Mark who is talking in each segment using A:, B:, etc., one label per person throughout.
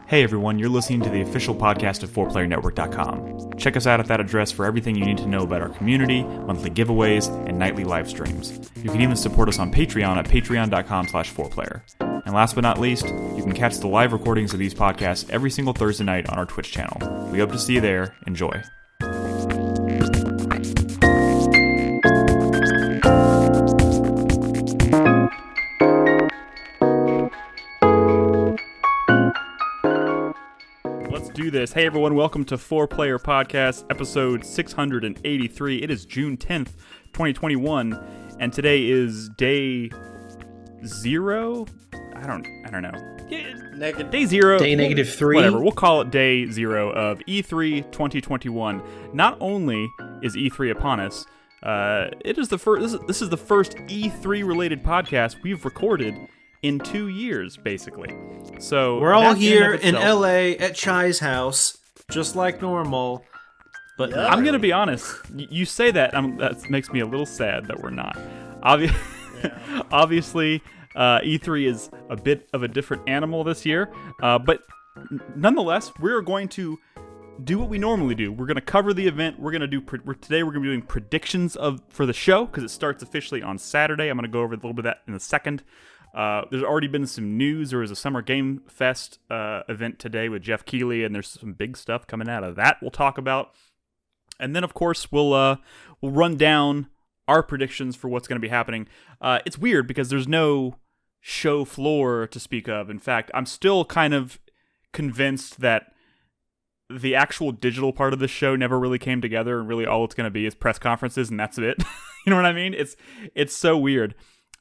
A: Hey everyone, you're listening to the official podcast of 4PlayerNetwork.com. Check us out at that address for everything you need to know about our community, monthly giveaways, and nightly live streams. You can even support us on Patreon at patreon.com/4Player. And last but not least, you can catch the live recordings of these podcasts every single Thursday night on our Twitch channel. We hope to see you there. Enjoy. Do this. Hey everyone, welcome to 4Player Podcast, episode 683. It is June 10th, 2021, and today is day zero? I don't know. Day zero.
B: Day negative 3.
A: Whatever, we'll call it day zero of E3 2021. Not only is E3 upon us, it is the first. This is the first E3 related podcast we've recorded in 2 years, basically. So
B: we're all here in LA at Chai's house, just like normal. But
A: yeah, I'm gonna be honest. You say that, that makes me a little sad that we're not. Obviously, E3 is a bit of a different animal this year, but nonetheless, we're going to do what we normally do. We're gonna cover the event. Today we're gonna be doing predictions for the show because it starts officially on Saturday. I'm gonna go over a little bit of that in a second. There's already been some news. There was a Summer Game Fest event today with Jeff Keighley, and there's some big stuff coming out of that we'll talk about. And then, of course, we'll run down our predictions for what's going to be happening. It's weird because there's no show floor to speak of. In fact, I'm still kind of convinced that the actual digital part of the show never really came together, and really all it's going to be is press conferences, and that's it. You know what I mean? It's so weird.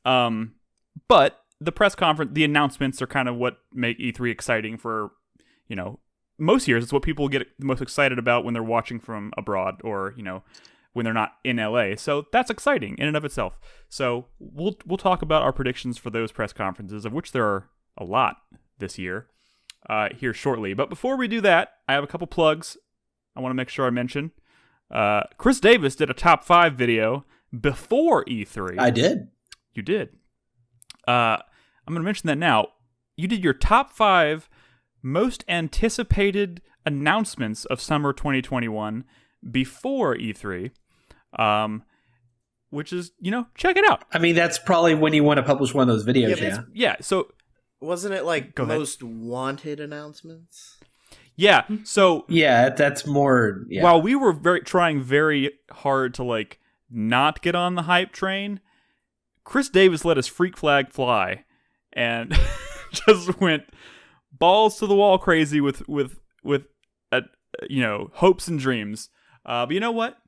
A: But the press conference, the announcements are kind of what make E3 exciting for, most years. It's what people get most excited about when they're watching from abroad or, when they're not in LA. So that's exciting in and of itself. So we'll talk about our predictions for those press conferences, of which there are a lot this year, here shortly. But before we do that, I have a couple plugs I want to make sure I mention. Chris Davis did a top 5 video before E3.
B: I did.
A: You did. I'm going to mention that now. You did your top 5 most anticipated announcements of summer 2021 before E3, which is, check it out.
B: I mean, that's probably when you want to publish one of those videos,
A: yeah. So
C: wasn't it like most wanted announcements?
A: Yeah. So
B: yeah, that's more. Yeah.
A: While we were trying very hard to not get on the hype train, Chris Davis let his freak flag fly and just went balls to the wall crazy with hopes and dreams. But you know what?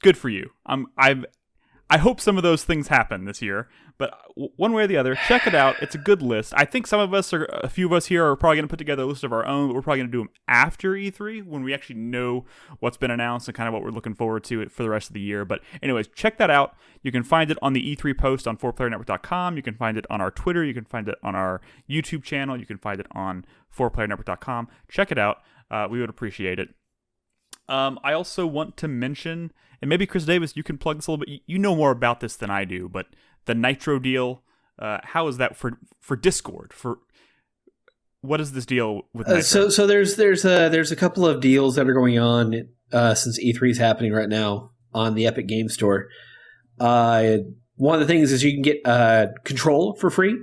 A: Good for you. I hope some of those things happen this year. But one way or the other, check it out. It's a good list. I think a few of us here are probably going to put together a list of our own, but we're probably going to do them after E3 when we actually know what's been announced and kind of what we're looking forward to for the rest of the year. But anyways, check that out. You can find it on the E3 post on 4playernetwork.com. You can find it on our Twitter. You can find it on our YouTube channel. You can find it on 4playernetwork.com. Check it out. We would appreciate it. I also want to mention, and maybe Chris Davis, you can plug this a little bit. You know more about this than I do, but the Nitro deal, how is that for Discord? For what is this deal with Nitro?
B: So there's a couple of deals that are going on since E3 is happening right now on the Epic Game Store. One of the things is you can get Control for free.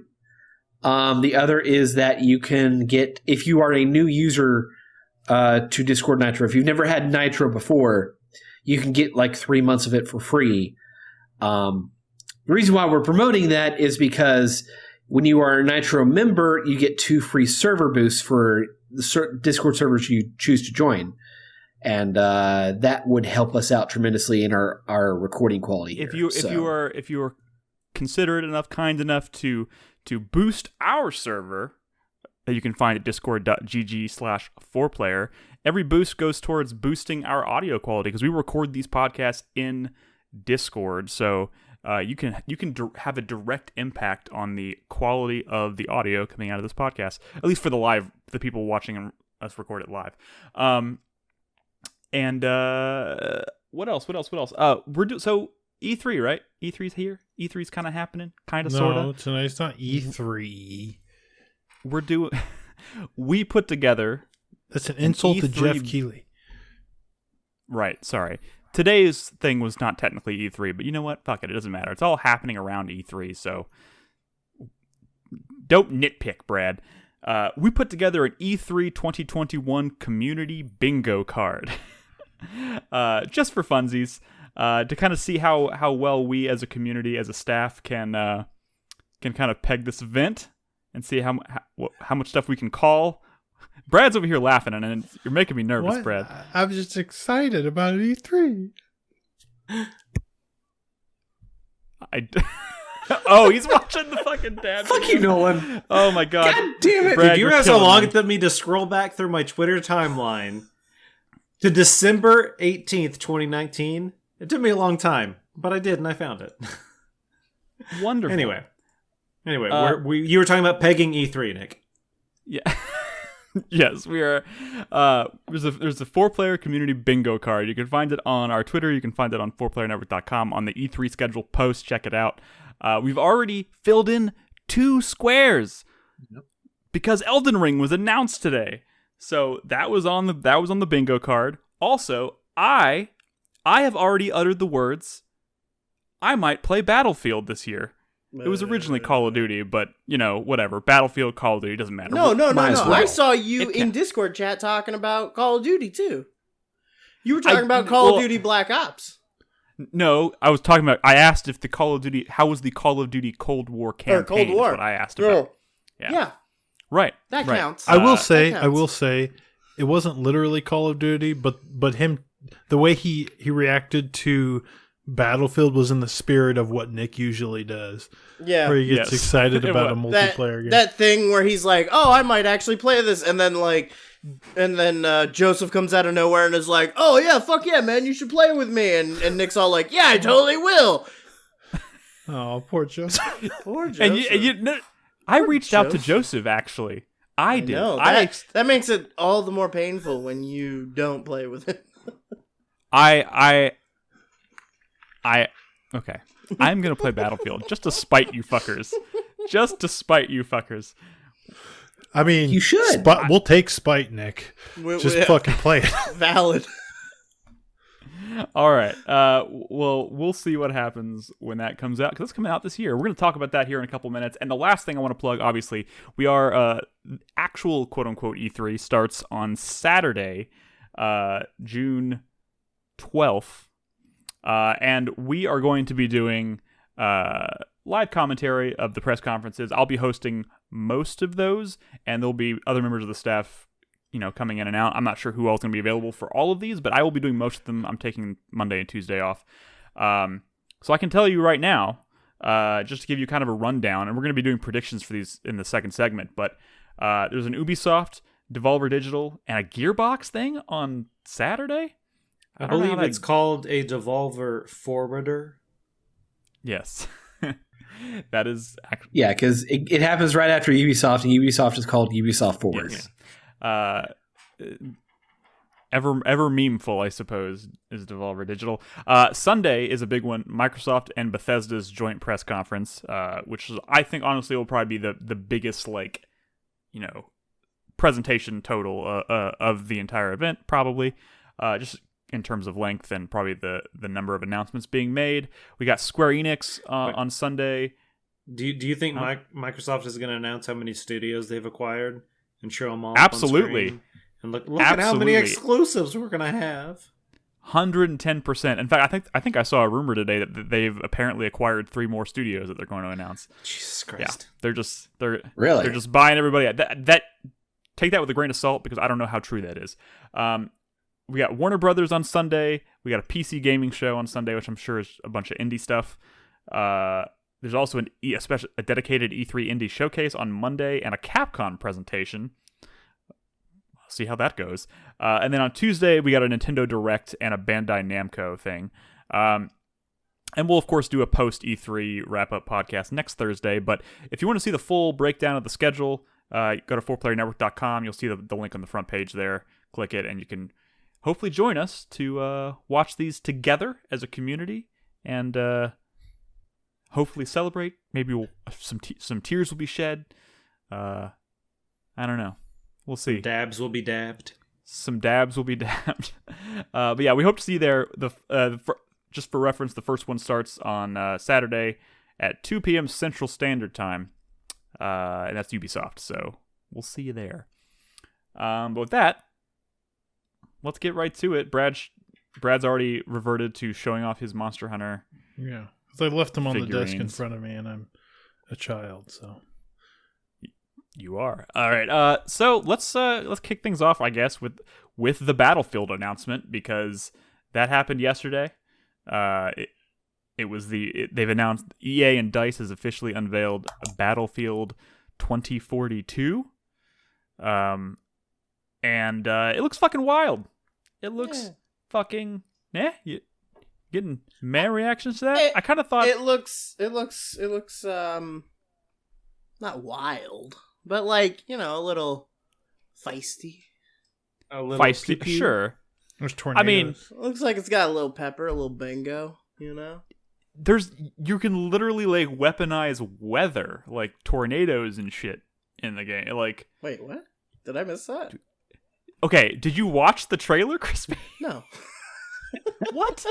B: The other is that you can get, if you are a new user to Discord Nitro, if you've never had Nitro before, you can get 3 months of it for free. The reason why we're promoting that is because when you are a Nitro member, you get 2 free server boosts for the Discord servers you choose to join. And that would help us out tremendously in our recording quality here.
A: If you are considerate enough, kind enough to boost our server, that you can find at discord.gg/4player. Every boost goes towards boosting our audio quality because we record these podcasts in Discord, so you can have a direct impact on the quality of the audio coming out of this podcast, at least for the people watching us record it live. And what else? So E3, right? E3's here. E3's kind of happening, kind of, sort of.
D: No, tonight's not E3.
A: We're doing. We put together.
D: That's an insult to
A: E3
D: Jeff Keighley.
A: Right, sorry. Today's thing was not technically E3, but you know what? Fuck it, it doesn't matter. It's all happening around E3, so don't nitpick, Brad. We put together an E3 2021 community bingo card. Just for funsies, to kind of see how well we as a community, as a staff, can kind of peg this event and see how much stuff we can call. Brad's over here laughing, and you're making me nervous,
D: What?
A: Brad.
D: I'm just excited about E3.
A: Oh, he's watching the fucking dad.
B: Fuck you, Nolan.
A: Oh my god.
B: God damn it.
A: Brad,
E: Did you
A: you're
E: realize how
A: killing
E: long
A: me.
E: it took me to scroll back through my Twitter timeline to December 18th, 2019? It took me a long time, but I did, and I found it.
A: Wonderful.
E: Anyway, you were talking about pegging E3, Nick.
A: Yeah. Yes, we are. There's a 4-player community bingo card. You can find it on our Twitter. You can find it on 4playernetwork.com on the E3 schedule post. Check it out. We've already filled in 2 squares because Elden Ring was announced today. So that was on the bingo card. Also, I have already uttered the words, I might play Battlefield this year. It was originally Call of Duty, but, whatever. Battlefield, Call of Duty, doesn't matter.
C: No.
B: Might as well.
C: I saw you
A: It
C: in
A: can-
C: Discord chat talking about Call of Duty, too. You were talking about Call of Duty Black Ops.
A: No, I was talking about, I asked if how was the Call of Duty Cold War campaign?
C: Cold War.
A: Is what I asked about.
C: Yeah,
A: Right.
C: that
A: right.
C: counts.
D: I will
C: counts.
D: say, it wasn't literally Call of Duty, but him, the way he reacted to Battlefield was in the spirit of what Nick usually does.
C: Yeah.
D: Where he gets
A: Yes.
D: excited about a
C: That,
D: multiplayer game.
C: that thing where he's like, oh, I might actually play this. And then, Joseph comes out of nowhere and is like, oh, yeah, fuck yeah, man, you should play with me. And Nick's all like, yeah, I totally will.
D: Oh, poor Joseph.
C: Poor Joseph.
A: I reached out to
C: Joseph.
A: Joseph, actually. I did.
C: No, that makes it all the more painful when you don't play with him.
A: Okay. I'm going to play Battlefield just to spite you fuckers.
D: I mean,
B: You should.
D: We'll take spite, Nick. Just fucking play it.
C: Valid.
A: All right. Well, we'll see what happens when that comes out, because it's coming out this year. We're going to talk about that here in a couple minutes. And the last thing I want to plug, obviously, we are actual quote-unquote E3 starts on Saturday, June 12th. And we are going to be doing live commentary of the press conferences. I'll be hosting most of those, and there'll be other members of the staff coming in and out. I'm not sure who else is going to be available for all of these, but I will be doing most of them. I'm taking Monday and Tuesday off. So I can tell you right now, just to give you kind of a rundown, and we're going to be doing predictions for these in the second segment, but there's an Ubisoft, Devolver Digital, and a Gearbox thing on Saturday.
E: I
A: don't know
E: believe
A: how
E: it's called a Devolver Forwarder.
A: Yes. That is actually...
B: Yeah, because it happens right after Ubisoft, and Ubisoft is called Ubisoft Forward.
A: Yes. Ever memeful, I suppose, is Devolver Digital. Sunday is a big one. Microsoft and Bethesda's joint press conference, which is, I think, honestly, will probably be the biggest, presentation total of the entire event, probably. Just in terms of length and probably the number of announcements being made. We got Square Enix on Sunday.
E: Do you think Microsoft is going to announce how many studios they've acquired and show them all?
A: Absolutely.
E: On screen? And look at how many exclusives we're going to have.
A: 110%. In fact, I think I saw a rumor today that they've apparently acquired 3 more studios that they're going to announce.
E: Jesus Christ!
A: Yeah, they're
B: Really?
A: just buying everybody. That take that with a grain of salt, because I don't know how true that is. We got Warner Brothers on Sunday. We got a PC gaming show on Sunday, which I'm sure is a bunch of indie stuff. There's also a dedicated E3 indie showcase on Monday and a Capcom presentation. See how that goes. And then on Tuesday, we got a Nintendo Direct and a Bandai Namco thing. And we'll, of course, do a post-E3 wrap-up podcast next Thursday. But if you want to see the full breakdown of the schedule, go to 4playernetwork.com. You'll see the link on the front page there. Click it, and you can hopefully join us to watch these together as a community and hopefully celebrate. Maybe some tears will be shed. I don't know. We'll see.
E: Dabs will be dabbed.
A: Some dabs will be dabbed. But yeah, we hope to see you there. Just for reference, the first one starts on Saturday at 2 p.m. Central Standard Time. And that's Ubisoft, so we'll see you there. But with that, let's get right to it. Brad's already reverted to showing off his Monster Hunter.
D: Yeah, because I left them on the desk in
A: figurines.
D: front of me, and I'm a child, so.
A: You are. All right. So let's kick things off, I guess, with the Battlefield announcement, because that happened yesterday. They've announced EA and DICE has officially unveiled Battlefield 2042. And it looks fucking wild. It looks fucking you getting meh reactions to that? I kind of thought
C: it looks not wild, but like, you know, a little feisty.
E: A little
A: feisty.
E: pew-pew.
A: Sure.
D: There's tornadoes.
A: I mean,
C: Looks like it's got a little pepper, a little bingo, you know?
A: you can literally like weaponize weather, like tornadoes and shit in the game. Like,
C: Wait, what? Did I miss that?
A: okay, did you watch the trailer, Crispy?
C: No.
A: What?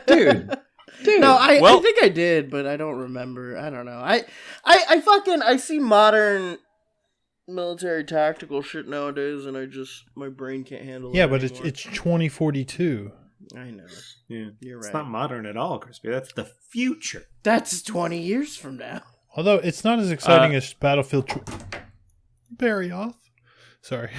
B: Dude.
C: No, I
A: Well-
C: think I did, but I don't remember. I don't know. I see modern military tactical shit nowadays, and my brain can't handle it.
D: yeah, but
C: anymore.
D: it's 2042.
C: I know.
E: Yeah.
C: You're
E: It's
C: right.
E: not modern at all, Crispy. That's the future.
C: That's 20 years from now.
D: Although it's not as exciting as Battlefield. Bury off. Sorry,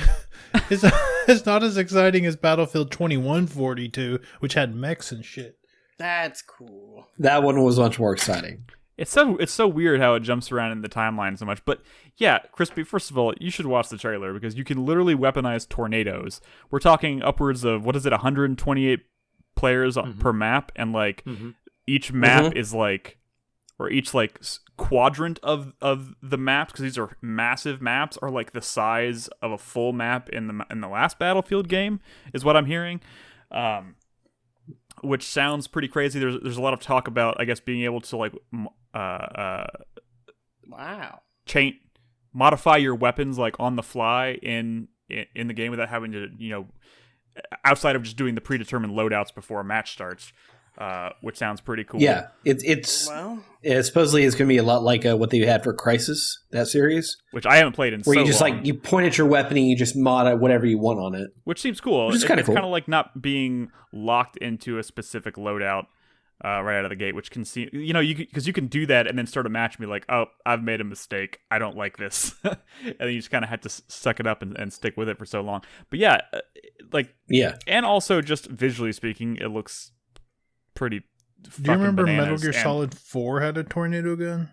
D: it's not as exciting as Battlefield 2142, which had mechs and shit.
C: That's cool.
B: That one was much more exciting.
A: It's so weird how it jumps around in the timeline so much. But yeah, Crispy, first of all, you should watch the trailer because you can literally weaponize tornadoes. We're talking upwards of, 128 players per map, and like each map is like, or each like quadrant of the maps, because these are massive maps, are like the size of a full map in the last Battlefield game, is what I'm hearing. Which sounds pretty crazy. There's a lot of talk about, I guess, being able to like
C: Wow.
A: modify your weapons like on the fly in the game without having to, you know, outside of just doing the predetermined loadouts before a match starts, which sounds pretty cool.
B: Yeah, it's
C: Well,
B: supposedly it's going to be a lot like what they had for Crisis, that series,
A: Which I haven't played in
B: where
A: so
B: you just
A: long,
B: like you point at your weapon and you just mod it whatever you want on it.
A: which seems cool.
B: Which is kinda
A: It's
B: cool.
A: kind of like not being locked into a specific loadout right out of the gate, which can see, you know, because you can do that and then start a match and be like, oh, I've made a mistake, I don't like this, and then you just kind of have to suck it up and stick with it for so long. But yeah,
B: Yeah,
A: and also just visually speaking, it looks pretty.
D: Do you remember Metal
A: bananas.
D: Gear
A: And,
D: Solid 4 had a tornado gun?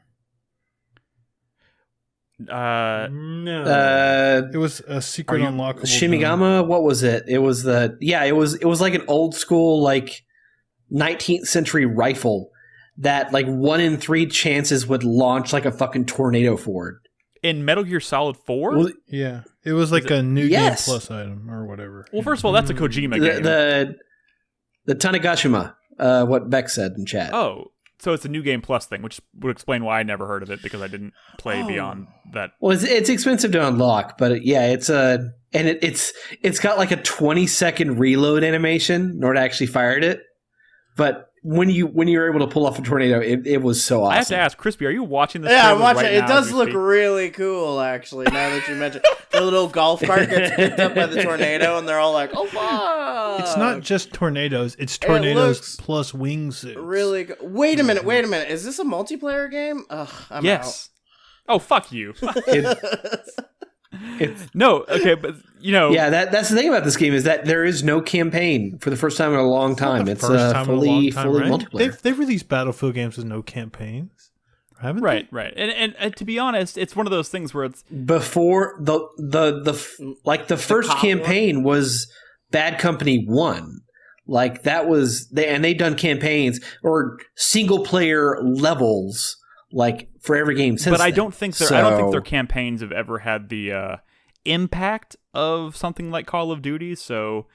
E: No.
D: It was a secret unlockable gun.
B: Shimigama. What was it? It was it was like an old school like 19th century rifle that like 1 in 3 chances would launch like a fucking tornado forward.
A: in Metal Gear Solid 4?
B: Well,
D: Yeah, it was like a new
B: Yes.
D: game plus item or whatever.
A: Well, first of all, that's a Kojima game.
B: the Tanegashima. What Beck said in chat.
A: Oh, so it's a new game plus thing, which would explain why I never heard of it, because I didn't play beyond that.
B: Well, it's expensive to unlock, but it's it's got like a 20-second reload animation in order to actually fire it. But when you're able to pull off a tornado, it was so awesome.
A: I have to ask, Crispy, are you watching this?
C: yeah, I'm
A: trailer
C: watching
A: right
C: it. It
A: now
C: does
A: as we
C: look
A: speak?
C: really cool, actually, now that you mention the little golf cart gets picked up by the tornado, and they're all like, oh, fuck.
D: It's not just tornadoes; it's tornadoes
C: looks
D: plus wingsuits.
C: really good. Wait a minute. Is this a multiplayer game? Ugh, I'm
A: Yes. Oh, fuck you.
B: It's-
A: No, okay, but, you know.
B: yeah, that's the thing about this game is that there is no campaign for the first time in a long time. It's
D: First time in a
B: fully
D: long time, right?
B: multiplayer.
D: They've released Battlefield games with no campaigns, haven't
A: Right, right. And to be honest, it's one of those things where it's.
B: Before the first
C: COD
B: campaign was Bad Company 1. Like that was they'd done campaigns or single player levels like for every game since.
A: But I
B: then.
A: don't think I don't think
B: So-
A: their campaigns have ever had the impact of something like Call of Duty. So,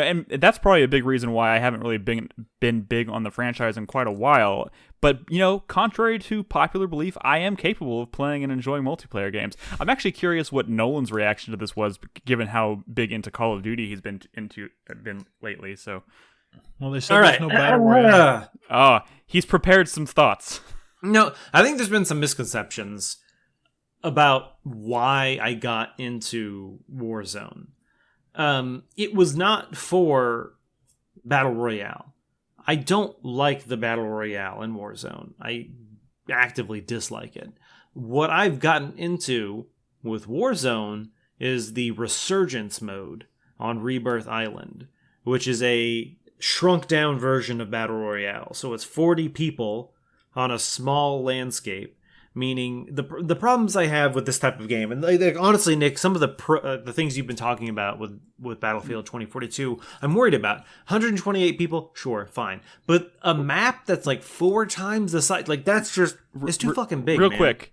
A: and that's probably a big reason why I haven't really been big on the franchise in quite a while. But, contrary to popular belief, I am capable of playing and enjoying multiplayer games. I'm actually curious what Nolan's reaction to this was, given how big into Call of Duty he's been lately. So,
D: well, they said there's no battle royale.
A: He's prepared some thoughts.
E: No, I think there's been some misconceptions about why I got into Warzone. It was not for Battle Royale. I don't like the Battle Royale in Warzone. I actively dislike it. What I've gotten into with Warzone is the Resurgence mode on Rebirth Island, which is a shrunk down version of Battle Royale. So it's 40 people on a small landscape. Meaning the problems I have with this type of game, and honestly, Nick, some of the things you've been talking about with Battlefield 2042, I'm worried about. 128 people, sure, fine, but a map that's like 4 times the size, like that's just it's too fucking big.
A: Real
E: man.
A: quick,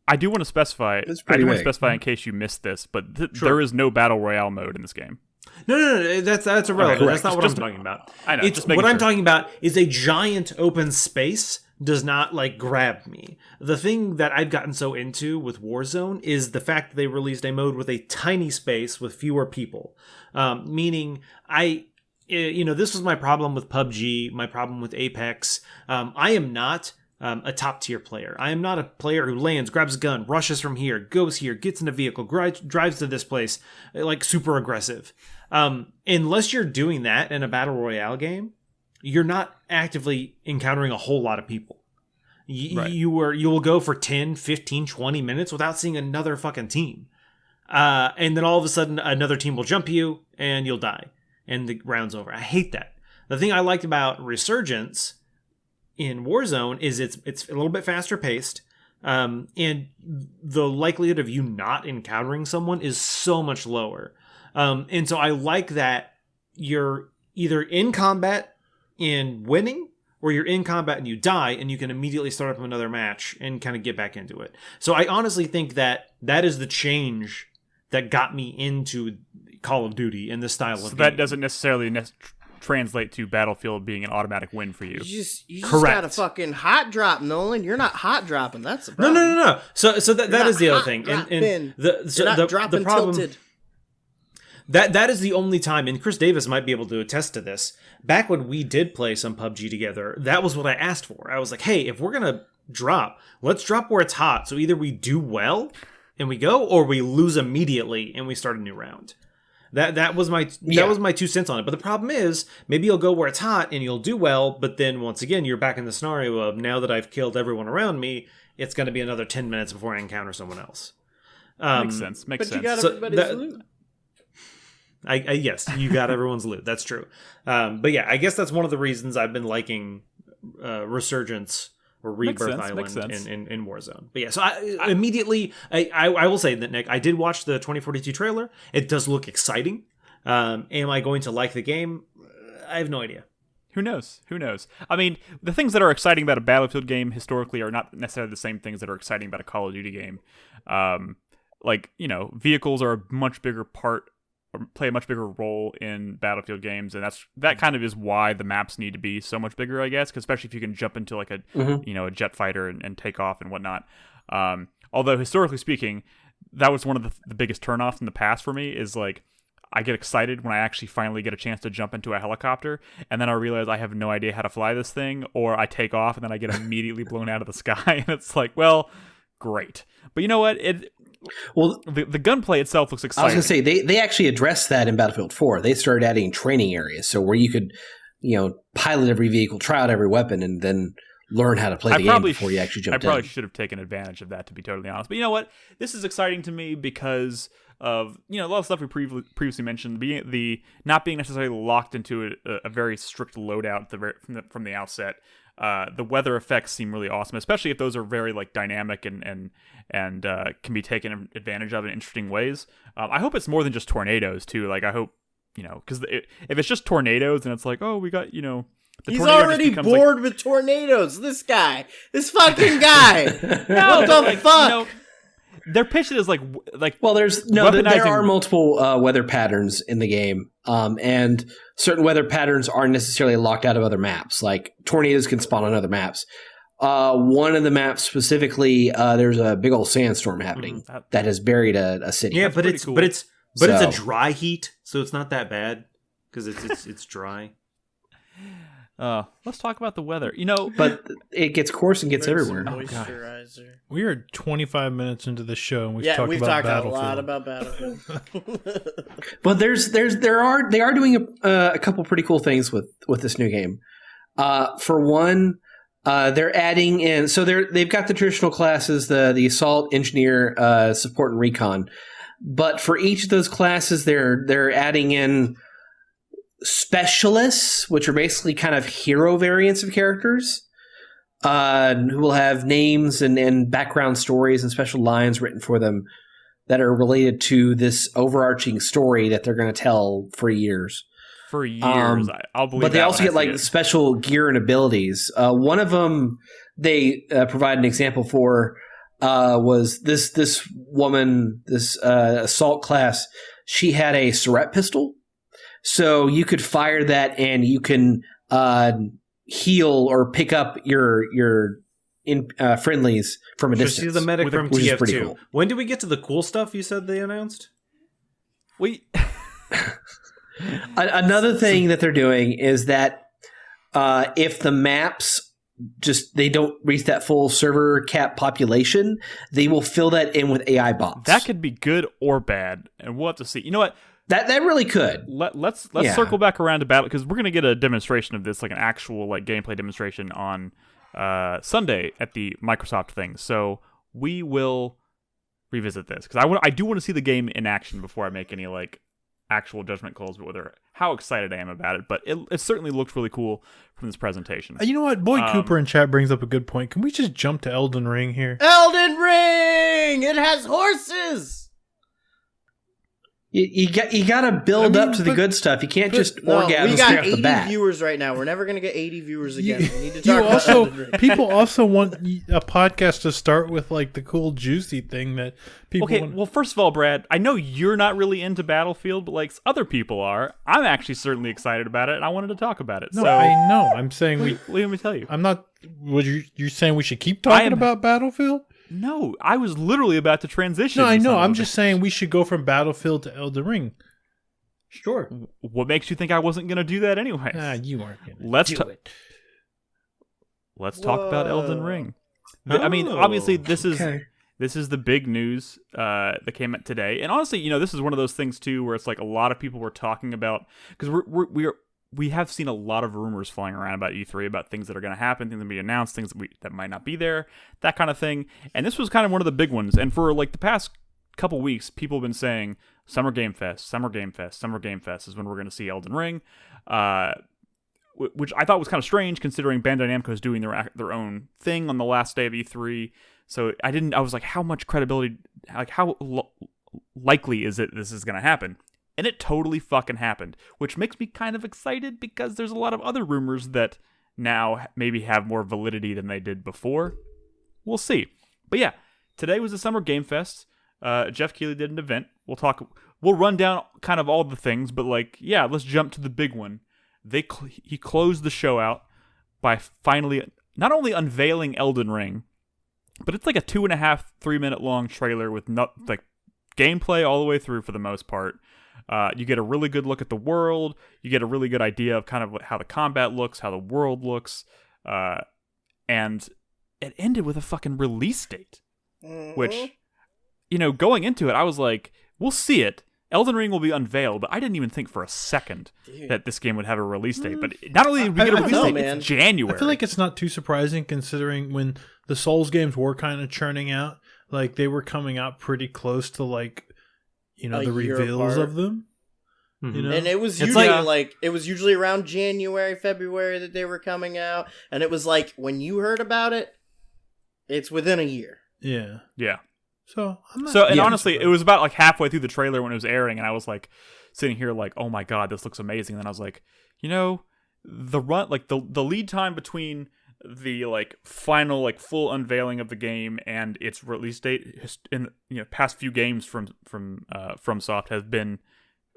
A: I do want to specify. In case you missed this, but there is no battle royale mode in this game.
E: No, that's irrelevant.
A: Okay,
E: that's not what I'm talking about.
A: I know.
E: What I'm talking about is a giant open space does not like grab me. The thing that I've gotten so into with Warzone is the fact that they released a mode with a tiny space with fewer people. Meaning this was my problem with PUBG, my problem with Apex. I am not a top tier player. I am not a player who lands, grabs a gun, rushes from here, goes here, gets in a vehicle, drives to this place, like super aggressive. Unless you're doing that in a battle royale game, you're not actively encountering a whole lot of people.
A: Right.
E: You will go for 10, 15, 20 minutes without seeing another fucking team. And then all of a sudden another team will jump you and you'll die. And the round's over. I hate that. The thing I liked about Resurgence in Warzone is it's a little bit faster paced. And the likelihood of you not encountering someone is so much lower. And so I like that you're either in combat and winning, or you're in combat and you die and you can immediately start up another match and kind of get back into it. So I honestly think that is the change that got me into Call of Duty and this style of game.
A: So that doesn't necessarily translate to Battlefield being an automatic win for you.
C: You just
E: Correct.
C: got a fucking hot drop, Nolan. You're not hot dropping. That's the problem.
E: No. So that is the other thing.
C: And
E: the problem
C: tilted.
E: That is the only time, and Chris Davis might be able to attest to this. Back when we did play some PUBG together, that was what I asked for. I was like, hey, if we're gonna drop, let's drop where it's hot. So either we do well and we go, or we lose immediately and we start a new round. That was my 2 cents on it. But the problem is, maybe you'll go where it's hot and you'll do well, but then once again, you're back in the scenario of now that I've killed everyone around me, it's going to be another 10 minutes before I encounter someone else.
A: Makes sense.
C: But you got everybody's loot.
E: Yes, you got everyone's loot. That's true. But yeah, I guess that's one of the reasons I've been liking Resurgence or Rebirth Island in Warzone. But yeah, so I immediately, I will say that, Nick, I did watch the 2042 trailer. It does look exciting. Am I going to like the game? I have no idea.
A: Who knows? I mean, the things that are exciting about a Battlefield game historically are not necessarily the same things that are exciting about a Call of Duty game. Vehicles are a much bigger part, or play a much bigger role in Battlefield games, and that kind of is why the maps need to be so much bigger, I guess, 'cause especially if you can jump into like a jet fighter and take off and whatnot. Although historically speaking, that was one of the biggest turnoffs in the past for me, is like, I get excited when I actually finally get a chance to jump into a helicopter, and then I realize I have no idea how to fly this thing, or I take off and then I get immediately blown out of the sky, and it's like, well, great. But you know what? The gunplay itself looks exciting.
B: I was going to say, they actually addressed that in Battlefield 4. They started adding training areas, so where you could, pilot every vehicle, try out every weapon, and then learn how to play the game before you actually jump in.
A: I probably should have taken advantage of that, to be totally honest. But you know what? This is exciting to me because of a lot of stuff we previously mentioned, the not being necessarily locked into a very strict loadout from the outset. The weather effects seem really awesome, especially if those are very like dynamic and can be taken advantage of in interesting ways. I hope it's more than just tornadoes too. Like, I hope, because if it's just tornadoes, then it's like, oh, we got
C: He's already bored with tornadoes. This fucking guy.
A: No,
C: what the fuck?
A: They're pitched as like
B: Well, there
A: weaponizing-
B: are multiple weather patterns in the game, and certain weather patterns aren't necessarily locked out of other maps. Like tornadoes can spawn on other maps. One of the maps specifically, there's a big old sandstorm happening that has buried a city.
E: Yeah,
A: That's
E: but
A: pretty
E: it's
A: cool.
E: it's a
B: So-
E: dry heat, so it's not that bad because it's dry.
A: Let's talk about the weather.
B: But it gets coarse and gets
C: Bring some
B: everywhere.
C: moisturizer.
D: We are 25 minutes into the show, and we've
C: Yeah,
D: talked
C: we've
D: about
C: talked a
D: Battlefield.
C: lot about Battlefield.
B: But they are doing a couple pretty cool things with this new game. For one, they're adding in. So they've got the traditional classes, the assault, engineer, support, and recon. But for each of those classes, they're adding in specialists, which are basically kind of hero variants of characters, who will have names and background stories and special lines written for them that are related to this overarching story that they're going to tell for years.
A: For years, I'll believe.
B: But they
A: that
B: also
A: when I
B: get like
A: see it.
B: special gear and abilities. One of them they provide an example for was this woman, this assault class. She had a Surrett pistol, so you could fire that and you can heal or pick up your friendlies from a
E: So
B: distance.
E: she's the medic from
B: which is pretty
E: TF2.
B: cool.
E: When do we get to the cool stuff you said they announced?
A: Wait.
B: Another thing that they're doing is that if the maps they don't reach that full server cap population, they will fill that in with AI bots.
A: That could be good or bad, and we'll have to see. You know what?
B: That really could.
A: Let's
B: Yeah.
A: circle back around to battle because we're gonna get a demonstration of this, like an actual like gameplay demonstration on Sunday at the Microsoft thing. So we will revisit this because I do want to see the game in action before I make any like actual judgment calls, but whether how excited I am about it. But it certainly looked really cool from this presentation.
D: You know what? Boyd Cooper in chat brings up a good point. Can we just jump to Elden Ring here?
C: Elden Ring! It has horses!
B: You got to build up to the
D: but-
B: good stuff. You can't just
C: No,
B: orgasm
C: we
B: straight
C: got
B: off the
C: 80
B: bat.
C: viewers right now. We're never going to get 80 viewers again. We need to
D: You
C: talk about
D: also
C: Elden Ring.
D: people also want a podcast to start with like the cool juicy thing that people
A: Okay,
D: want.
A: well, first of all, Brad, I know you're not really into Battlefield, but like other people are. I'm actually certainly excited about it, and I wanted to talk about it.
D: No,
A: so
D: I know. I'm saying
A: let me tell you.
D: I'm not. Would you're saying we should keep talking about Battlefield?
A: No, I was literally about to transition.
D: No, I
A: to
D: know.
A: some of
D: I'm
A: the
D: just saying we should go from Battlefield to Elden Ring.
E: Sure.
A: What makes you think I wasn't going to do that anyway?
D: You aren't gonna
A: Let's
D: do
A: ta-
D: it.
A: Let's talk about Elden
C: Whoa.
A: Ring. I mean, obviously, this is
B: Okay.
A: the big news that came out today, and honestly, this is one of those things too, where it's like a lot of people were talking about because we have seen a lot of rumors flying around about E3 about things that are going to happen, things that be announced, things that might not be there, that kind of thing. And this was kind of one of the big ones. And for like the past couple weeks, people have been saying Summer Game Fest, Summer Game Fest, Summer Game Fest is when we're going to see Elden Ring, which I thought was kind of strange considering Bandai Namco is doing their own thing on the last day of E3. So I was like, how much credibility, like how likely is it this is going to happen? And it totally fucking happened, which makes me kind of excited because there's a lot of other rumors that now maybe have more validity than they did before. We'll see. But yeah, today was the Summer Game Fest. Jeff Keighley did an event. We'll run down kind of all the things, but like, yeah, let's jump to the big one. He closed the show out by finally not only unveiling Elden Ring, but it's like a 2.5, 3 minute long trailer with like gameplay all the way through for the most part. You get a really good look at the world. You get a really good idea of kind of how the combat looks, how the world looks, and it ended with a fucking release date, which, going into it, I was like, we'll see it. Elden Ring will be unveiled, but I didn't even think for a second that this game would have a release date. But not only did we get a
C: I
A: release
C: don't know,
A: date,
C: man.
A: it's January.
D: I feel like it's not too surprising considering when the Souls games were kind of churning out, like they were coming out pretty close to like,
C: A
D: the
C: year
D: reveals
C: apart.
D: of them.
C: And it was
E: It's
C: usually
E: like-
C: it was usually around January, February that they were coming out, and it was like when you heard about it, it's within a year.
D: Yeah.
A: yeah.
D: So I'm not.
A: And honestly, it was about like halfway through the trailer when it was airing, and I was like sitting here like, oh my god, this looks amazing. And then I was like, the run, like the lead time between the like final like full unveiling of the game and its release date in past few games from FromSoft has been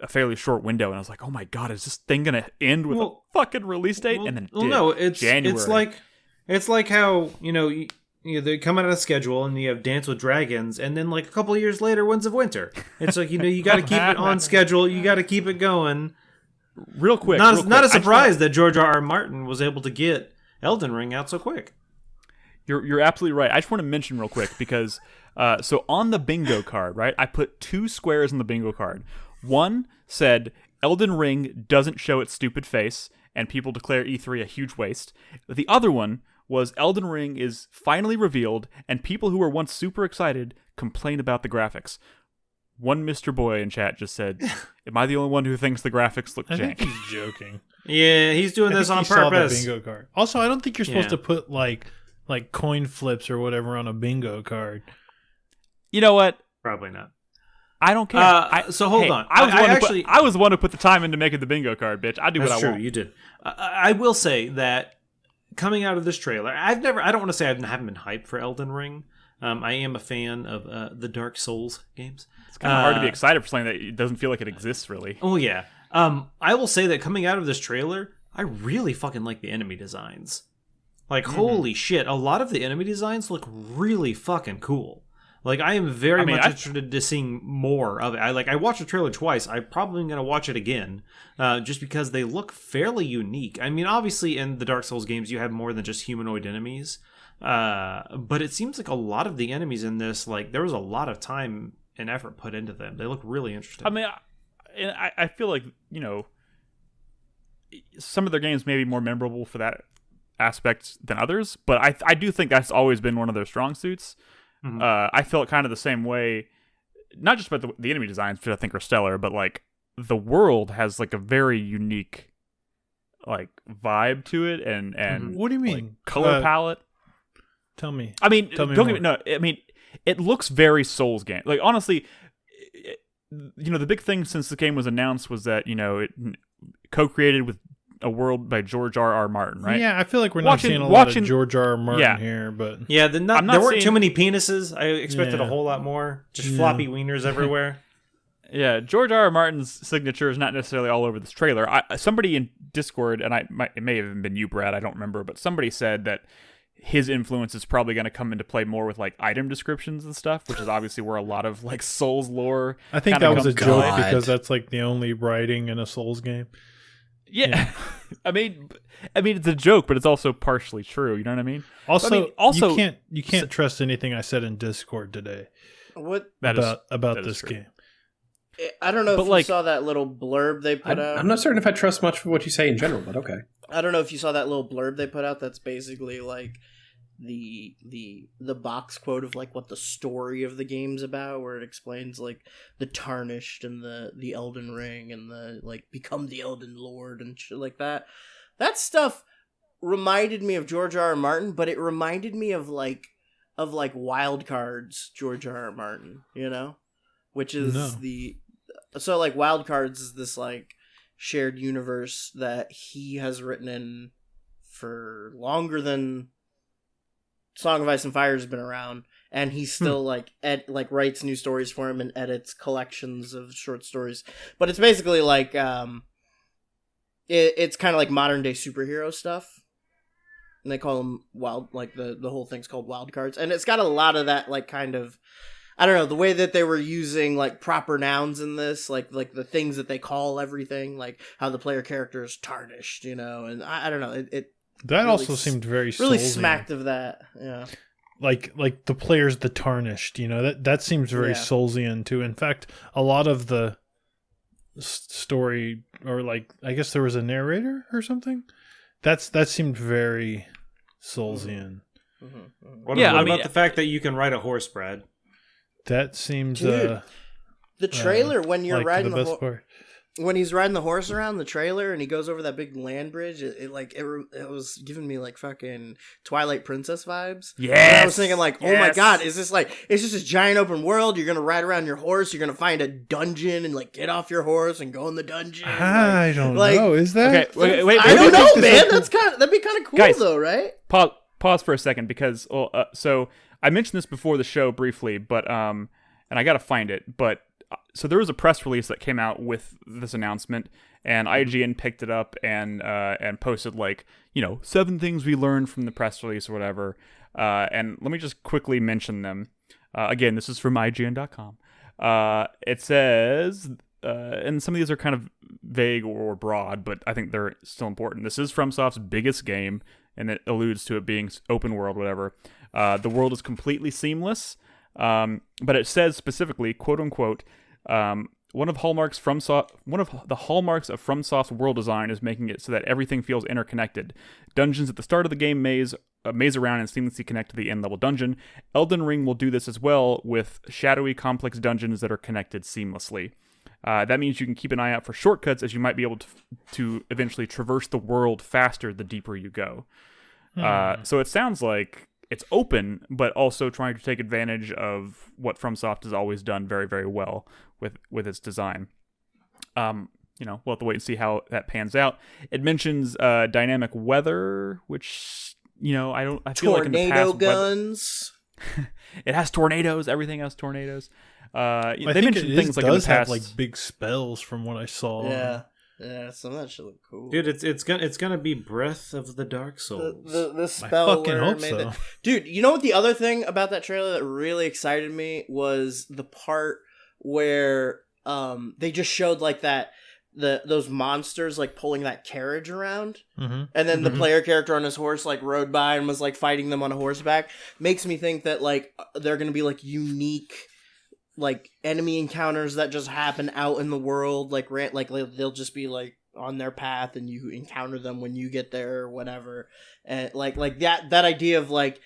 A: a fairly short window, and I was like, oh my god, is this thing gonna end with a fucking release date? And then it did.
E: No, it's
A: January.
E: It's like how they come out of the schedule and you have Dance with Dragons, and then like a couple of years later, Winds of Winter. It's like you got to keep it on schedule. You got to keep it going.
A: Real quick.
E: Not a surprise that George R. R. Martin was able to get Elden Ring out so quick.
A: You're absolutely right. I just want to mention real quick because so on the bingo card, right? I put 2 squares on the bingo card. One said Elden Ring doesn't show its stupid face, and people declare E3 a huge waste. The other one was Elden Ring is finally revealed, and people who were once super excited complain about the graphics. One Mr. Boy in chat just said, "Am I the only one who thinks the graphics look jank?"
D: I think he's joking.
E: Yeah, he's doing this on purpose.
D: Saw the bingo card. Also, I don't think you're supposed to put like coin flips or whatever on a bingo card.
A: You know what?
E: Probably not.
A: I don't care.
E: So hold on.
A: I was the one who put the time into making the bingo card, bitch. I do what I want.
E: That's true. You did. I will say that coming out of this trailer, I don't want to say I haven't been hyped for Elden Ring. I am a fan of the Dark Souls games.
A: It's kind of hard to be excited for something that doesn't feel like it exists, really.
E: Oh, yeah. I will say that coming out of this trailer, I really fucking like the enemy designs. Like, holy shit, a lot of the enemy designs look really fucking cool. Like, I am very much interested to seeing more of it. I watched the trailer twice. I'm probably going to watch it again, just because they look fairly unique. I mean, obviously, in the Dark Souls games, you have more than just humanoid enemies. But it seems like a lot of the enemies in this, like, there was a lot of time and effort put into them. They look really interesting.
A: I mean, I feel like, some of their games may be more memorable for that aspect than others, but I do think that's always been one of their strong suits. Mm-hmm. I felt kind of the same way, not just about the enemy designs, which I think are stellar, but like the world has like a very unique like vibe to it, and
D: what do you mean
A: like, color palette?
D: Tell me.
A: I mean, don't get me. No, I mean, it looks very Souls game. Like honestly, the big thing since the game was announced was that it co-created with a world by George R. R. Martin, right?
D: Yeah, I feel like we're not seeing a lot of George R. R. Martin here, but
E: yeah, there weren't too many penises. I expected a whole lot more. Just floppy wieners everywhere.
A: Yeah, George R. R. Martin's signature is not necessarily all over this trailer. Somebody in Discord, and it may have even been you, Brad, I don't remember, but somebody said that his influence is probably going to come into play more with like item descriptions and stuff, which is obviously where a lot of like Souls lore.
D: I think that was a joke because that's like the only writing in a Souls game.
A: Yeah. I mean it's a joke, but it's also partially true. You know what I mean?
D: Also, you can't trust anything I said in Discord today.
C: What
D: about this game?
C: I don't know if you saw that little blurb they put out.
B: I'm not certain if I trust much of what you say in general, but okay.
C: I don't know if you saw that little blurb they put out. That's basically like the box quote of like what the story of the game's about, where it explains like the Tarnished and the Elden Ring and the like become the Elden Lord and shit like that. That stuff reminded me of George R. R. Martin, but it reminded me of Wild Cards George R. R. Martin, which is so like Wild Cards is this like shared universe that he has written in for longer than Song of Ice and Fire has been around, and he still writes new stories for him and edits collections of short stories. But it's basically like it's kind of like modern day superhero stuff, and they call them wild. Like the whole thing's called Wild Cards, and it's got a lot of that like kind of. I don't know, the way that they were using like proper nouns in this, like the things that they call everything, like how the player character is tarnished, and I don't know, it
D: that really also seemed very
C: really
D: Soulsy.
C: smacked of that, yeah.
D: Like the player's the tarnished, that seems very Soulsian too. In fact, a lot of the story, or like I guess there was a narrator or something, that seemed very Soulsian.
E: Mm-hmm. What about the fact that you can ride a horse, Brad?
D: That seems
C: the trailer when you're
D: like
C: riding
D: the best part.
C: when he's riding the horse around the trailer and he goes over that big land bridge, it was giving me like fucking Twilight Princess vibes.
A: Yeah,
C: I was thinking like, oh my god, is this like, it's just this giant open world? You're gonna ride around your horse, you're gonna find a dungeon and like get off your horse and go in the dungeon.
D: I don't know. Is that?
A: Okay, wait.
C: I don't know, man. That'd be kind of cool,
A: guys,
C: though, right?
A: Pause for a second because so I mentioned this before the show briefly, but and I gotta find it, but. So there was a press release that came out with this announcement, and IGN picked it up and posted 7 things we learned from the press release or whatever. And let me just quickly mention them. Again, this is from IGN.com. It says, and some of these are kind of vague or broad, but I think they're still important. This is FromSoft's biggest game, and it alludes to it being open world, whatever. The world is completely seamless. But it says specifically, quote unquote, one of the hallmarks of FromSoft's world design is making it so that everything feels interconnected. Dungeons at the start of the game maze around and seamlessly connect to the end level dungeon. Elden Ring will do this as well with shadowy, complex dungeons that are connected seamlessly. That means you can keep an eye out for shortcuts, as you might be able to eventually traverse the world faster the deeper you go. So it sounds like it's open, but also trying to take advantage of what FromSoft has always done very, very well with its design. We'll have to wait and see how that pans out. It mentions dynamic weather, which I feel like in the past,
C: tornado guns.
A: It has tornadoes. Everything has tornadoes.
D: I
A: they
D: think
A: mentioned
D: it
A: things like in the
D: does have
A: past,
D: big spells from what I saw.
C: Yeah, some of that should look cool.
E: Dude, it's gonna be Breath of the Dark Souls.
C: The spell.
D: I fucking hope so.
C: Dude, you know what the other thing about that trailer that really excited me was the part where they just showed like those monsters like pulling that carriage around, and then the player character on his horse like rode by and was like fighting them on a horseback. Makes me think that like they're gonna be like unique like enemy encounters that just happen out in the world, like they'll just be like on their path and you encounter them when you get there or whatever. And like that idea of like,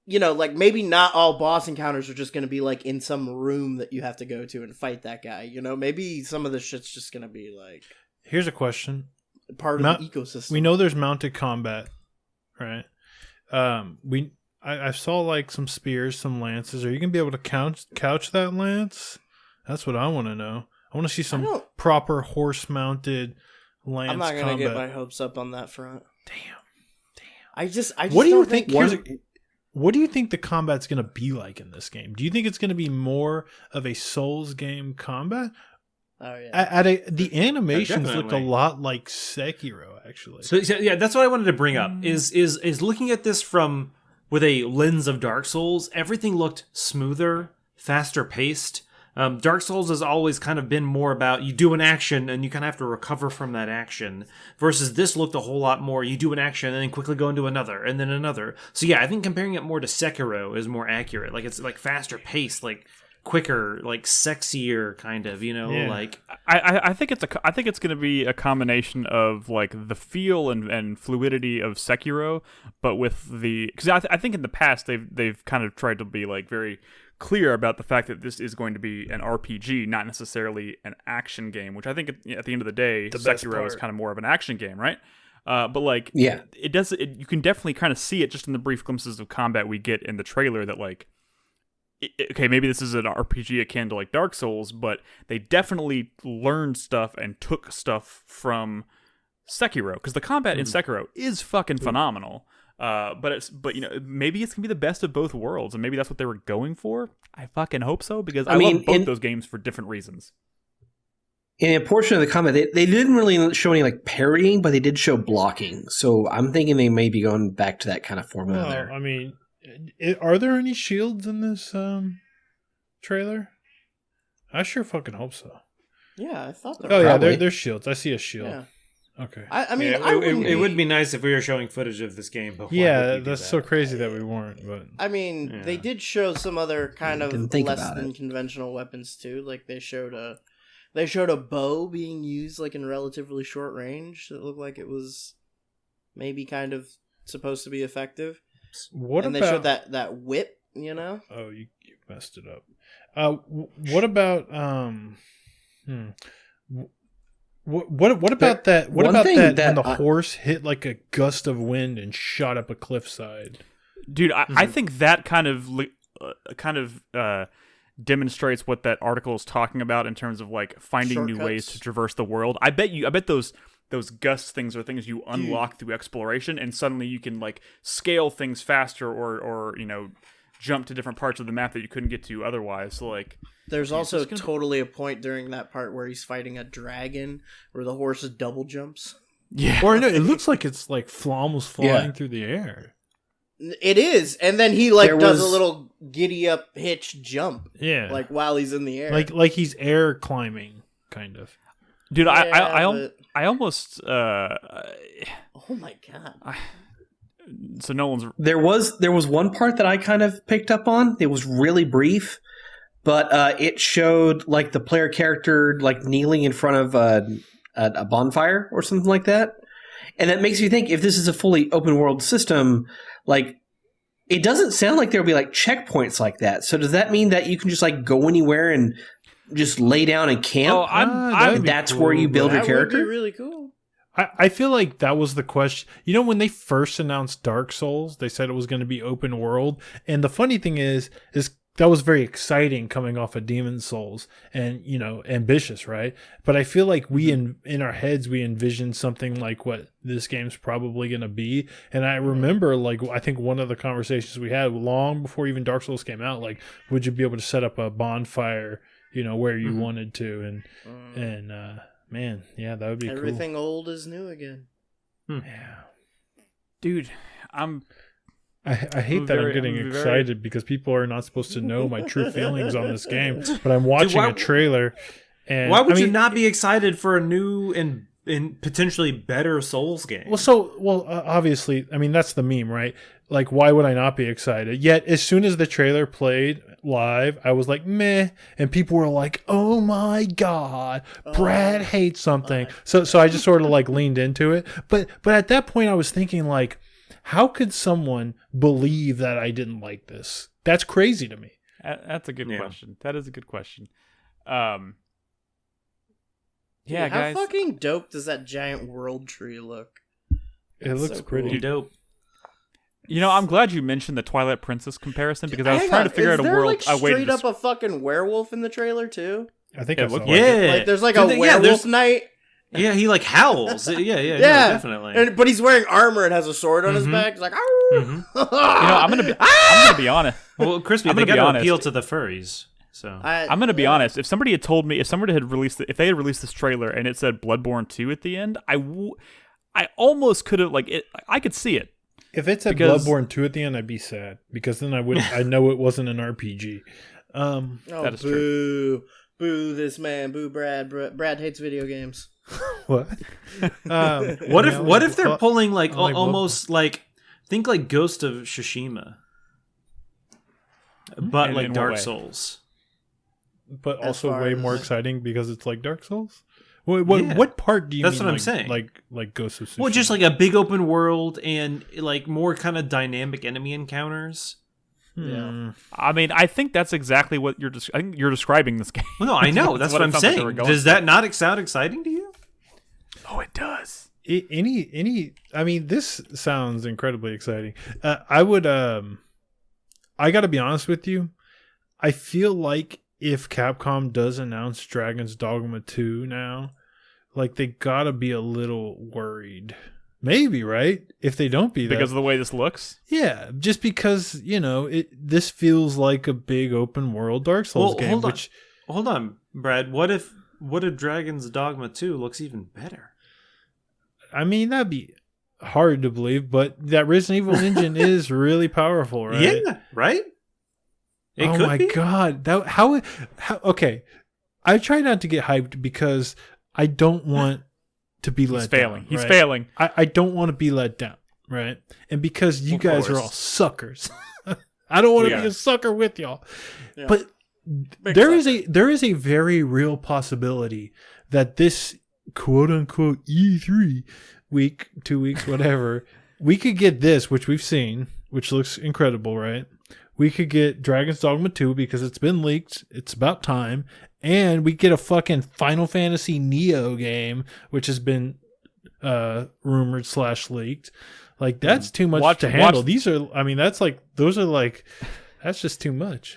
C: like maybe not all boss encounters are just going to be like in some room that you have to go to and fight that guy. Maybe some of the shit's just going to be like,
D: here's a question.
C: Part of the ecosystem.
D: We know there's mounted combat, right? I saw like some spears, some lances. Are you gonna be able to couch that lance? That's what I want to know. I want to see some proper horse-mounted lance.
C: I'm not gonna
D: combat.
C: get my hopes up on that front.
D: Damn.
C: I just
D: what do you
C: don't
D: think? What do you think the combat's gonna be like in this game? Do you think it's gonna be more of a Souls game combat?
C: Oh yeah.
D: The animations looked a lot like Sekiro, actually.
E: So yeah, that's what I wanted to bring up. Is looking at this from with a lens of Dark Souls, everything looked smoother, faster paced. Dark Souls has always kind of been more about you do an action and you kind of have to recover from that action, versus this looked a whole lot more you do an action and then quickly go into another and then another. So yeah, I think comparing it more to Sekiro is more accurate. Like it's like faster paced, like quicker, like sexier kind of, like
A: I think it's going to be a combination of like the feel and fluidity of Sekiro, but with because I think in the past they've kind of tried to be like very clear about the fact that this is going to be an RPG, not necessarily an action game, which I think at the end of the day, Sekiro is kind of more of an action game, right? But like,
B: yeah,
A: you can definitely kind of see it just in the brief glimpses of combat we get in the trailer that like, okay, maybe this is an RPG akin to like Dark Souls, but they definitely learned stuff and took stuff from Sekiro, because the combat in Sekiro is fucking phenomenal. But maybe it's gonna be the best of both worlds, and maybe that's what they were going for. I fucking hope so, because I love both those games for different reasons.
B: In a portion of the combat, they didn't really show any like parrying, but they did show blocking. So I'm thinking they may be going back to that kind of formula there.
D: I mean, are there any shields in this trailer? I sure fucking hope so.
C: Yeah, I thought there
D: were. Oh yeah,
B: probably.
D: there's shields. I see a shield.
C: Yeah.
D: Okay.
C: I mean,
E: it would be nice if we were showing footage of this game. But
D: that's so crazy that we weren't. But
C: I mean, they did show some other kind of less than conventional weapons too. Like they showed a bow being used like in relatively short range. That looked like it was maybe kind of supposed to be effective. They showed that whip,
D: Oh, you messed it up. What about What about that? What
B: one
D: about
B: thing
D: that
B: that
D: when the
B: I-
D: horse hit like a gust of wind and shot up a cliffside?
A: Dude, I think that kind of demonstrates what that article is talking about in terms of like finding new ways
C: Shortcuts.
A: to traverse the world. I bet those gust things are things you unlock through exploration, and suddenly you can like scale things faster or jump to different parts of the map that you couldn't get to otherwise. So like,
C: There's also totally a point during that part where he's fighting a dragon where the horse double jumps.
A: yeah,
D: Or no, it looks like it's like almost flying
B: Yeah.
D: through the air.
C: It is, and then he like
B: There
C: does a
B: was-
C: little giddy up hitch jump,
D: Yeah,
C: like while he's in the air.
D: like he's air climbing, kind of.
A: dude,
C: but-
A: I almost
C: oh my god,
A: so no one's
B: There was one part that I kind of picked up on. It was really brief, but it showed like the player character like kneeling in front of a bonfire or something like that. And that makes me think, if this is a fully open world system, like it doesn't sound like there'll be like checkpoints like that. So does that mean that you can just like go anywhere and just lay down and camp?
A: Oh,
D: that'd
B: and
D: be
B: that's
D: cool,
B: where you build
C: that
B: your
C: would be
B: character?
C: really cool.
D: I feel like that was the question. You know, when they first announced Dark Souls, they said it was going to be open world. And the funny thing is that was very exciting coming off of Demon Souls and, ambitious, right? But I feel like we in our heads, we envisioned something like what this game's probably going to be. And I remember, like, I think one of the conversations we had long before even Dark Souls came out, like, would you be able to set up a bonfire, where you wanted to? And man, yeah, that would be
C: Everything old is new again.
D: cool. Yeah.
A: dude.
D: I hate that I'm getting excited because people are not supposed to know my true feelings on this game. But I'm watching a trailer, and
E: Why would you not be excited for a new and potentially better Souls game?
D: Obviously, I mean that's the meme, right? Like, why would I not be excited? Yet, as soon as the trailer played live, I was like, meh, and people were like, oh my god, Brad hates something. So I just sort of like leaned into it. But at that point, I was thinking like, how could someone believe that I didn't like this? That's crazy to me.
A: That's a good question. That is a good question.
C: Dude,
A: Yeah,
C: how
A: guys.
C: fucking dope does that giant world tree look?
D: It looks
C: so
D: pretty
C: cool.
E: dope.
A: I'm glad you mentioned the Twilight Princess comparison because I was
C: Hang
A: trying
C: on,
A: to figure out a
C: is there,
A: world.
C: like,
A: I waited.
C: straight up a fucking werewolf in the trailer too.
D: I think
A: Yeah,
D: I saw
A: look-
D: it.
E: Yeah,
C: Like there's like
E: Dude,
C: a
E: yeah,
C: werewolf
E: there's-
C: night.
E: Yeah, he like howls. Yeah,
C: Yeah,
E: definitely.
C: But he's wearing armor and has a sword on his back. He's like,
A: I'm gonna be honest.
E: Well, Crispy,
A: I'm
E: they
A: gonna be
E: got to
A: honest.
E: appeal to the furries. So
A: I'm gonna be honest. If somebody had told me, if they had released this trailer and it said Bloodborne 2 at the end, I almost could have I could see it.
D: If it said
A: Because-
D: Bloodborne 2 at the end, I'd be sad because then I know it wasn't an RPG.
C: oh,
A: That is
C: boo,
A: true.
C: boo this man, boo Brad. Brad hates video games.
D: What?
E: what if they're pulling like
D: I like
E: almost like think like Ghost of Tsushima, but
A: In
E: like
A: what
E: Dark
A: way?
E: Souls.
D: But
C: As
D: also
C: far
D: way
C: as-
D: more exciting because it's like Dark Souls?
E: Yeah.
D: What part do you
E: That's
D: mean?
E: what I'm
D: like,
E: saying.
D: Like Ghost of Tsushima?
E: Well, just like a big open world and like more kind of dynamic enemy encounters.
C: Yeah.
A: I mean, I think that's exactly what I think you're describing this game.
E: Well, no, I know. That's what
A: it
E: I'm
A: sounds like they were
E: saying.
A: going
E: Does that not sound exciting to you?
A: Oh, it does.
D: I mean, this sounds incredibly exciting. I would I got to be honest with you. I feel like if Capcom does announce Dragon's Dogma 2 now, like they got to be a little worried. Maybe, right? If they don't be
A: Because of the way this looks.
D: yeah, just because, this feels like a big open world Dark Souls
E: Well,
D: game,
E: hold on, Brad. What if Dragon's Dogma 2 looks even better?
D: I mean, that'd be hard to believe, but that Resident Evil engine is really powerful, right?
E: Yeah, right? It
D: oh
E: could
D: my
E: be.
D: god. How okay. I try not to get hyped because I don't want to be let
A: He's failing.
D: down.
A: He's
D: right?
A: failing.
D: I don't want to be let down, right? And because you
E: Of
D: guys are
E: course.
D: all suckers. I don't want
A: We
D: to be
A: are.
D: a sucker with y'all.
C: Yeah.
D: But
C: Big
D: there
C: sucker.
D: is a very real possibility that this quote unquote E3 week, 2 weeks, whatever, we could get this, which we've seen, which looks incredible, right? we could get Dragon's Dogma 2 because it's been leaked. It's about time. And we get a fucking Final Fantasy Neo game, which has been rumored / leaked. Like, that's too much to handle. That's just too much.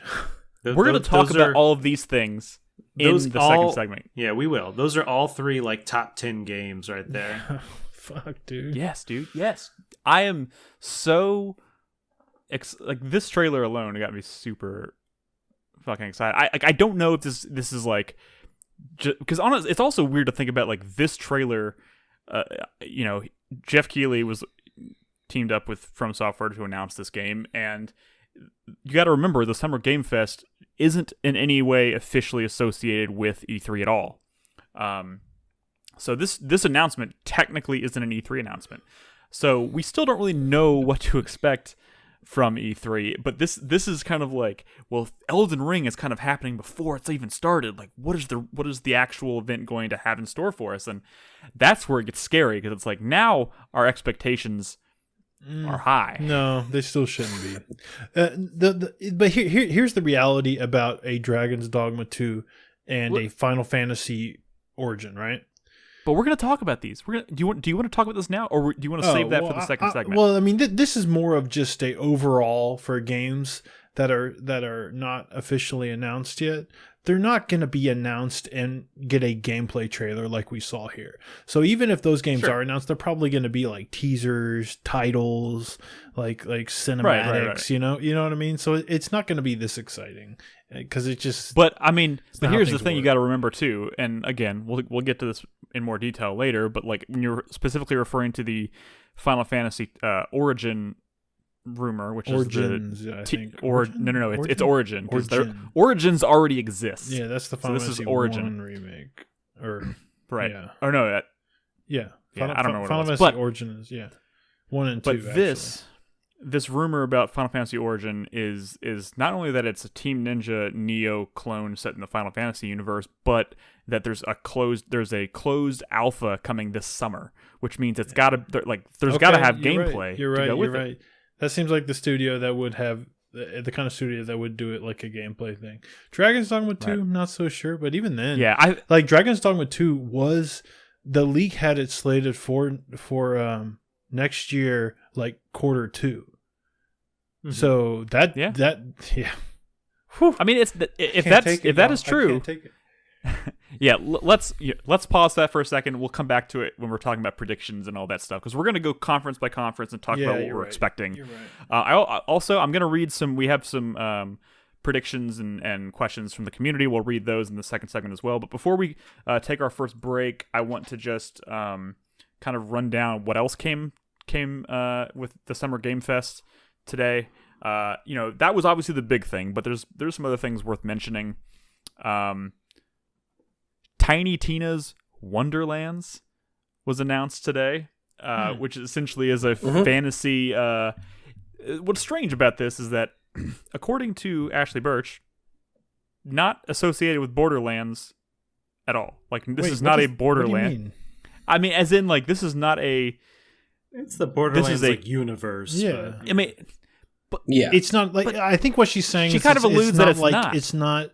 A: We're going to talk about all of these things in the second segment.
E: Yeah, we will. Those are all 3 like top 10 games right there.
D: Fuck, dude.
A: Yes, dude. Yes. I am so like this trailer alone got me super fucking excited. I don't know if this is like, because honestly, it's also weird to think about like this trailer. Jeff Keighley was teamed up with From Software to announce this game, and you got to remember the Summer Game Fest isn't in any way officially associated with E3 at all. So this announcement technically isn't an E3 announcement. So we still don't really know what to expect from E3, but this is kind of like, well, Elden Ring is kind of happening before it's even started. Like, what is the actual event going to have in store for us? And that's where it gets scary, because it's like now our expectations are high.
D: No, they still shouldn't be. But here's the reality about a Dragon's Dogma 2 and a Final Fantasy Origin, right?
A: But we're going to talk about these. Do you want to talk about this now, or do you want to save that for the second segment?
D: Well, I mean, this is more of just a overall for games that are not officially announced yet. They're not going to be announced and get a gameplay trailer like we saw here. So even if those games are announced, they're probably going to be like teasers, titles, like cinematics. Right. You know what I mean. So it's not going to be this exciting because it just.
A: But I mean, but here's the thing you got to remember too. And again, we'll get to this in more detail later. But like when you're specifically referring to the Final Fantasy Origin rumor, which
D: Origins,
A: is the
D: I think.
A: No, it's Origin, because
D: Origins
A: already exists.
D: Yeah, that's the Final Fantasy Origin remake, or
A: right?
D: Yeah.
A: Or no,
D: I don't know what
A: Final
D: Fantasy Origin is. Yeah, 1 and 2.
A: But this rumor about Final Fantasy Origin is not only that it's a Team Ninja Neo clone set in the Final Fantasy universe, but that there's a closed alpha coming this summer, which means it's got to there's got to have gameplay.
D: You're right.
A: To go with
D: right. That seems like the studio that would have the kind of studio that would do it like a gameplay thing. Dragon's Dogma 2, not so sure, but even then, like Dragon's Dogma 2 was, the leak had it slated for next year, like quarter 2. Mm-hmm. So that
A: Whew. I mean, if that is true. Yeah, let's pause that for a second. We'll come back to it when we're talking about predictions and all that stuff, because we're going to go conference by conference and talk about what we're expecting.
D: You're right.
A: I'm going to read some. We have some predictions and questions from the community. We'll read those in the second segment as well. But before we take our first break, I want to just kind of run down what else came with the Summer Game Fest today. That was obviously the big thing, but there's some other things worth mentioning. Tiny Tina's Wonderlands was announced today, which essentially is a fantasy. What's strange about this is that, according to Ashley Birch, not associated with Borderlands at all. Like, this is not a Borderland. I mean, as in, like, this is not a.
E: It's the Borderlands universe.
D: Yeah,
E: but,
A: I mean,
B: but yeah,
D: it's not like. I think what she's saying.
A: She kind of alludes that
D: it's not.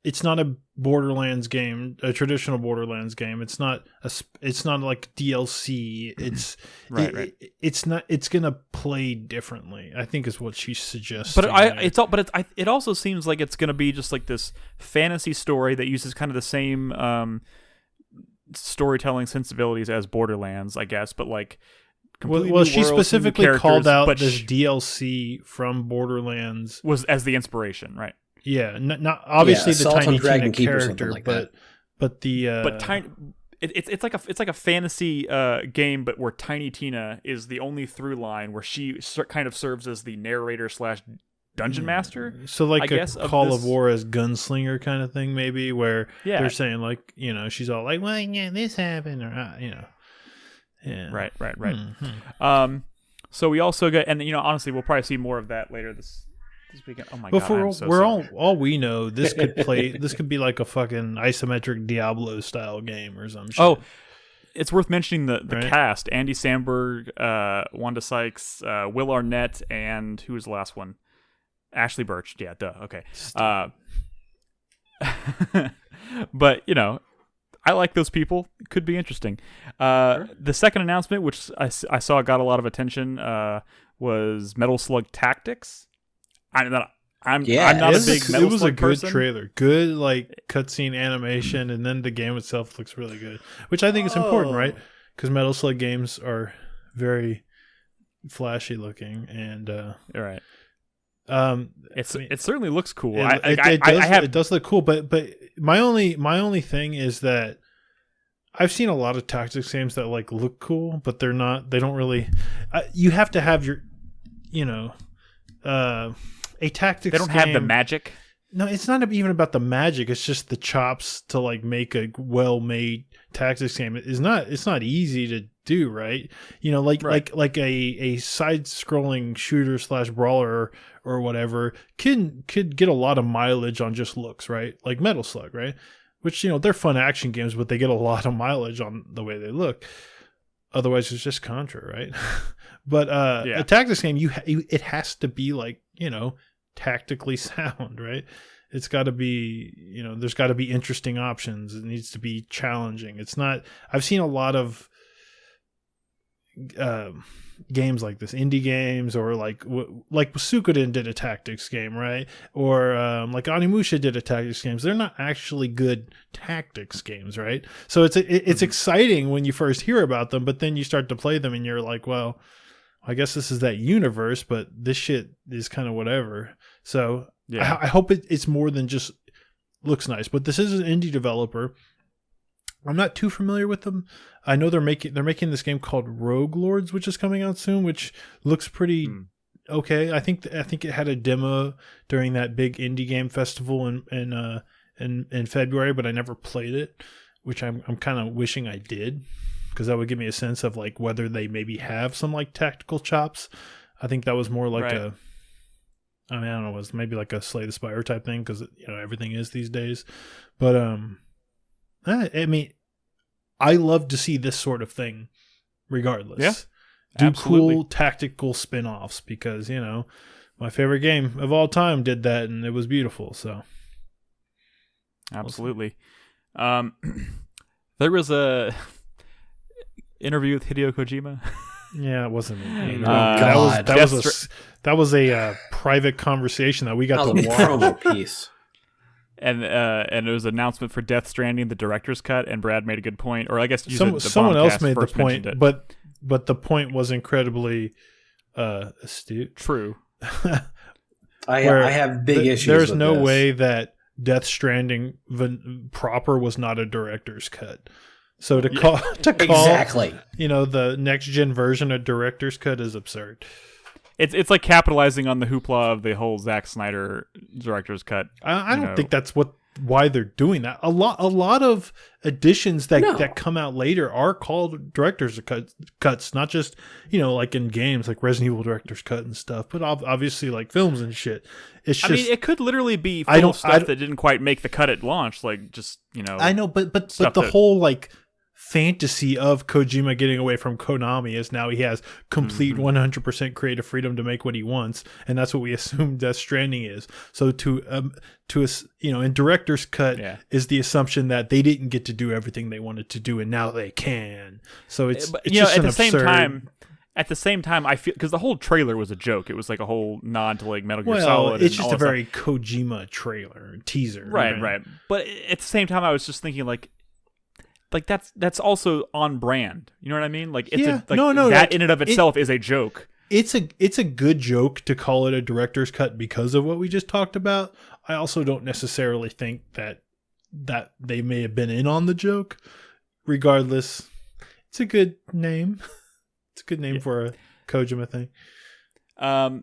D: It's not a Borderlands game, a traditional Borderlands game. It's not like DLC. It's
A: right.
D: It's not. It's gonna play differently, I think, is what she suggests.
A: But it also seems like it's gonna be just like this fantasy story that uses kind of the same storytelling sensibilities as Borderlands, I guess. But like,
D: well, she specifically called out this DLC from Borderlands
A: was as the inspiration, right?
D: Yeah, not obviously the Tiny Tina character,
B: like
D: but
A: it's like a fantasy game, but where Tiny Tina is the only through line, where she kind of serves as the narrator / dungeon master.
D: So like a Call of War as gunslinger kind of thing, maybe, where they're saying like, she's all like, well, yeah, this happened, or yeah,
A: right.
D: Mm-hmm.
A: So we also got, and honestly, we'll probably see more of that later this weekend. Oh my god!
D: But all we know, this could play. This could be like a fucking isometric Diablo style game or some shit.
A: Oh, it's worth mentioning the cast: Andy Samberg, Wanda Sykes, Will Arnett, and who was the last one? Ashley Birch. Yeah, duh. Okay. But I like those people. Could be interesting.
E: Sure.
A: The second announcement, which I saw got a lot of attention, was Metal Slug Tactics. I'm not a big Metal Slug
D: It was a good
A: person.
D: trailer. Good cutscene animation, and then the game itself looks really good, which I think is important, right? Because Metal Slug games are very flashy looking, and
A: All right. It certainly looks cool.
D: It does look cool, but my only thing is that I've seen a lot of tactics games that look cool, but they don't really. You have to have your, a tactics.
A: They don't have the magic.
D: No, it's not even about the magic. It's just the chops to make a well-made tactics game. It's not easy to do, right? Like a side-scrolling shooter / brawler or whatever could get a lot of mileage on just looks, right? Like Metal Slug, right? Which they're fun action games, but they get a lot of mileage on the way they look. Otherwise, it's just Contra, right? But a tactics game, it has to be tactically sound, right? It's got to be, there's got to be interesting options. It needs to be challenging. It's not. I've seen a lot of games like this, indie games, or like Suikoden did a tactics game, right? Or like Onimusha did a tactics games. They're not actually good tactics games, right? So it's exciting when you first hear about them, but then you start to play them and you're like, well, I guess this is that universe, but this shit is kind of whatever. So yeah. I hope it's more than just looks nice. But this is an indie developer. I'm not too familiar with them. I know they're making this game called Rogue Lords, which is coming out soon, which looks pretty okay. I think it had a demo during that big indie game festival in February, but I never played it, which I'm kind of wishing I did, because that would give me a sense of whether they maybe have some tactical chops. I think that was more like I don't know, it was maybe like a Slay the Spire type thing, because everything is these days. But I mean, I love to see this sort of thing, regardless.
A: Yeah,
D: do
A: absolutely.
D: Cool tactical spin-offs, because my favorite game of all time did that, and it was beautiful. So
A: absolutely. There was a interview with Hideo Kojima.
D: Yeah, it wasn't. That was a private conversation that we got to watch.
B: Promo piece.
A: And it was an announcement for Death Stranding, the director's cut, and Brad made a good point, or I guess
D: someone else made the point,
A: it.
D: but the point was incredibly astute.
A: True.
B: I have big issues.
D: There's
B: with
D: no
B: this.
D: way that Death Stranding proper was not a director's cut. So to call
B: exactly,
D: the next gen version of director's cut is absurd.
A: It's like capitalizing on the hoopla of the whole Zack Snyder director's cut.
D: I don't think that's why they're doing that. A lot of editions that come out later are called director's cuts, not just like in games like Resident Evil director's cut and stuff, but obviously like films and shit. It's just,
A: I mean, it could literally be full of stuff that didn't quite make the cut at launch, like just
D: I know, but the whole fantasy of Kojima getting away from Konami is now he has complete 100% creative freedom to make what he wants, and that's what we assume Death Stranding is. So in director's cut is the assumption that they didn't get to do everything they wanted to do, and now they can. So it's just
A: at the
D: absurd.
A: same time. At the same time, I feel, because the whole trailer was a joke. It was like a whole nod to Metal Gear Solid.
D: It's just a very Kojima trailer teaser,
A: right. But at the same time, I was just thinking that's also on brand. You know what I mean? That in and of itself is a joke.
D: It's a good joke to call it a director's cut because of what we just talked about. I also don't necessarily think that they may have been in on the joke. Regardless, it's a good name. It's a good name for a Kojima thing.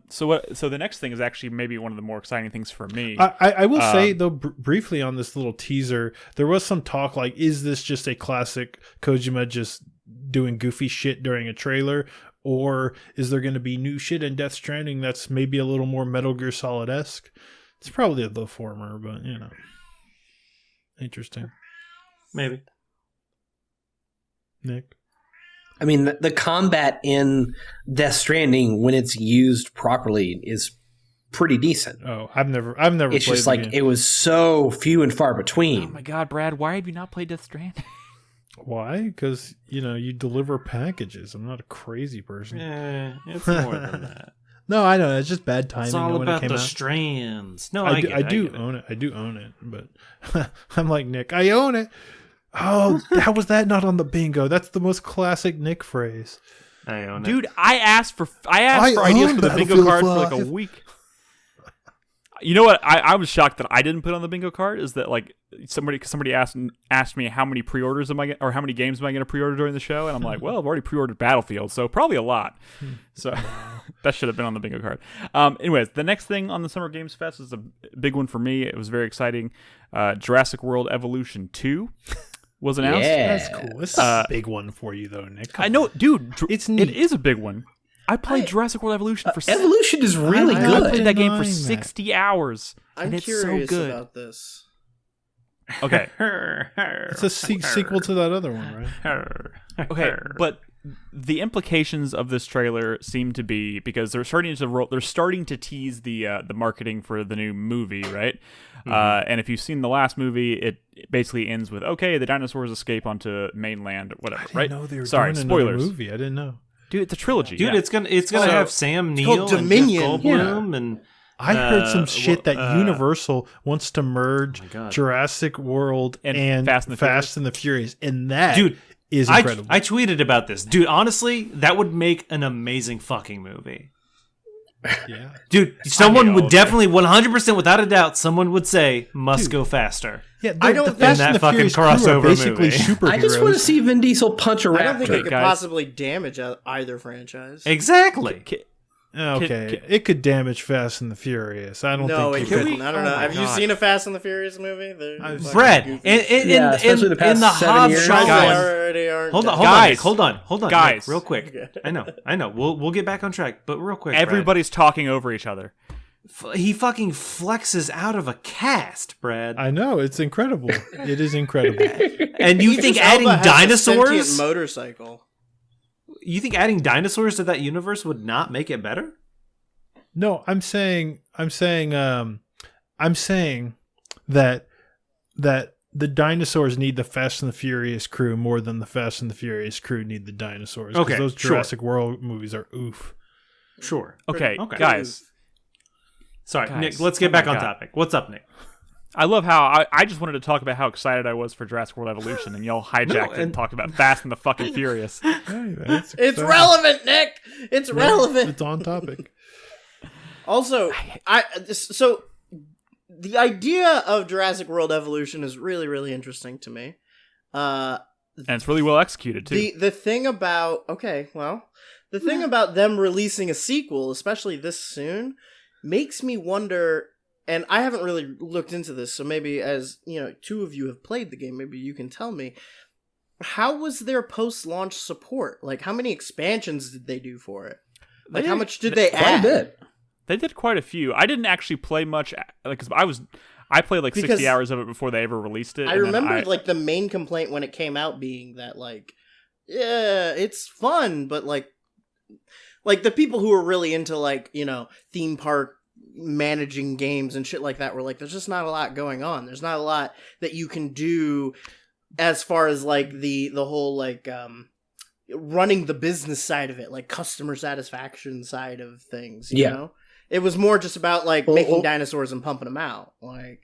A: So the next thing is actually maybe one of the more exciting things for me.
D: I will say though, briefly on this little teaser, there was some talk is this just a classic Kojima just doing goofy shit during a trailer, or is there going to be new shit in Death Stranding that's maybe a little more Metal Gear Solid-esque? It's probably the former, but interesting.
E: Maybe.
D: Nick?
B: I mean, the combat in Death Stranding, when it's used properly, is pretty decent.
D: Oh, I've never.
B: It's
D: played
B: just
D: the
B: like
D: game.
B: it was so few and far between.
A: Oh my God, Brad, why have you not played Death Stranding?
D: Why? Because you deliver packages. I'm not a crazy person.
E: It's more than that.
D: No, I know. It's just bad timing.
E: It's all
D: when
E: about
D: it came
E: the
D: out.
E: strands. No,
D: I
E: I
D: do
E: get it.
D: own it. I do own it, but I'm like Nick. I own it. Oh, how was that not on the bingo? That's the most classic Nick phrase.
E: I own it.
A: Dude, I asked for ideas
D: own
A: for the bingo
D: Battlefield
A: card for like a
D: 5.
A: week. You know what? I was shocked that I didn't put on the bingo card. Is that like somebody asked me how many pre-orders am I or how many games am I going to pre-order during the show, and I'm like, well, I've already pre-ordered Battlefield, so probably a lot. So that should have been on the bingo card. Anyways, the next thing on the Summer Games Fest is a big one for me. It was very exciting. Jurassic World Evolution 2 was announced.
B: Yeah.
D: That's cool. This is a big one for you, though, Nick.
A: I know, dude.
D: It's
A: it
D: neat.
A: is a big one. I played Jurassic World Evolution for
B: Evolution is really
D: I
A: I
B: good.
A: played that game for
D: Denying that.
A: 60 hours.
C: I'm
A: and it's
C: curious
A: so good.
C: about this.
A: Okay.
D: It's a sequel to that other one, right?
A: Okay, but the implications of this trailer seem to be because they're starting to tease the marketing for the new movie, right? And if you've seen the last movie, it basically ends with the dinosaurs escape onto mainland, whatever,
D: I didn't
A: right?
D: know they were
A: Sorry,
D: doing another
A: spoilers.
D: movie. I didn't know.
A: Dude, it's a trilogy.
E: Dude,
A: yeah.
E: it's gonna
C: So,
E: have Sam
C: called
E: Neill and Jeff
C: Dominion.
E: Goldblum and
D: I heard some shit that
E: uh,
D: Universal wants to merge
E: my God.
D: Jurassic World
A: And
D: and
A: Fast and the
D: Furious, and that
E: Dude,
D: is
E: I
D: incredible.
E: tweeted about this. Dude, honestly, that would make an amazing fucking movie.
D: yeah.
E: Dude, someone
A: all
E: would
A: of
E: definitely, 100% without a doubt, someone would say, must go faster.
D: Yeah,
C: I don't
D: the
C: think-
D: Fast
E: In
D: and
E: that
D: the Furious
E: fucking
D: crew are
E: crossover
D: basically
E: movie.
D: superheroes.
B: I just want to see Vin Diesel punch a raptor.
C: I don't think it could
A: guys.
C: possibly damage either franchise.
E: Exactly.
D: Okay, it could damage Fast and the Furious. I don't
C: No,
D: think
C: it
D: could.
C: couldn't. I don't
A: Oh
C: know.
A: my
C: Have you
A: God.
C: seen a Fast and the Furious movie? They're
D: I've
C: fucking
E: Brad,
C: goofy.
B: Yeah, especially the past
E: in the
B: 7
E: Hobbs
B: years.
C: They
E: Guys,
C: already aren't
E: hold on,
C: done.
E: hold on,
A: Guys.
E: Nick, hold on,
A: Guys.
E: Nick, real quick. I know. We'll get back on track, but real quick,
A: Everybody's talking over each other.
E: Brad. He fucking flexes out of a cast, Brad.
D: I know, it's incredible. It is incredible.
E: And you think adding
C: Elba has a sentient
E: dinosaurs?
C: motorcycle.
E: You think adding dinosaurs to that universe would not make it better?
D: No, I'm saying that the dinosaurs need the Fast and the Furious crew more than the Fast and the Furious crew need the dinosaurs. 'Cause
E: Okay,
D: those
E: sure.
D: Jurassic World movies are oof.
E: Sure.
A: Okay,
E: Okay.
A: guys.
E: Sorry,
A: Guys,
E: Nick, let's get
A: oh
E: back
A: my
E: on
A: God.
E: topic. What's up, Nick?
A: I love how I just wanted to talk about how excited I was for Jurassic World Evolution, and y'all hijacked it and talked about Fast and the fucking Furious.
D: Hey, that's
C: It's
D: exciting.
C: relevant, Nick. It's relevant.
D: It's on topic.
C: Also, so the idea of Jurassic World Evolution is really, really interesting to me.
A: And it's really well executed too.
C: The thing about the thing about them releasing a sequel, especially this soon, makes me wonder. And I haven't really looked into this, so maybe as two of you have played the game, maybe you can tell me. How was their post-launch support? Like, how many expansions did they do for it? Like, how much did they
B: Quite a
C: add?
B: bit.
A: They did quite a few. I didn't actually play much, because I played like 60 hours of it before they ever released it.
C: I
A: and then
C: remember like the main complaint when it came out being that yeah, it's fun, but like the people who were really into theme park managing games and shit like that were like, there's just not a lot going on. There's not a lot that you can do as far as like the whole running the business side of it, like customer satisfaction side of things. You know? It was more just about making dinosaurs and pumping them out. Like,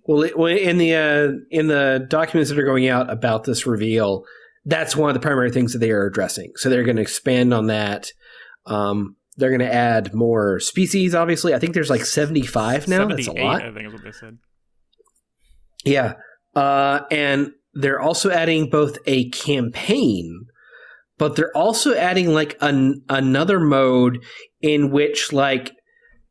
B: Well, in the documents that are going out about this reveal, that's one of the primary things that they are addressing. So they're going to expand on that. They're going to add more species, obviously. I think there's 75 now. That's a
A: 78,
B: lot.
A: I think is what they said.
B: Yeah. And they're also adding both a campaign, but they're also adding another mode in which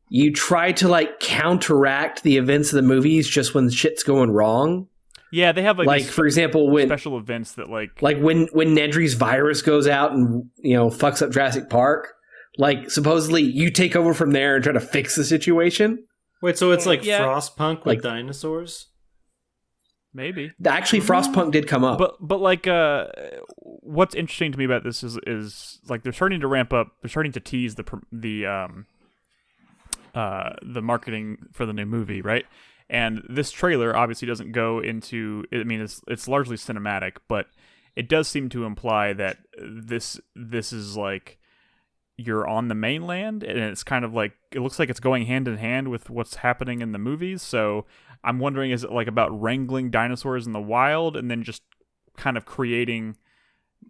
B: you try to counteract the events of the movies just when shit's going wrong.
A: Yeah, they have
B: Like
A: these
B: for example, when
A: special events that
B: when Nedry's virus goes out and fucks up Jurassic Park, supposedly you take over from there and try to fix the situation.
E: Wait, so it's like
A: Yeah.
E: Frostpunk with dinosaurs?
A: maybe.
B: Actually, Frostpunk did come up.
A: But what's interesting to me about this is they're starting to ramp up. They're starting to tease the the marketing for the new movie, right? And this trailer obviously doesn't go into. I mean, it's largely cinematic, but it does seem to imply that this is like you're on the mainland, and it's kind of like it looks like it's going hand in hand with what's happening in the movies. So I'm wondering, is it like about wrangling dinosaurs in the wild and then just kind of creating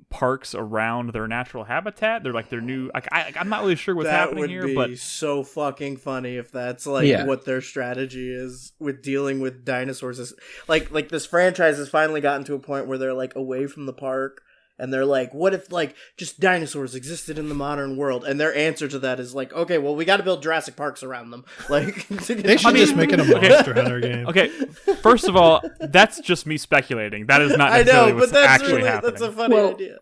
A: parks around their natural habitat? They're like their new. I'm not really sure what's happening here, but
C: that would be so fucking funny if that's like what their strategy is with dealing with dinosaurs. Is like this franchise has finally gotten to a point where they're like away from the park, and they're like, what if like just dinosaurs existed in the modern world? And their answer to that is like, okay, well we got to build Jurassic Parks around them. Like
D: they should just make it a Monster Hunter game.
A: Okay, first of all, that's just me speculating. That is not necessarily what's actually happening.
C: That's a funny idea.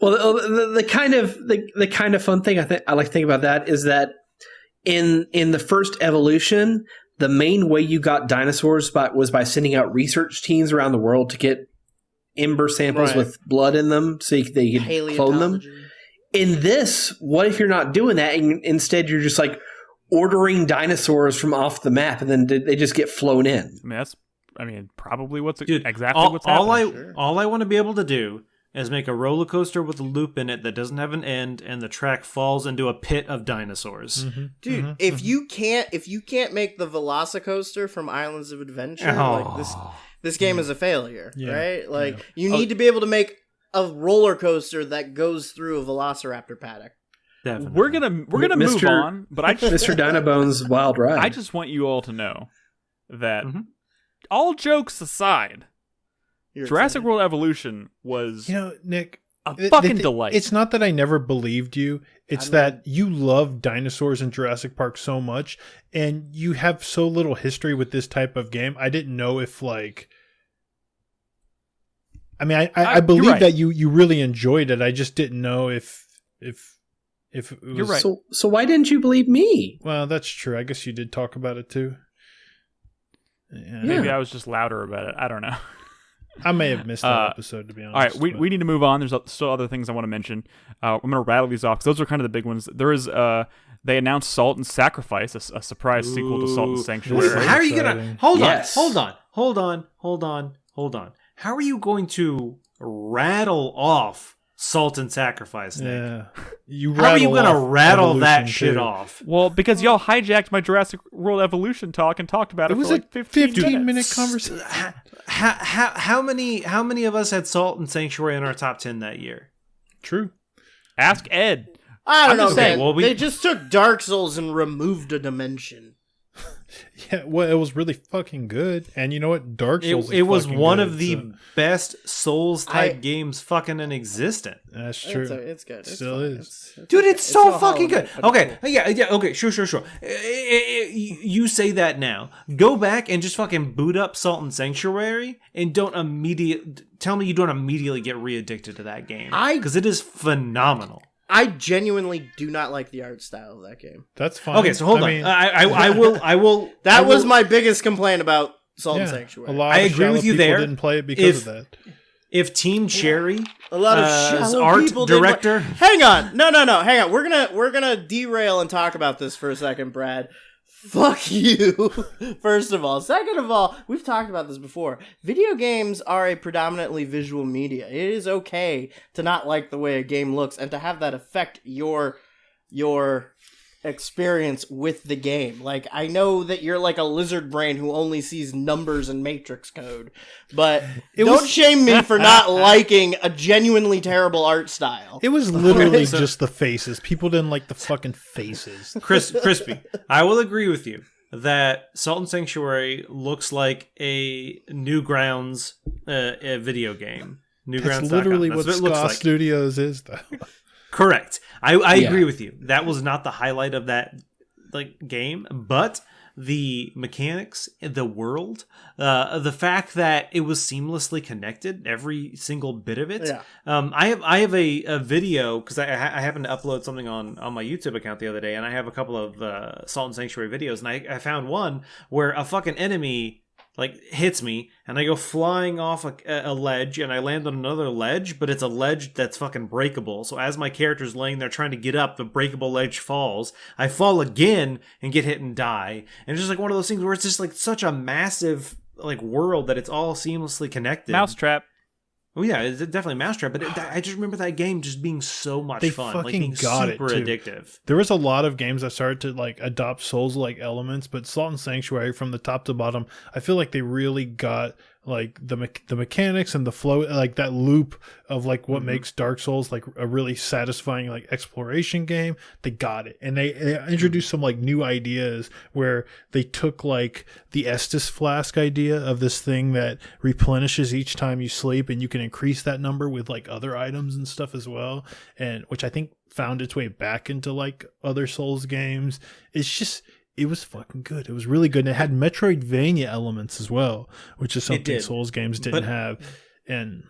B: Well, the kind of fun thing I like to think about that is that in the first evolution, the main way you got dinosaurs was by sending out research teams around the world to get ember samples with blood in them so they could clone them. In this, what if you're not doing that and instead you're just like ordering dinosaurs from off the map and then they just get flown in?
A: I mean, that's probably what's exactly what's
E: happening. All I want to be able to do is make a roller coaster with a loop in it that doesn't have an end, and the track falls into a pit of dinosaurs.
D: Mm-hmm.
C: Dude, if you can't make the Velocicoaster from Islands of Adventure, like this game is a failure, right? Like you need to be able to make a roller coaster that goes through a Velociraptor paddock.
A: Definitely. We're gonna move on, but
B: Mr. Dinobone's Wild Ride.
A: I just want you all to know that all jokes aside, Jurassic World Evolution was,
D: Nick,
A: a fucking delight.
D: It's not that I never believed you. It's that you love dinosaurs in Jurassic Park so much, and you have so little history with this type of game. I didn't know if like. I mean, I believe that you really enjoyed it. I just didn't know if it was.
A: You're right.
B: So why didn't you believe me?
D: Well, that's true. I guess you did talk about it too. Yeah.
A: Maybe I was just louder about it. I don't know.
D: I may have missed that episode, to be honest.
A: All right, we need to move on. There's still other things I want to mention. I'm going to rattle these off because those are kind of the big ones. There is they announced Salt and Sacrifice, a surprise sequel to Salt and Sanctuary.
E: How are you gonna hold on? How are you going to rattle off Salt and Sacrifice, Nick?
D: Yeah,
E: how are you gonna rattle that shit off?
A: Well, because y'all hijacked my Jurassic World Evolution talk and talked about it for like 15-minute
D: conversation.
E: How many of us had Salt and Sanctuary in our top 10 that year?
D: True.
A: Ask Ed.
C: I don't know, man. They just took Dark Souls and removed a dimension.
D: Yeah, well, it was really fucking good. And you know what? Dark Souls
E: it was one of the best Souls-type games fucking in existence.
D: That's true.
C: It's good.
D: Still is.
E: Dude, it's so fucking good. Okay, yeah, okay, sure. You say that now. Go back and just fucking boot up Salt and Sanctuary and tell me you don't immediately get re-addicted to that game. Because it is phenomenal.
C: I genuinely do not like the art style of that game.
D: That's fine.
E: Okay, so hold on. I will.
C: That was my biggest complaint about Salt and Sanctuary.
D: I agree with you there. Didn't play it because of that.
E: If Team Cherry,
C: a lot of shallow
E: art
C: people
E: director.
C: Hang on, no, hang on. We're gonna derail and talk about this for a second, Brad. Fuck you, first of all. Second of all, we've talked about this before. Video games are a predominantly visual media. It is okay to not like the way a game looks and to have that affect your experience with the game. Like, I know that you're like a lizard brain who only sees numbers and matrix code, but don't shame me for not liking a genuinely terrible art style.
D: It was literally just the faces. People didn't like the fucking faces.
E: Crispy, I will agree with you that Salt and Sanctuary looks like a Newgrounds a video game.
D: That's literally what Ska Studios is, though.
E: Correct. I agree with you. That was not the highlight of that game, but the mechanics, the world, the fact that it was seamlessly connected, every single bit of it. Yeah. I have a video because I happened to upload something on my YouTube account the other day, and I have a couple of Salt and Sanctuary videos, and I found one where a fucking enemy like hits me, and I go flying off a ledge, and I land on another ledge, but it's a ledge that's fucking breakable. So as my character's laying there trying to get up, the breakable ledge falls. I fall again and get hit and die. And it's just like one of those things where it's just like such a massive like world that it's all seamlessly connected.
A: Mousetrap.
E: Oh yeah, it's definitely Mousetrap, but I just remember that game just being so much
D: They
E: fun,
D: fucking
E: like being
D: got
E: super
D: it, too.
E: addictive.
D: There was a lot of games that started to like adopt Souls-like elements, but Salt and Sanctuary, from the top to bottom, I feel like they really got like the mechanics and the flow, like that loop of like what makes Dark Souls like a really satisfying like exploration game. They got it, and they introduced some like new ideas where they took like the Estus flask idea of this thing that replenishes each time you sleep, and you can increase that number with like other items and stuff as well, and which I think found its way back into like other Souls games. It was fucking good. It was really good. And it had Metroidvania elements as well, which is something Souls games didn't have. And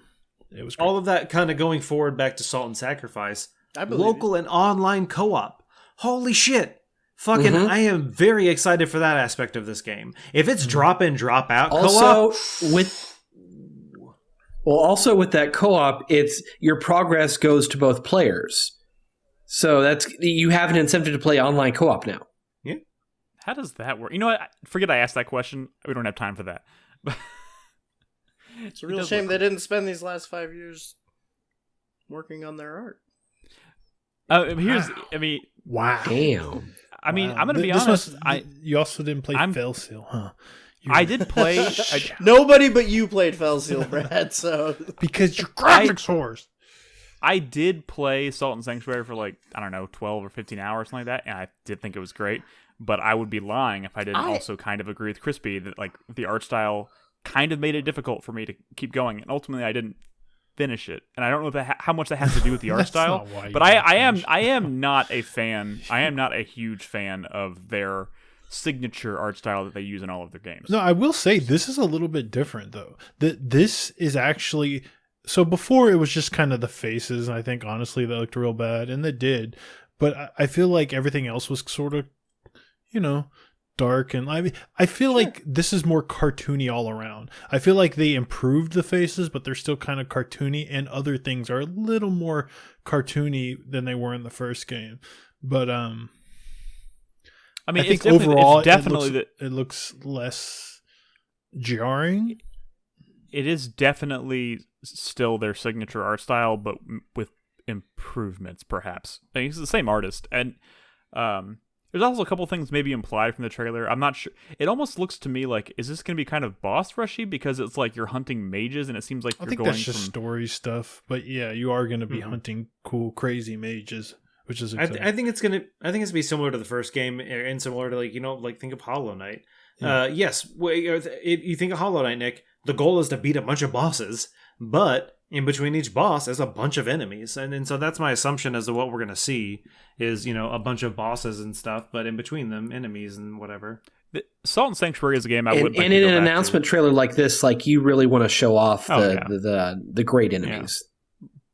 D: it was great.
E: All of that kind of going forward back to Salt and Sacrifice.
C: I believe
E: Local and online co-op. Holy shit. Fucking, I am very excited for that aspect of this game. If it's drop in, drop out co-op.
B: Also with that co-op, it's your progress goes to both players. So you have an incentive to play online co-op now.
A: How does that work? You know what? Forget I asked that question. We don't have time for that.
C: It's a real shame they didn't spend these last 5 years working on their art.
D: Wow.
B: Damn.
A: I mean, I'm going to be honest.
D: You also didn't play Failsail, huh?
A: I did play.
C: Nobody but you played Felseal, Brad. So
D: because your graphics whores.
A: I did play Salt and Sanctuary for like, I don't know, 12 or 15 hours, something like that, and I did think it was great. But I would be lying if I didn't also kind of agree with Crispy that like the art style kind of made it difficult for me to keep going, and ultimately I didn't finish it. And I don't know how much that has to do with the art style. But I am not a fan. I am not a huge fan of their signature art style that they use in all of their games.
D: No, I will say this is a little bit different though. This is actually. So before it was just kind of the faces, I think honestly that looked real bad, and they did. But I feel like everything else was sort of, dark, and I feel like this is more cartoony all around. I feel like they improved the faces, but they're still kind of cartoony, and other things are a little more cartoony than they were in the first game. But I think overall it looks less jarring.
A: It is definitely still their signature art style, but with improvements, perhaps. I think it's the same artist, and there's also a couple things maybe implied from the trailer. I'm not sure. It almost looks to me like, is this going to be kind of boss rushy, because it's like you're hunting mages, and it seems like
D: that's just story stuff. But yeah, you are going to be hunting cool, crazy mages, which is exciting.
E: I think it's going to be similar to the first game, and similar to like think of Hollow Knight. Yeah. Yes, you think of Hollow Knight, Nick. The goal is to beat a bunch of bosses, but in between each boss is a bunch of enemies. And so that's my assumption as to what we're going to see is, a bunch of bosses and stuff, but in between them, enemies and whatever.
A: Salt and Sanctuary is a game I would like
B: and
A: to
B: in
A: go
B: an
A: back
B: announcement
A: to.
B: trailer like this, like you really want to show off the great enemies.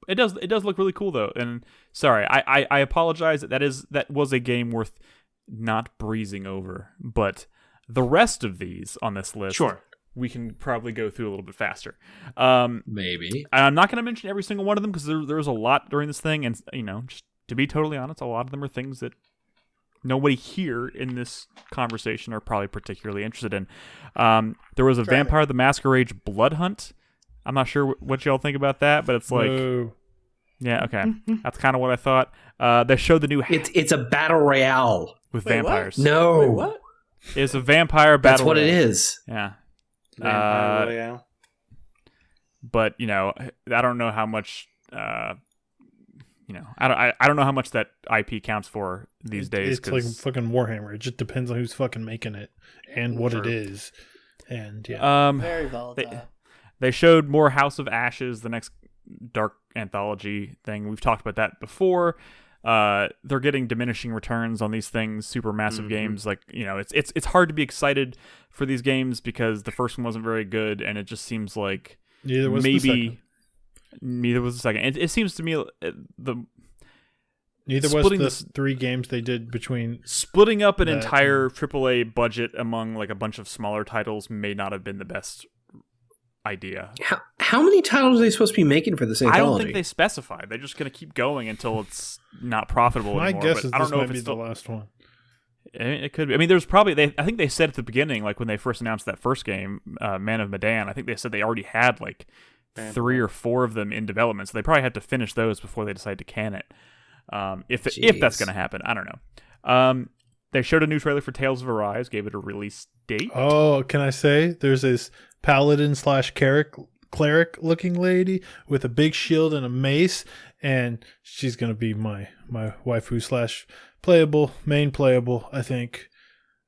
A: Yeah. It does look really cool though. And sorry, I apologize that was a game worth not breezing over, but the rest of these on this list,
E: sure,
A: we can probably go through a little bit faster.
B: Maybe.
A: I'm not going to mention every single one of them because there's a lot during this thing, and just to be totally honest, a lot of them are things that nobody here in this conversation are probably particularly interested in. There was a Vampire the Masquerade Blood Hunt. I'm not sure what y'all think about that, but it's like, yeah, okay, that's kind of what I thought. They showed the new.
B: It's a battle royale
A: with vampires.
B: What? No,
C: wait, what?
A: It's a vampire battle.
B: That's what
A: royale.
B: it is.
A: Yeah.
E: Vampire Royale.
A: But I don't know how much. I don't know how much that IP counts for these days.
D: It's like fucking Warhammer. It just depends on who's fucking making it and what it is. And yeah,
C: very volatile.
A: They showed more House of Ashes, the next dark anthology thing. We've talked about that before. They're getting diminishing returns on these things, super massive games. Like, it's hard to be excited for these games because the first one wasn't very good, and it just seems like neither was the second. It seems to me
D: Neither was the 3 games they did between.
A: Splitting up an entire AAA budget among like a bunch of smaller titles may not have been the best idea.
B: How many titles are they supposed to be making for this anthology?
A: I don't think they specify. They're just going to keep going until it's not profitable
D: My
A: anymore.
D: guess is
A: I don't
D: this
A: know
D: might
A: if
D: be
A: it's
D: the last one.
A: It could be. I mean, there's probably I think they said at the beginning, like when they first announced that first game, Man of Medan. I think they said they already had like 3 or 4 of them in development, so they probably had to finish those before they decide to can it. If that's going to happen, I don't know. They showed a new trailer for Tales of Arise, gave it a release date.
D: Oh, can I say there's this paladin / cleric looking lady with a big shield and a mace, and she's gonna be my waifu / main playable, I think.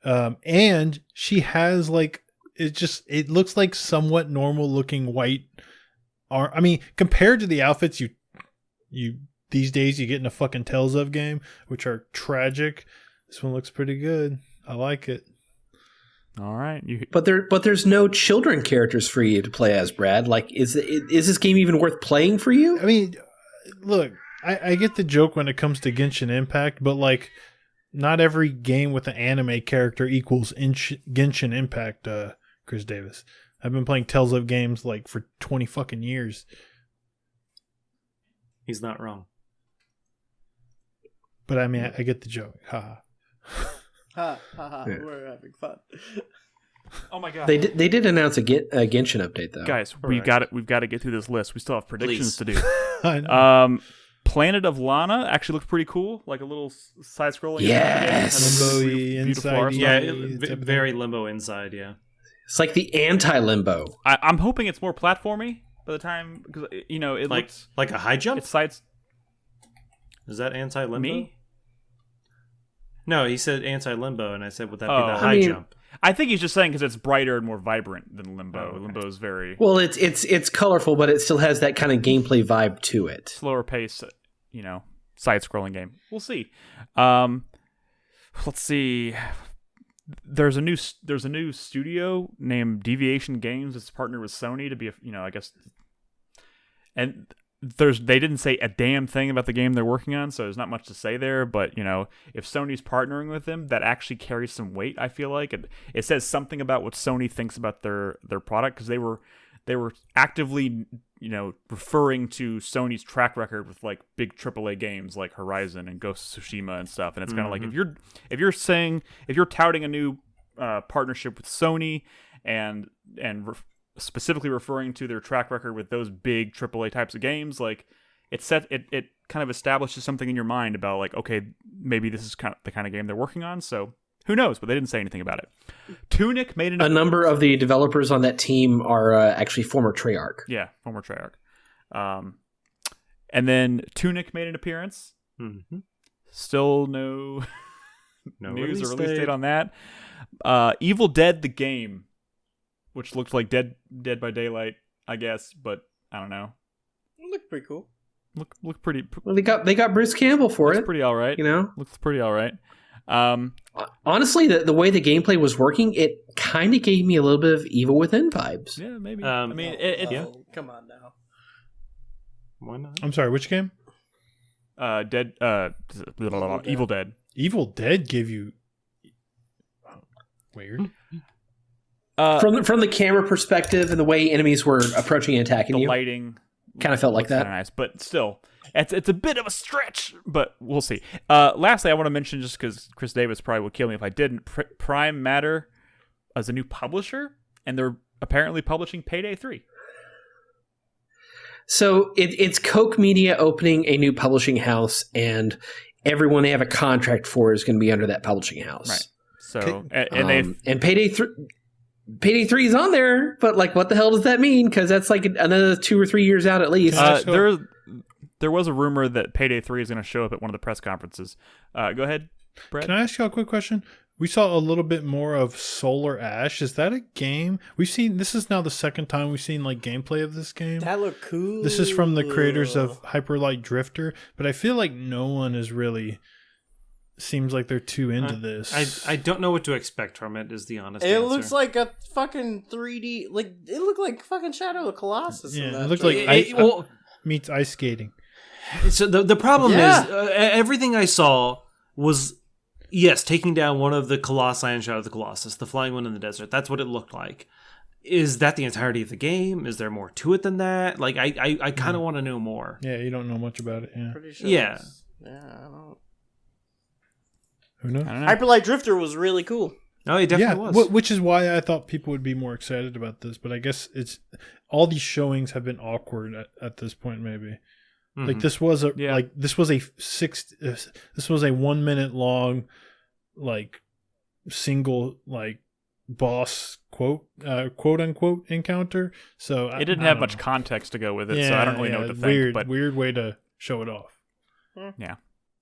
D: And she has like it looks like somewhat normal looking white. I mean, compared to the outfits you these days you get in a fucking Tales of game, which are tragic, this one looks pretty good. I like it.
A: All right,
B: but there's no children characters for you to play as, Brad. Like, is this game even worth playing for you?
D: I mean, look, I get the joke when it comes to Genshin Impact, but like, not every game with an anime character equals Genshin Impact. Chris Davis, I've been playing Tales of games like for 20 fucking years.
E: He's not wrong.
D: But I mean, I get the joke. Ha.
C: Ha ha ha! We're having fun.
A: Oh my god!
B: They did announce a Genshin update though.
A: Guys, we've got to get through this list. We still have predictions to do.
D: I know.
A: Planet of Lana actually looked pretty cool, like a little side-scrolling.
B: Yes,
D: Limbo-y inside.
E: Yeah, very Limbo inside. Yeah,
B: it's like the anti-Limbo.
A: I'm hoping it's more platformy by the time, because it looks
E: like a high jump.
A: It's sides.
E: Is that anti-Limbo?
A: Me?
E: No, he said anti-Limbo, and I said, would that be the high jump?
A: I think he's just saying because it's brighter and more vibrant than Limbo. Oh, okay. Limbo is very...
B: Well, it's colorful, but it still has that kind of gameplay vibe to it.
A: Slower pace, side-scrolling game. We'll see. Let's see. There's a new studio named Deviation Games. It's partnered with Sony to be I guess... And... they didn't say a damn thing about the game they're working on, so there's not much to say there. But if Sony's partnering with them, that actually carries some weight. I feel like it says something about what Sony thinks about their product, because they were actively referring to Sony's track record with like big AAA games like Horizon and Ghost of Tsushima and stuff. And it's kind of like if you're touting a new partnership with Sony and specifically referring to their track record with those big AAA types of games, like it kind of establishes something in your mind about like, okay, maybe this is kind of the kind of game they're working on. So who knows? But they didn't say anything about it. Tunic made
B: a number of the developers on that team are actually former Treyarch.
A: Yeah, former Treyarch. And then Tunic made an appearance.
E: Mm-hmm.
A: Still no news or release date on that. Evil Dead the game, which looked like Dead by Daylight, I guess, but I don't know.
C: It looked pretty cool.
A: Look pretty.
B: Well, they got Bruce Campbell for it.
A: Pretty all right. Looks pretty all right.
B: Honestly, the way the gameplay was working, it kind of gave me a little bit of Evil Within vibes.
A: Yeah, maybe.
C: I mean, come on now.
E: Why not?
D: I'm sorry, which game?
A: Evil Dead.
D: Evil Dead gave you weird.
B: From the camera perspective and the way enemies were approaching and attacking you,
A: the lighting
B: kind of felt like that.
A: Nice, but still, it's a bit of a stretch. But we'll see. Lastly, I want to mention, just because Chris Davis probably would kill me if I didn't, Prime Matter as a new publisher, and they're apparently publishing Payday 3.
B: So it's Koch Media opening a new publishing house, and everyone they have a contract for is going to be under that publishing house.
A: Right. So and
B: Payday 3 is on there, but like, what the hell does that mean? Because that's like another 2 or 3 years out at least.
A: There was a rumor that Payday 3 is going to show up at one of the press conferences. Go ahead, Brett.
D: Can I ask you a quick question? We saw a little bit more of Solar Ash. Is that a game? This is now the second time we've seen like gameplay of this game.
C: That looked cool.
D: This is from the creators of Hyper Light Drifter, but I feel like no one is really... Seems like they're too into this.
E: I don't know what to expect from it, is the honest answer.
C: It looks like a fucking 3D... Like, it looked like fucking Shadow of the Colossus.
D: Yeah, it looked like meets ice skating.
E: So the problem
C: Yeah.
E: is everything I saw was, yes, taking down one of the Colossi and Shadow of the Colossus, the flying one in the desert. That's what it looked like. Is that the entirety of the game? Is there more to it than that? Like, I kind of want to know more.
D: Yeah, you don't know much about it. Yeah.
C: Pretty sure.
E: Yeah.
C: I don't.
D: Who knows?
A: I don't know.
C: Hyperlight Drifter was really cool.
E: Oh, it definitely was.
D: Which is why I thought people would be more excited about this. But I guess it's all these showings have been awkward at this point. Maybe like this was a this was a 1 minute long like single like boss quote unquote encounter. So
A: It didn't have much context to go with it, so I don't really know what to think.
D: Weird way to show it off.
A: Yeah.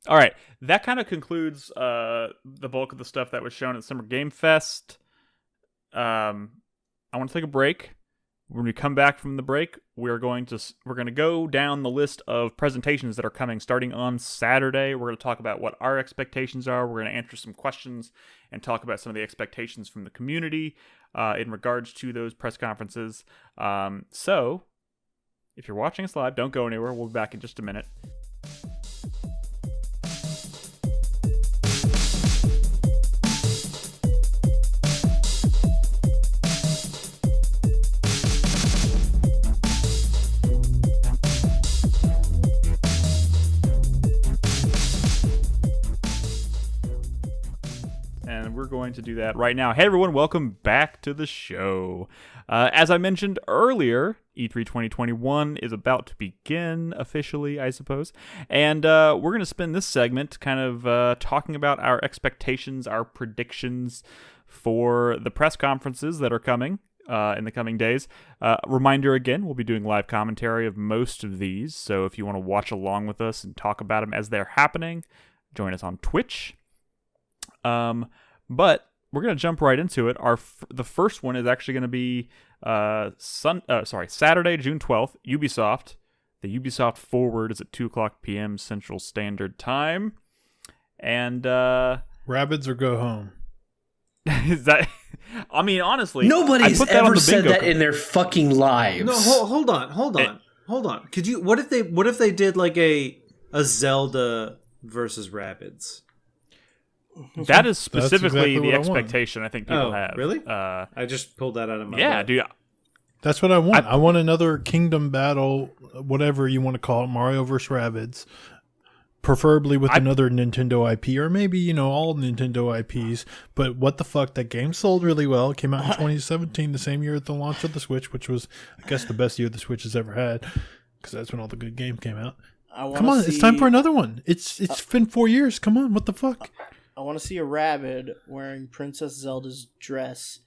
A: All right. That kind of concludes the bulk of the stuff that was shown at Summer Game Fest. I want to take a break. When we come back from the break, we're going to go down the list of presentations that are coming starting on Saturday. We're going to talk about what our expectations are. We're going to answer some questions and talk about some of the expectations from the community in regards to those press conferences. So, if you're watching us live, don't go anywhere. We'll be back in just a minute. We're going to do that right now. Hey everyone, welcome back to the show. As I mentioned earlier, E3 2021 is about to begin officially, I suppose. And we're going to spend this segment kind of talking about our expectations, our predictions for the press conferences that are coming in the coming days. Reminder again, we'll be doing live commentary of most of these. So if you want to watch along with us and talk about them as they're happening, join us on Twitch. But we're going to jump right into it. The first one is actually going to be Saturday, June 12th, Ubisoft. The Ubisoft Forward is at 2 o'clock p.m. Central Standard Time. And
D: Rabbids or go home.
A: Is that? I mean, honestly,
B: nobody's ever said that in their fucking lives.
E: No, hold on. Could you? What if they did like a Zelda versus Rabbids?
A: That is specifically the expectation I think people have.
E: Really? I just pulled that out of my
A: butt. Dude.
D: That's what I want. I want another Kingdom Battle, whatever you want to call it, Mario vs. Rabbids. Preferably with another Nintendo IP, or maybe, all Nintendo IPs. But what the fuck, that game sold really well. It came out in 2017, the same year at the launch of the Switch, which was, I guess, the best year the Switch has ever had, because that's when all the good games came out. Come on, it's time for another one. It's been 4 years. Come on, what the fuck?
C: I want to see a rabbit wearing Princess Zelda's dress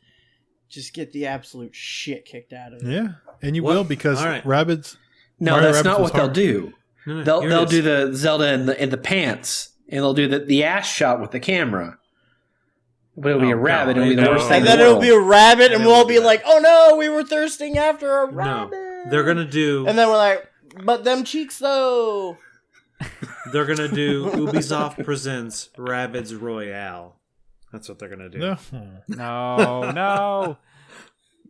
C: just get the absolute shit kicked out of it.
D: Yeah, and you will, because Rabbids...
B: No, that's not what they'll do. They'll do the Zelda in the pants, and they'll do the ass shot with the camera. But it'll be a rabbit. It'll be the worst thing.
C: And then it'll be a rabbit, and we'll be like, "Oh no, we were thirsting after a rabbit."
E: No, they're gonna do,
C: and then we're like, "But them cheeks, though."
E: They're gonna do Ubisoft presents Rabbids Royale. That's what they're gonna do.
A: No.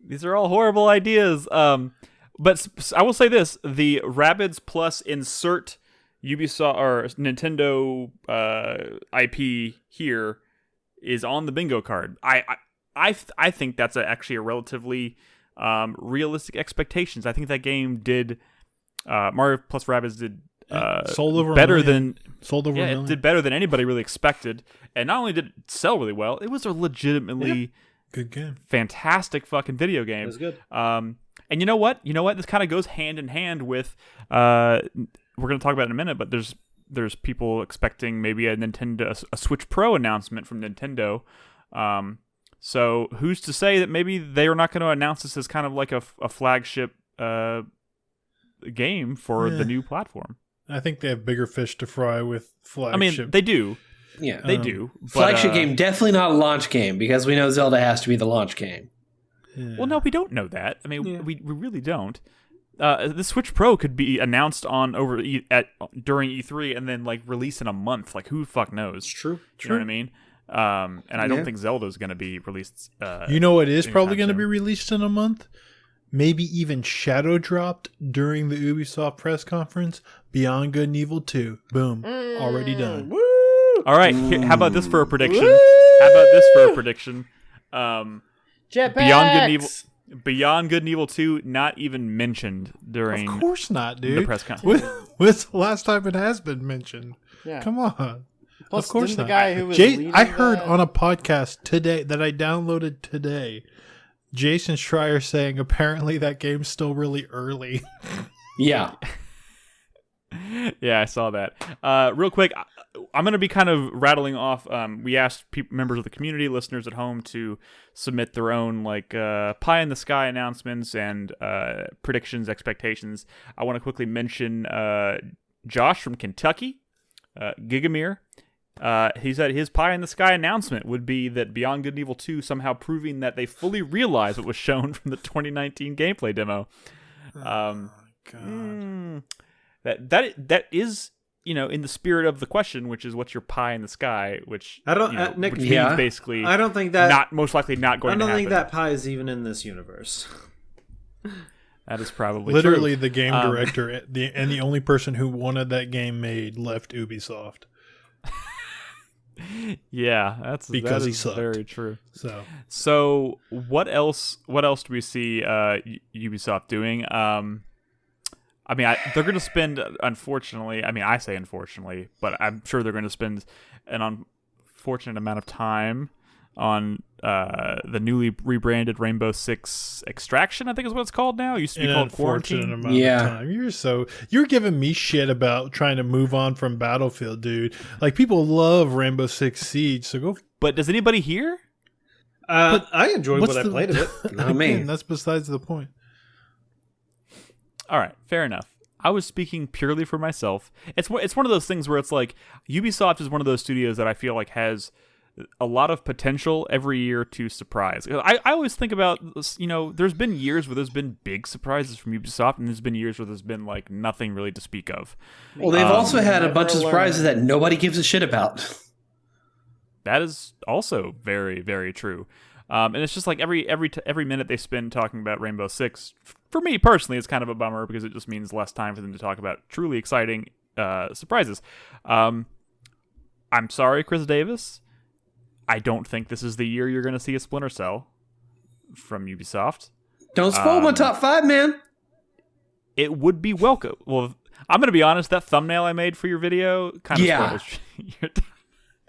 A: These are all horrible ideas. But I will say this: the Rabbids plus insert Ubisoft or Nintendo IP here is on the bingo card. I think that's actually a relatively realistic expectations. I think that game did Mario plus Rabbids did
D: sold over
A: better
D: than
A: it did better than anybody really expected. And not only did it sell really well, it was a legitimately
D: good game,
A: fantastic fucking video game.
E: It was good.
A: And you know what? This kind of goes hand in hand with we're going to talk about it in a minute, but there's people expecting maybe a Switch Pro announcement from Nintendo. So who's to say that maybe they are not going to announce this as kind of like a flagship game for the new platform?
D: I think they have bigger fish to fry with flagship.
A: I mean, they do.
B: Yeah,
A: they do.
B: Flagship game, definitely not a launch game, because we know Zelda has to be the launch game.
A: Yeah. Well, no, we don't know that. I mean, we really don't. The Switch Pro could be announced during E3 and then like released in a month. Like, who the fuck knows?
E: It's true.
A: You know what I mean? And I don't think Zelda's going to be released.
D: It is probably going to be released in a month. maybe even shadow dropped during the Ubisoft press conference. Beyond Good and Evil 2. Boom. Already done.
C: Woo!
A: All right, how about this for a prediction? How about this for a prediction?
C: Jetpacks!
A: Beyond Good and Evil 2 not even mentioned during
D: Of course not, dude.
A: the press conference.
D: When's the last time it has been mentioned?
C: Yeah.
D: Come on.
C: Plus,
D: of course
C: didn't
D: not.
C: the guy who was
D: I heard
C: that...
D: on a podcast today that I downloaded today, Jason Schreier saying apparently that game's still really early.
B: Yeah.
A: Yeah, I saw that. Real quick, I'm going to be kind of rattling off. We asked members of the community, listeners at home, to submit their own pie in the sky announcements and predictions, expectations. I want to quickly mention Josh from Kentucky, Gigamir. He said his pie in the sky announcement would be that Beyond Good and Evil 2 somehow proving that they fully realized what was shown from the 2019 gameplay demo.
D: God.
A: That is, in the spirit of the question, which is what's your pie in the sky, which
E: I don't, Nick.
A: which means basically
E: I don't think that
A: most likely not going to happen.
E: I don't think that pie is even in this universe.
A: That is probably
D: literally
A: true.
D: the game director and the only person who wanted that game made left Ubisoft.
A: Yeah, that
D: he
A: is
D: sucked.
A: very true.
D: So
A: what else do we see Ubisoft doing? They're going to spend, unfortunately, I say unfortunately, but I'm sure they're going to spend an unfortunate amount of time on the newly rebranded Rainbow Six Extraction, I think is what it's called now. It used to be called Quarantine.
D: Amount of time. You're giving me shit about trying to move on from Battlefield, dude. Like, people love Rainbow Six Siege, so go.
A: But does anybody here?
E: I enjoyed what I played of it.
B: Not me.
D: That's besides the point.
A: All right, fair enough. I was speaking purely for myself. It's one of those things where it's like Ubisoft is one of those studios that I feel like has a lot of potential every year to surprise. I always think about, there's been years where there's been big surprises from Ubisoft, and there's been years where there's been like nothing really to speak of.
B: Well, they've also had a bunch of surprises that nobody gives a shit about.
A: That is also very, very true. And it's just like every minute they spend talking about Rainbow Six, for me personally, it's kind of a bummer because it just means less time for them to talk about truly exciting surprises. I'm sorry, Chris Davis. I don't think this is the year you're going to see a Splinter Cell from Ubisoft.
B: Don't spoil my top 5, man.
A: It would be welcome. Well, I'm going to be honest. That thumbnail I made for your video kind of spoils your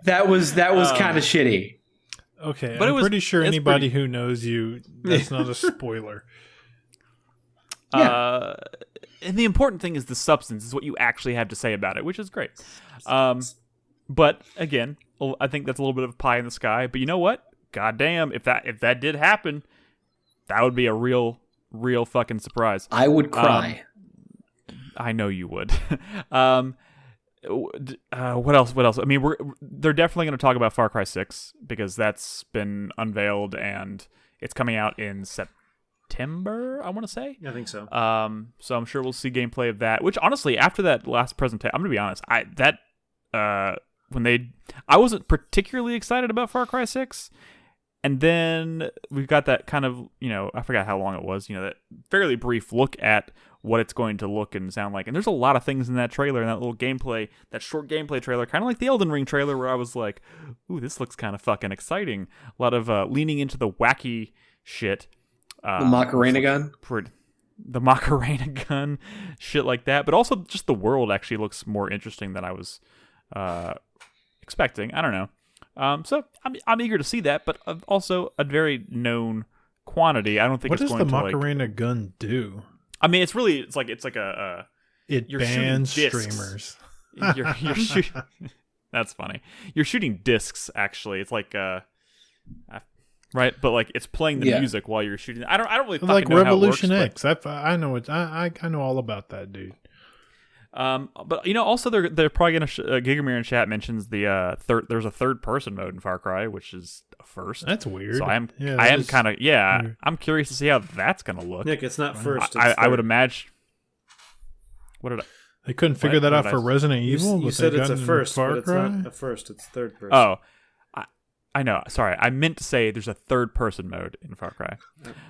B: That was kind of shitty.
D: Okay, but I'm pretty sure anybody who knows you, that's not a spoiler.
A: And the important thing is the substance, is what you actually have to say about it, which is great. But again, I think that's a little bit of pie in the sky. But you know what? Goddamn, if that did happen, that would be a real fucking surprise.
B: I would cry.
A: I know you would. What else? They're definitely going to talk about Far Cry 6 because that's been unveiled and it's coming out in September, I want to say.
E: I think so.
A: So I'm sure we'll see gameplay of that, which honestly, after that last presentation, I'm going to be honest, I wasn't particularly excited about Far Cry 6. And then we've got that kind of, I forgot how long it was, that fairly brief look at what it's going to look and sound like. And there's a lot of things in that trailer, and that little gameplay, that short gameplay trailer, kind of like the Elden Ring trailer, where I was like, ooh, this looks kind of fucking exciting. A lot of leaning into the wacky shit.
B: The Macarena gun?
A: The Macarena gun, shit like that. But also just the world actually looks more interesting than I was expecting. I don't know. So I'm eager to see that, but also a very known quantity. I don't think
D: what
A: it's going to
D: What does the Macarena gun do?
A: It's like a
D: it bans streamers.
A: You're shooting. That's funny. You're shooting discs. Actually, it's like right, but like it's playing the music while you're shooting. I don't really fucking
D: like
A: know
D: Revolution
A: how it works,
D: X. I know it. I know all about that, dude.
A: But also they're probably gonna Gigamir in chat mentions the there's a third person mode in Far Cry, which is a first.
D: That's weird.
A: So I am kind of I'm curious to see how that's gonna look.
E: Nick, it's not first.
A: I would imagine. What did I?
D: They couldn't figure that out for Resident Evil.
E: You said it's a first, but it's not a first. It's third person.
A: Oh, I know. Sorry, I meant to say there's a third-person mode in Far Cry.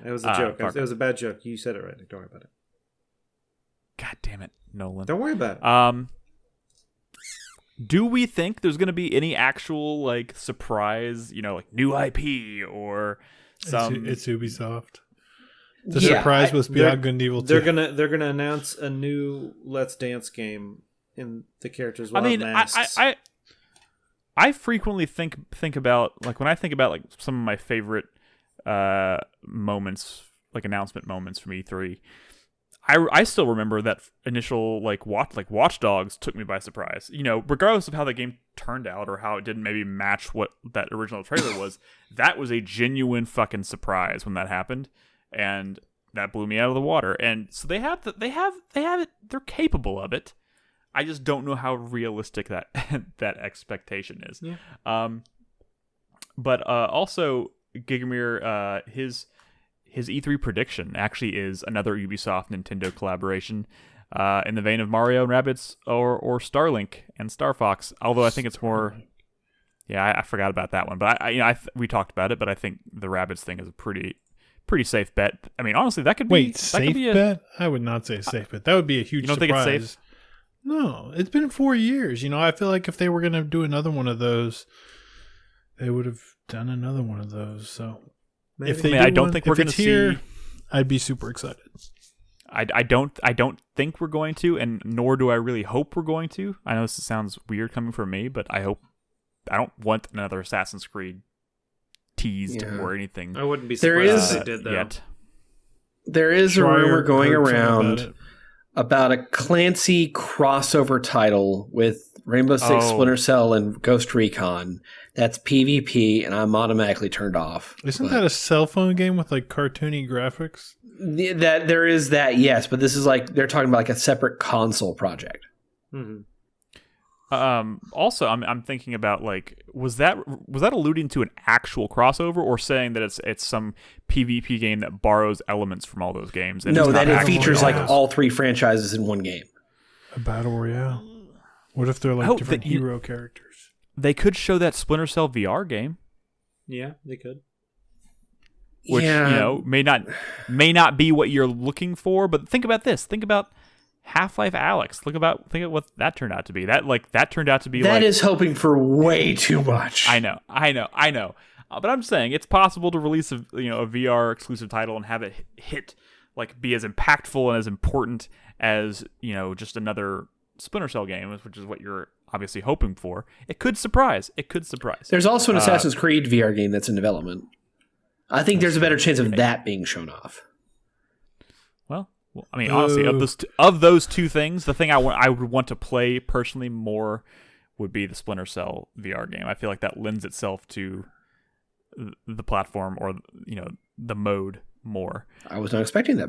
E: It was a joke. It was a bad joke. You said it right. Don't worry about it.
A: God damn it, Nolan.
E: Don't worry about it.
A: Do we think there's going to be any actual like surprise, like new IP or some?
D: It's Ubisoft. The surprise was Beyond Good and Evil 2.
E: They're gonna announce a new Let's Dance game in the characters. I mean,
A: I frequently think about like when I think about like some of my favorite moments, like announcement moments from E3. I still remember that initial Watch Dogs took me by surprise. Regardless of how the game turned out or how it didn't maybe match what that original trailer was, that was a genuine fucking surprise when that happened, and that blew me out of the water. And so they have it. They're capable of it. I just don't know how realistic that that expectation is.
E: Yeah.
A: But also Gigamir, his E3 prediction actually is another Ubisoft Nintendo collaboration, in the vein of Mario and Rabbids or Starlink and Star Fox. Although I think it's more, I forgot about that one. But we talked about it. But I think the Rabbids thing is a pretty safe bet. I mean, honestly, that could be
D: safe bet. I would not say safe bet. That would be a huge.
A: You don't
D: surprise.
A: think it's safe?
D: No, it's been 4 years. I feel like if they were going to do another one of those, they would have done another one of those. So. Maybe.
A: I don't think we're going to see.
D: I'd be super excited.
A: I don't think we're going to, and nor do I really hope we're going to. I know this sounds weird coming from me, but I don't want another Assassin's Creed teased or anything.
E: I wouldn't be surprised if they did, though.
A: Yet.
B: There is a rumor going around about a Clancy crossover title with Rainbow Six, Splinter Cell, and Ghost Recon. That's PvP, and I'm automatically turned off.
D: Isn't that a cell phone game with like cartoony graphics?
B: That there is that, yes, but this is like they're talking about like a separate console project.
E: Mm-hmm.
A: Also, I'm thinking about like was that alluding to an actual crossover or saying that it's some PvP game that borrows elements from all those games? And
B: no, that it features like all three franchises in one game.
D: A battle royale. What if they're like different hero characters?
A: They could show that Splinter Cell VR game.
E: Yeah, they could.
A: Which may not be what you're looking for, but think about this. Think about Half-Life Alyx. Think of what that turned out to be. That turned out to be
B: that is hoping for way too much.
A: I know. But I'm saying it's possible to release a VR exclusive title and have it hit be as impactful and as important as just another Splinter Cell game, which is what you're obviously hoping for. It could surprise.
B: There's also an Assassin's Creed VR game that's in development. I think there's a better chance of that being shown off.
A: Well, I mean, honestly, of those two things, the thing I would want to play personally more would be the Splinter Cell VR game. I feel like that lends itself to the platform or the mode more.
B: I was not expecting that.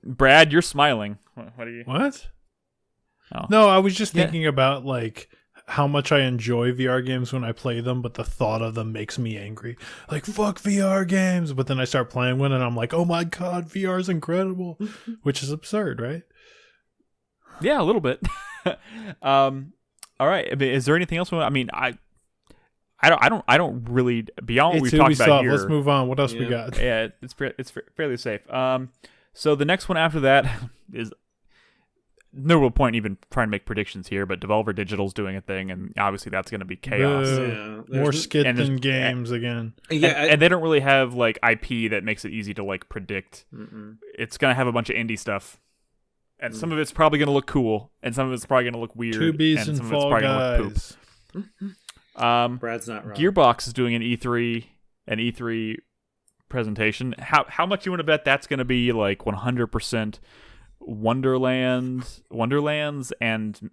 A: Brad, you're smiling. What are you?
D: What?
A: Oh.
D: No, I was just thinking about how much I enjoy VR games when I play them, but the thought of them makes me angry. Like, fuck VR games. But then I start playing one and I'm like, oh my God, VR is incredible, which is absurd, right?
A: Yeah, a little bit. All right. I mean, is there anything else? I mean, I don't really, beyond what we've talked about here.
D: Let's move on. What else we got?
A: Yeah, it's fairly safe. So the next one after that is no real point even trying to make predictions here, but Devolver Digital's doing a thing, and obviously that's going to be chaos.
D: More skit than games again.
E: Yeah,
A: and they don't really have IP that makes it easy to predict.
E: Mm-mm.
A: It's going to have a bunch of indie stuff, and some of it's probably going to look cool, and some of it's probably going to look weird,
D: and some of it's probably going to look
A: poop.
E: Brad's not wrong.
A: Gearbox is doing an E3 presentation. How much you want to bet that's going to be 100%? Wonderlands and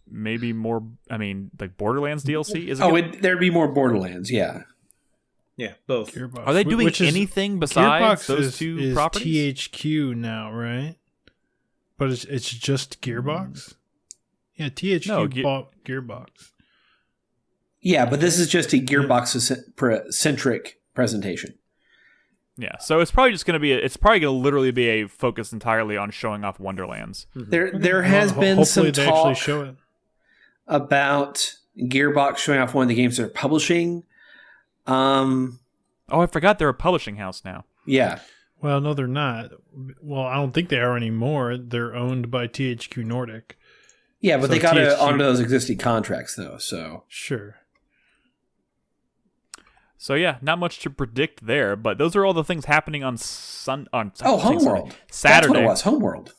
A: maybe more. I mean, Borderlands DLC. Is it?
B: There'd be more Borderlands. Yeah,
E: both.
D: Gearbox.
A: Are they doing anything besides
D: Gearbox
A: those two properties?
D: THQ now, right? But it's just Gearbox. Yeah, THQ bought Gearbox.
B: Yeah, but this is just a Gearbox-centric presentation.
A: Yeah, so it's probably just going to be. It's probably going to literally be a focus entirely on showing off Wonderlands.
B: Mm-hmm. There has been some talk
D: show it.
B: about Gearbox showing off one of the games they're publishing,
A: Oh, I forgot they're a publishing house now.
B: Yeah.
D: Well, no, they're not. Well, I don't think they are anymore. They're owned by THQ Nordic.
B: Yeah, but
D: So
B: they got to
D: THQ
B: honor those existing contracts, though. So
D: Sure.
A: So yeah, not much to predict there, but those are all the things happening on
B: Homeworld.
A: Saturday.
B: That's what it was. Homeworld.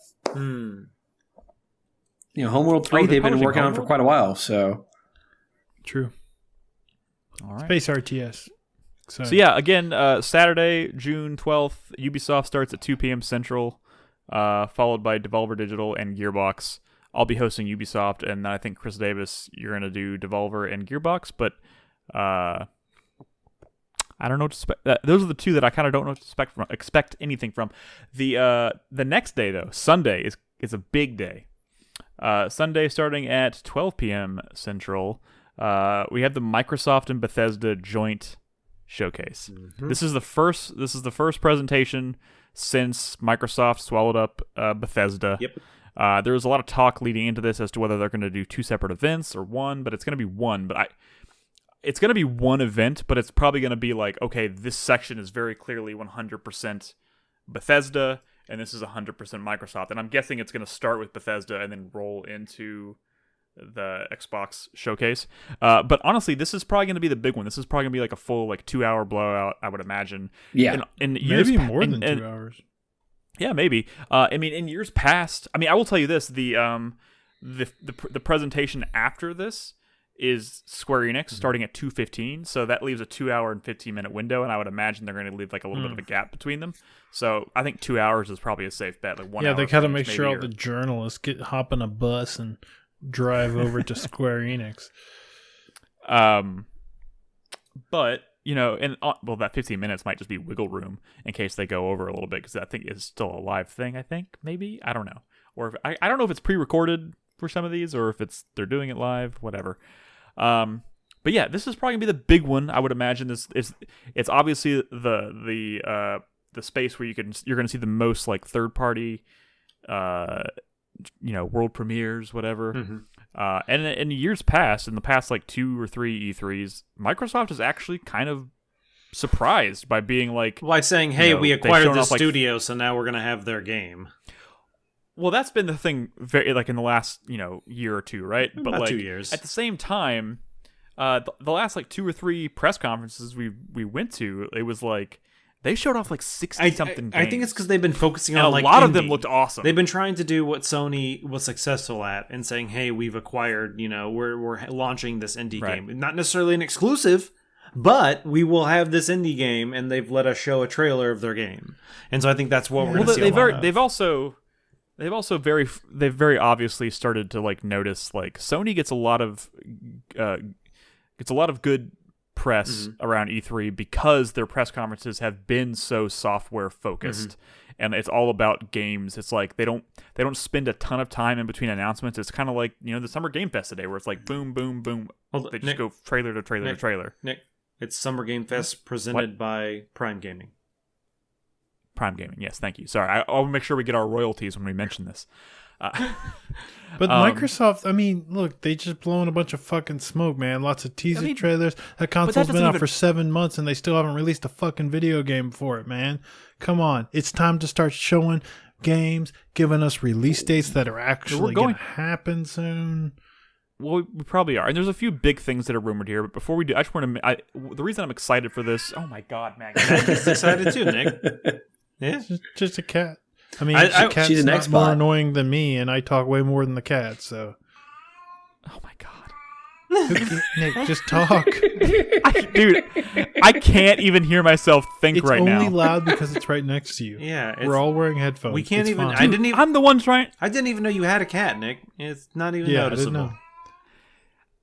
B: Homeworld 3 they've been working on for quite a while. So
D: True.
A: All right.
D: Space RTS.
A: So yeah, again, Saturday, June 12th, Ubisoft starts at 2 p.m. Central, followed by Devolver Digital and Gearbox. I'll be hosting Ubisoft, and I think Chris Davis, you're going to do Devolver and Gearbox, but I don't know what to expect. Those are the two that I kind of don't know what to expect anything from. The next day, though, Sunday, is a big day. Sunday starting at 12 p.m. Central, we have the Microsoft and Bethesda joint showcase. Mm-hmm. This is the first presentation since Microsoft swallowed up Bethesda.
E: Yep.
A: There was a lot of talk leading into this as to whether they're going to do two separate events or one, but it's going to be one. It's going to be one event, but it's probably going to be like, okay, this section is very clearly 100% Bethesda, and this is 100% Microsoft. And I'm guessing it's going to start with Bethesda and then roll into the Xbox showcase. But honestly, this is probably going to be the big one. This is probably going to be like a full 2-hour blowout, I would imagine.
B: Yeah.
D: Maybe more than 2 hours.
A: Yeah, maybe. In years past, I will tell you this: the presentation after this is Square Enix starting at 2:15, so that leaves a 2-hour and 15-minute window, and I would imagine they're going to leave a little bit of a gap between them. So I think 2 hours is probably a safe bet. 1 hour.
D: Yeah, they gotta make sure all the journalists hop on a bus and drive over to Square Enix.
A: But that 15 minutes might just be wiggle room in case they go over a little bit, because I think it's still a live thing. I think maybe I don't know, or if, I don't know if it's pre-recorded for some of these or if they're doing it live, whatever. But yeah, this is probably gonna be the big one. I would imagine it's obviously the space where you're gonna see the most third party, world premieres, whatever. Mm-hmm. And in years past, in the past 2 or 3 E3s, Microsoft is actually kind of surprised by being
E: saying, "Hey, we acquired this studio, so now we're gonna have their game."
A: Well, that's been the thing, very in the last year or two, right? But
E: about 2 years.
A: At the same time, the last 2 or 3 press conferences we went to, it was they showed off 60-something games.
E: I think it's because they've been focusing
A: on
E: a
A: lot
E: indie.
A: Of them looked awesome.
E: They've been trying to do what Sony was successful at and saying, "Hey, we've acquired. We're launching this indie game, not necessarily an exclusive, but we will have this indie game." And they've let us show a trailer of their game, and so I think that's what we're going to see. They've very obviously started to notice Sony gets a lot of good press around E3 because their press conferences have been so software focused, and it's all about games. It's they don't spend a ton of time in between announcements. It's kind of the Summer Game Fest today, where it's boom, boom, boom. They just go trailer to trailer to trailer. Nick, it's Summer Game Fest presented by Prime Gaming.
A: Prime Gaming, yes, thank you. Sorry, I'll make sure we get our royalties when we mention this.
D: But Microsoft, look, they just blowing a bunch of fucking smoke, man. Lots of teaser trailers. That console's been out for 7 months and they still haven't released a fucking video game for it, man. Come on. It's time to start showing games, giving us release dates that are actually going to happen soon.
A: Well, we probably are. And there's a few big things that are rumored here, but before we do, I just want to... the reason I'm excited for this... Oh my god, man.
E: I'm excited too, Nick. Yeah,
D: just a cat. The cat's
B: she's an
D: not
B: X-bot.
D: more annoying than me, and I talk way more than the cat. So,
A: oh my god,
D: Nick, just talk,
A: dude. I can't even hear myself think
D: it's
A: right now.
D: It's only loud because it's right next to you.
E: Yeah,
D: we're all wearing headphones.
E: We can't even.
D: Fine.
A: I'm the one trying.
E: I didn't even know you had a cat, Nick. It's not even noticeable.
D: I didn't know.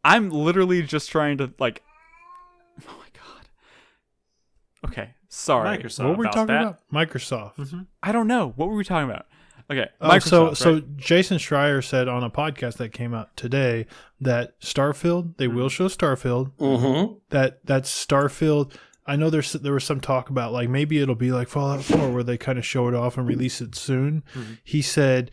A: I'm literally just trying to Oh my god. Okay. Sorry.
E: Microsoft.
D: What were we talking about? Microsoft.
E: Mm-hmm.
A: I don't know. What were we talking about? Okay. Microsoft,
D: so
A: right?
D: Jason Schreier said on a podcast that came out today that Starfield, they will show Starfield.
B: Mm-hmm.
D: That Starfield. I know there was some talk about maybe it'll be like Fallout 4 where they kind of show it off and release it soon. Mm-hmm. He said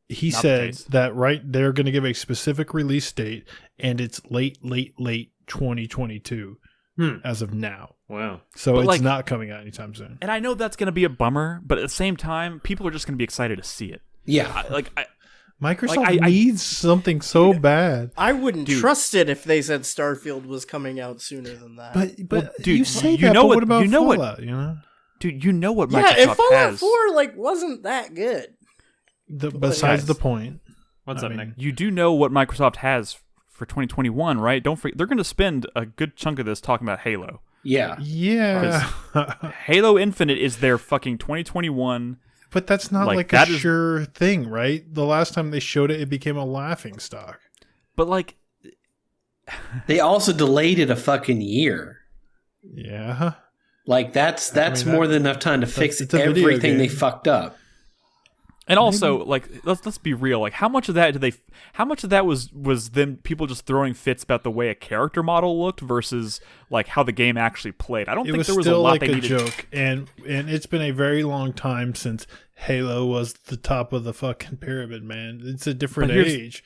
D: that they're going to give a specific release date and it's late 2022. as of now.
E: Wow.
D: So
A: But,
D: it's
A: like-
D: not coming out anytime soon.
A: And I know that's going to be a bummer, but at the same time, people are just going to be excited to see it.
B: Yeah.
D: Microsoft
A: I-
D: needs something so bad.
C: I wouldn't trust it if they said Starfield was coming out sooner than that.
D: But
A: Well, dude,
D: you say
A: you
D: that,
A: know
D: but
A: what-
D: what about
A: you know what-
D: Fallout, you know?
A: Dude, you know what
C: yeah,
A: Microsoft
C: if Fallout
A: has.
C: 4 wasn't that good.
D: Besides
A: guys,
D: the point.
E: What's
D: I
E: up,
D: mean,
E: Nick?
A: You do know what Microsoft has for 2021, right? Don't forget, they're going to spend a good chunk of this talking about Halo.
B: Yeah.
D: Yeah.
A: Halo Infinite is their fucking 2021.
D: But that's not
A: Like,
D: like
A: that
D: a
A: is-
D: sure thing, right? The last time they showed it, it became a laughing stock.
A: But like,
B: They also delayed it a fucking year.
D: Yeah.
B: Like that's
D: mean,
B: more than enough time to fix
D: it's a video
B: everything they
D: game.
B: fucked up.
A: and also like, let's be real. Like, how much of that was them people just throwing fits about the way a character model looked versus like how the game actually played? I don't
D: It
A: think
D: was
A: there was a
D: still
A: lot
D: like
A: they
D: a
A: needed.
D: joke, and it's been a very long time since Halo was the top of the fucking pyramid, man. It's a different
A: here's-
D: age.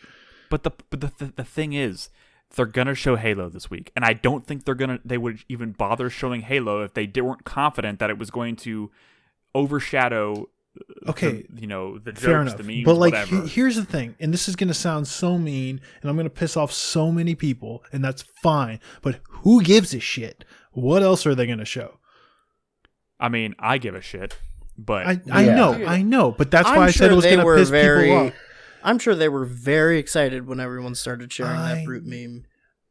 A: But the thing is, they're gonna show Halo this week, and I don't think they would even bother showing Halo if they weren't confident that it was going to overshadow.
D: Okay,
A: the
D: fair
A: jokes,
D: enough.
A: the memes,
D: But like,
A: whatever.
D: here's the thing, and this is going to sound so mean, and I'm going to piss off so many people, and that's fine. But who gives a shit? What else are they going to show?
A: I mean, I give a shit, but
D: I know, but that's why I said it was going to piss people off.
C: I'm sure they were very excited when everyone started sharing that brute meme.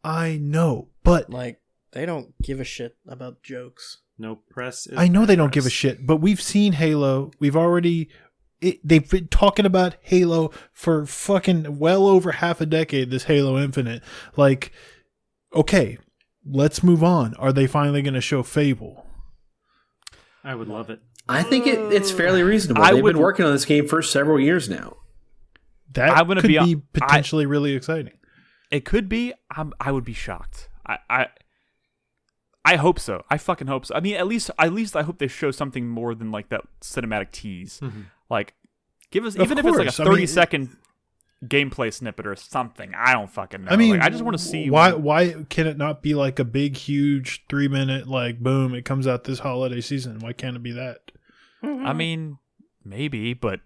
D: I know, but
C: Like, they don't give a shit about jokes.
E: No press.
D: I know they don't give a shit. But we've seen Halo. They've been talking about Halo for fucking well over half a decade. This Halo Infinite, like, okay, let's move on. Are they finally going to show Fable?
E: I would love it.
B: I think it's fairly reasonable.
A: I
B: They've
A: would-
B: been working on this game for several years now.
D: That
A: I'm gonna
D: could
A: be-
D: be potentially really exciting.
A: it could be. I would be shocked. I hope so. I fucking hope so. I mean, at least I hope they show something more than like that cinematic tease. Like, give us
D: Of
A: even if it's like a
D: course. I mean,
A: 30-second gameplay snippet or something. I don't fucking know.
D: I mean,
A: Like, I just want to see
D: why can it not be like a big, huge 3-minute like boom? It comes out this holiday season. Why can't it be that?
A: I mean, maybe, but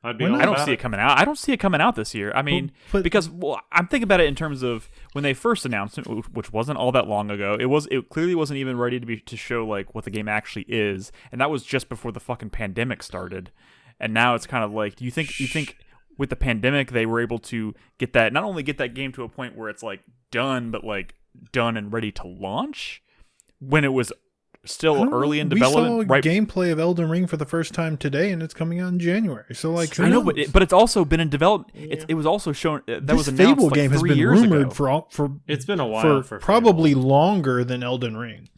E: I'd be
D: Why
E: all
D: not?
A: I don't
E: about
A: see it coming out. I don't see it coming out this year. I mean,
D: but-
A: because I'm thinking about it in terms of when they first announced it, which wasn't all that long ago. It clearly wasn't even ready to show like what the game actually is, and that was just before the fucking pandemic started. And now it's kind of like, do you think with the pandemic they were able to get that, not only get that game to a point where it's like done, but like done and ready to launch when it was still early in development?
D: We saw gameplay of Elden Ring for the first time today, and it's coming out in January. So, like, who
A: I know,
D: knows?
A: but it's also been in development. It was also shown that
D: this
A: was announced
D: Fable
A: like
D: game has
A: 3
D: been
A: years
D: rumored
A: ago.
D: for
E: It's been a while for
D: probably
E: Fable.
D: longer than Elden Ring.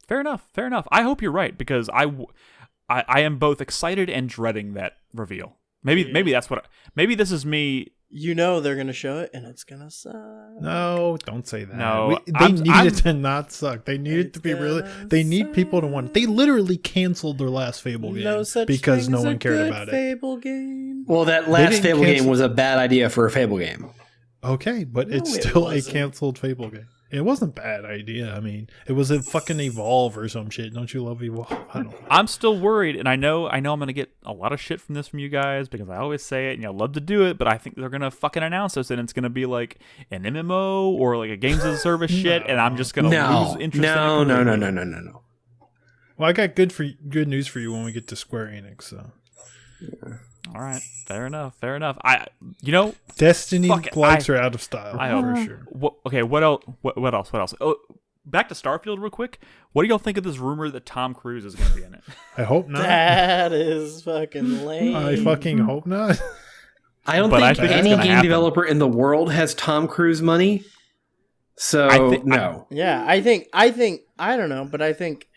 A: Fair enough. I hope you're right, because I am both excited and dreading that reveal. Maybe that's what. Maybe this is me.
C: You know they're going to show it, and it's going to suck.
D: No, don't say that.
A: No,
D: they
A: I'm-
D: need
A: I'm-
D: it to not suck. They need it to be really. They need people to want it. They literally canceled their last Fable game
C: No such
D: because
C: thing
D: no
C: as a
D: one cared
C: good
D: about it.
C: Fable game.
B: Well, that
D: They
B: last
D: didn't
B: Fable game
D: cancel-
B: was a bad idea for a Fable game.
D: Okay, but it's
C: No, it
D: still a
C: wasn't.
D: canceled Fable game. It wasn't a bad idea. I mean, it was a fucking Evolve or some shit. Don't you love Evolve? I don't know.
A: I'm still worried, and I know I'm gonna get a lot of shit from this from you guys because I always say it and I love to do it, but I think they're gonna fucking announce this and it's gonna be like an MMO or like a games as a service shit, and I'm just gonna lose interest.
B: No.
A: in it.
B: No.
D: Well, I got good news for you when we get to Square Enix. So
A: All right, fair enough.
D: Destiny
A: Fuck it,
D: likes are out of style.
A: I hope
D: for sure.
A: What else? What else? Oh, back to Starfield real quick. What do y'all think of this rumor that Tom Cruise is gonna be in it?
D: I hope not.
C: That is fucking lame.
D: I fucking hope not.
B: I don't
A: But I
B: think
A: think it's
B: any
A: gonna
B: game
A: happen.
B: developer in the world has Tom Cruise money. So no.
C: Yeah, I don't know, but I think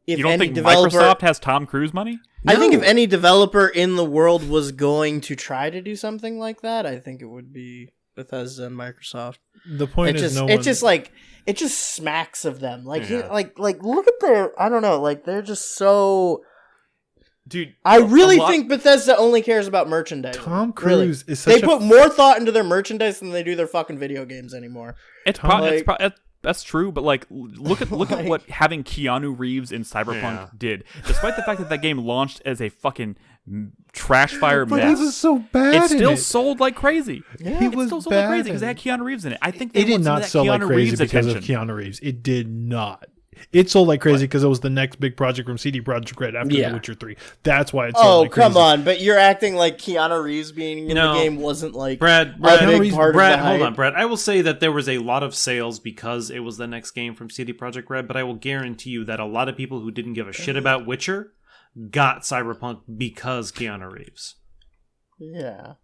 C: if
A: You don't
C: any
A: think
C: developer,
A: Microsoft has Tom Cruise money?
C: I think if
B: No.
C: any developer in the world was going to try to do something like that, I think it would be Bethesda and Microsoft.
D: The point is, no one.
C: It's just like it just smacks of them. Like
E: Yeah.
C: like look at their, I don't know, like they're just so.
A: Dude,
C: I really
A: a lot-
C: think Bethesda only cares about merchandise.
D: Tom
C: Really.
D: Cruise is such
C: They
D: a
C: put more thought into their merchandise than they do their fucking video games anymore.
A: It's
D: Tom-
A: probably
C: like-
A: That's true, but like, look at what having Keanu Reeves in Cyberpunk did. Despite the fact that that game launched as a fucking trash fire
D: but
A: mess,
D: he was so bad.
A: it still sold like crazy.
D: He was
A: still sold
D: bad
A: like crazy because it had Keanu Reeves in it. I think they
D: it did
A: want some of
D: not
A: that
D: sell like
A: Keanu
D: crazy
A: Reeves
D: because
A: attention.
D: of Keanu Reeves. It did not. It sold like crazy because it was the next big project from CD Projekt Red after The Witcher 3. That's why it sold like crazy.
C: Come on, but you're acting like Keanu Reeves being in the game wasn't like
E: Brad,
C: a big part of the hype.
E: Hold on, Brad. I will say that there was a lot of sales because it was the next game from CD Projekt Red, but I will guarantee you that a lot of people who didn't give a shit about Witcher got Cyberpunk because Keanu Reeves.
C: Yeah.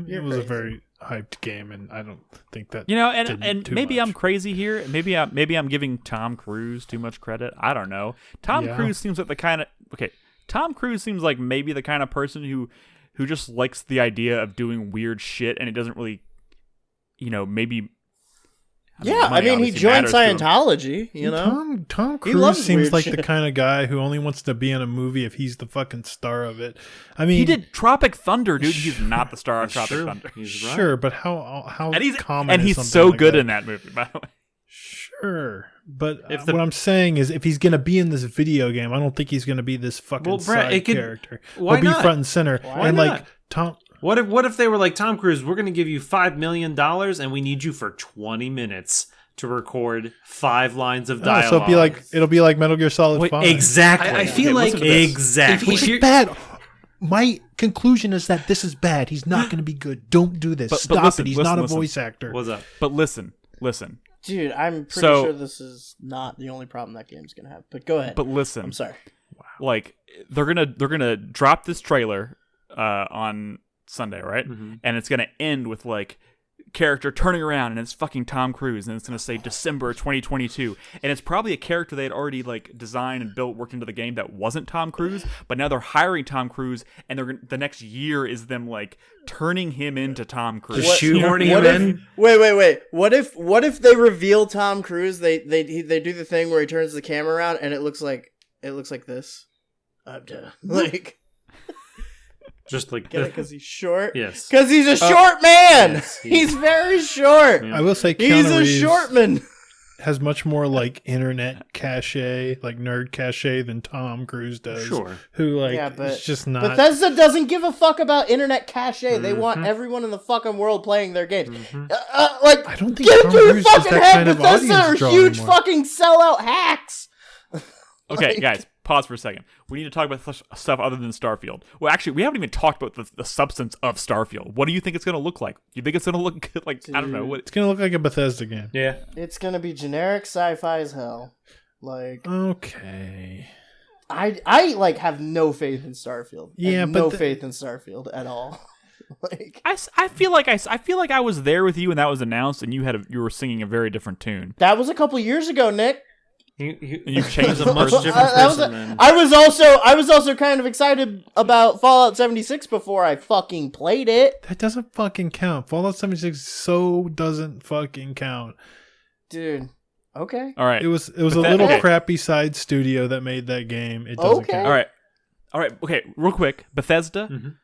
D: It was a very hyped game, and I don't think that
A: and maybe
D: much.
A: I'm crazy here. Maybe I'm giving Tom Cruise too much credit. I don't know. Tom Cruise seems like the kind of Tom Cruise seems like maybe the kind of person who just likes the idea of doing weird shit, and it doesn't really, maybe.
C: I mean, he joined Scientology, you know?
D: Tom Cruise seems like the kind of guy who only wants to be in a movie if he's the fucking star of it. I mean,
A: he did Tropic Thunder, dude. He's not the star of Tropic Thunder.
E: He's right.
D: Sure, but how common
A: and
D: is
A: he's
D: something
A: so
D: like
A: good
D: that?
A: in that movie, by the way.
D: Sure, but what I'm saying is, if he's going to be in this video game, I don't think he's going to be this fucking side character.
E: Why
D: He'll be
E: not?
D: front and center.
E: Why
D: and
E: not?
D: like Tom.
E: What if they were like, Tom Cruise, we're going to give you $5 million and we need you for 20 minutes to record 5 lines of dialogue.
D: So it'll be like Metal Gear Solid 5.
E: Exactly.
B: I feel like
E: exactly.
D: Which is bad. My conclusion is that this is bad. He's not going to be good. Don't do this. Stop
A: listen,
D: it. He's
A: listen,
D: not a
A: listen.
D: voice actor.
E: What's up?
A: But listen.
C: Dude, I'm pretty sure this is not the only problem that game's gonna have. But go ahead.
A: But listen.
C: I'm sorry.
A: Like they're gonna drop this trailer on Sunday, right? Mm-hmm. And it's gonna end with like character turning around and it's fucking Tom Cruise and it's going to say December 2022 and it's probably a character they had already like designed and built worked into the game that wasn't Tom Cruise, but now they're hiring Tom Cruise and the next year is them like turning him into Tom Cruise.
B: Shoehorning him in.
C: Wait. What if they reveal Tom Cruise? They do the thing where he turns the camera around and it looks like this. Like
E: just like
C: because he's short.
E: Yes,
C: because he's a short man.
E: Yes,
C: he's very short.
D: I will say
C: he's
D: Keanu
C: a
D: Reeves
C: short man.
D: has much more like internet cachet, like nerd cachet, than Tom Cruise does.
E: Sure,
D: who it's just not.
C: Bethesda doesn't give a fuck about internet cachet. They want everyone in the fucking world playing their games.
D: I don't think
C: get
D: Tom
C: it to your
D: Cruise is
C: fucking
D: that
C: head.
D: kind of
C: Bethesda
D: audience
C: are
D: draw
C: huge
D: anymore.
C: fucking sellout hacks.
A: Okay, guys, pause for a second. We need to talk about stuff other than Starfield. Well, actually, we haven't even talked about the substance of Starfield. What do you think it's going to look like? You think it's going to look like, I don't know. What?
D: It's going to look like a Bethesda game.
E: Yeah.
C: It's going to be generic sci-fi as hell. Like,
D: okay.
C: I like have no faith in Starfield.
D: Yeah,
C: but faith in Starfield at all. Like,
A: I feel like I was there with you when that was announced, and you were singing a very different tune.
C: That was a couple years ago, Nick.
A: You've changed
E: a much different person.
C: I was also kind of excited about Fallout 76 before I fucking played it.
D: That doesn't fucking count. Fallout 76 doesn't fucking count.
C: Dude. Okay.
A: All right.
D: It was a little crappy side studio that made that game. It doesn't count.
A: All right. Okay. Real quick. Bethesda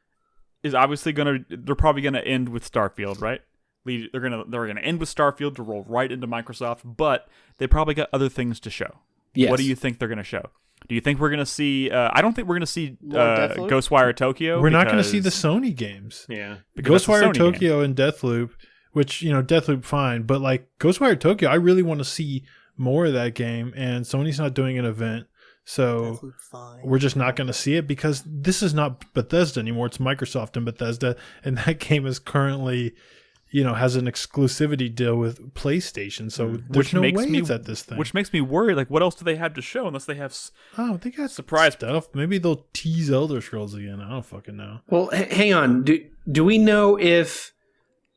A: is obviously they're probably gonna end with Starfield, right? They're gonna end with Starfield to roll right into Microsoft, but they probably got other things to show.
B: Yes.
A: What do you think they're gonna show? Do you think we're gonna see? I don't think we're gonna see Ghostwire Tokyo.
D: We're not gonna see the Sony games.
E: Yeah,
D: Ghostwire Tokyo and Deathloop, which Deathloop fine, but like Ghostwire Tokyo, I really want to see more of that game, and Sony's not doing an event. So we're just not going to see it because this is not Bethesda anymore. It's Microsoft and Bethesda, and that game is currently, has an exclusivity deal with PlayStation. So there's no way it's at this thing.
A: Which makes me worry. Like, what else do they have to show unless they have?
D: They got
A: surprise
D: stuff. Maybe they'll tease Elder Scrolls again. I don't fucking know.
B: Well, hang on. Do we know if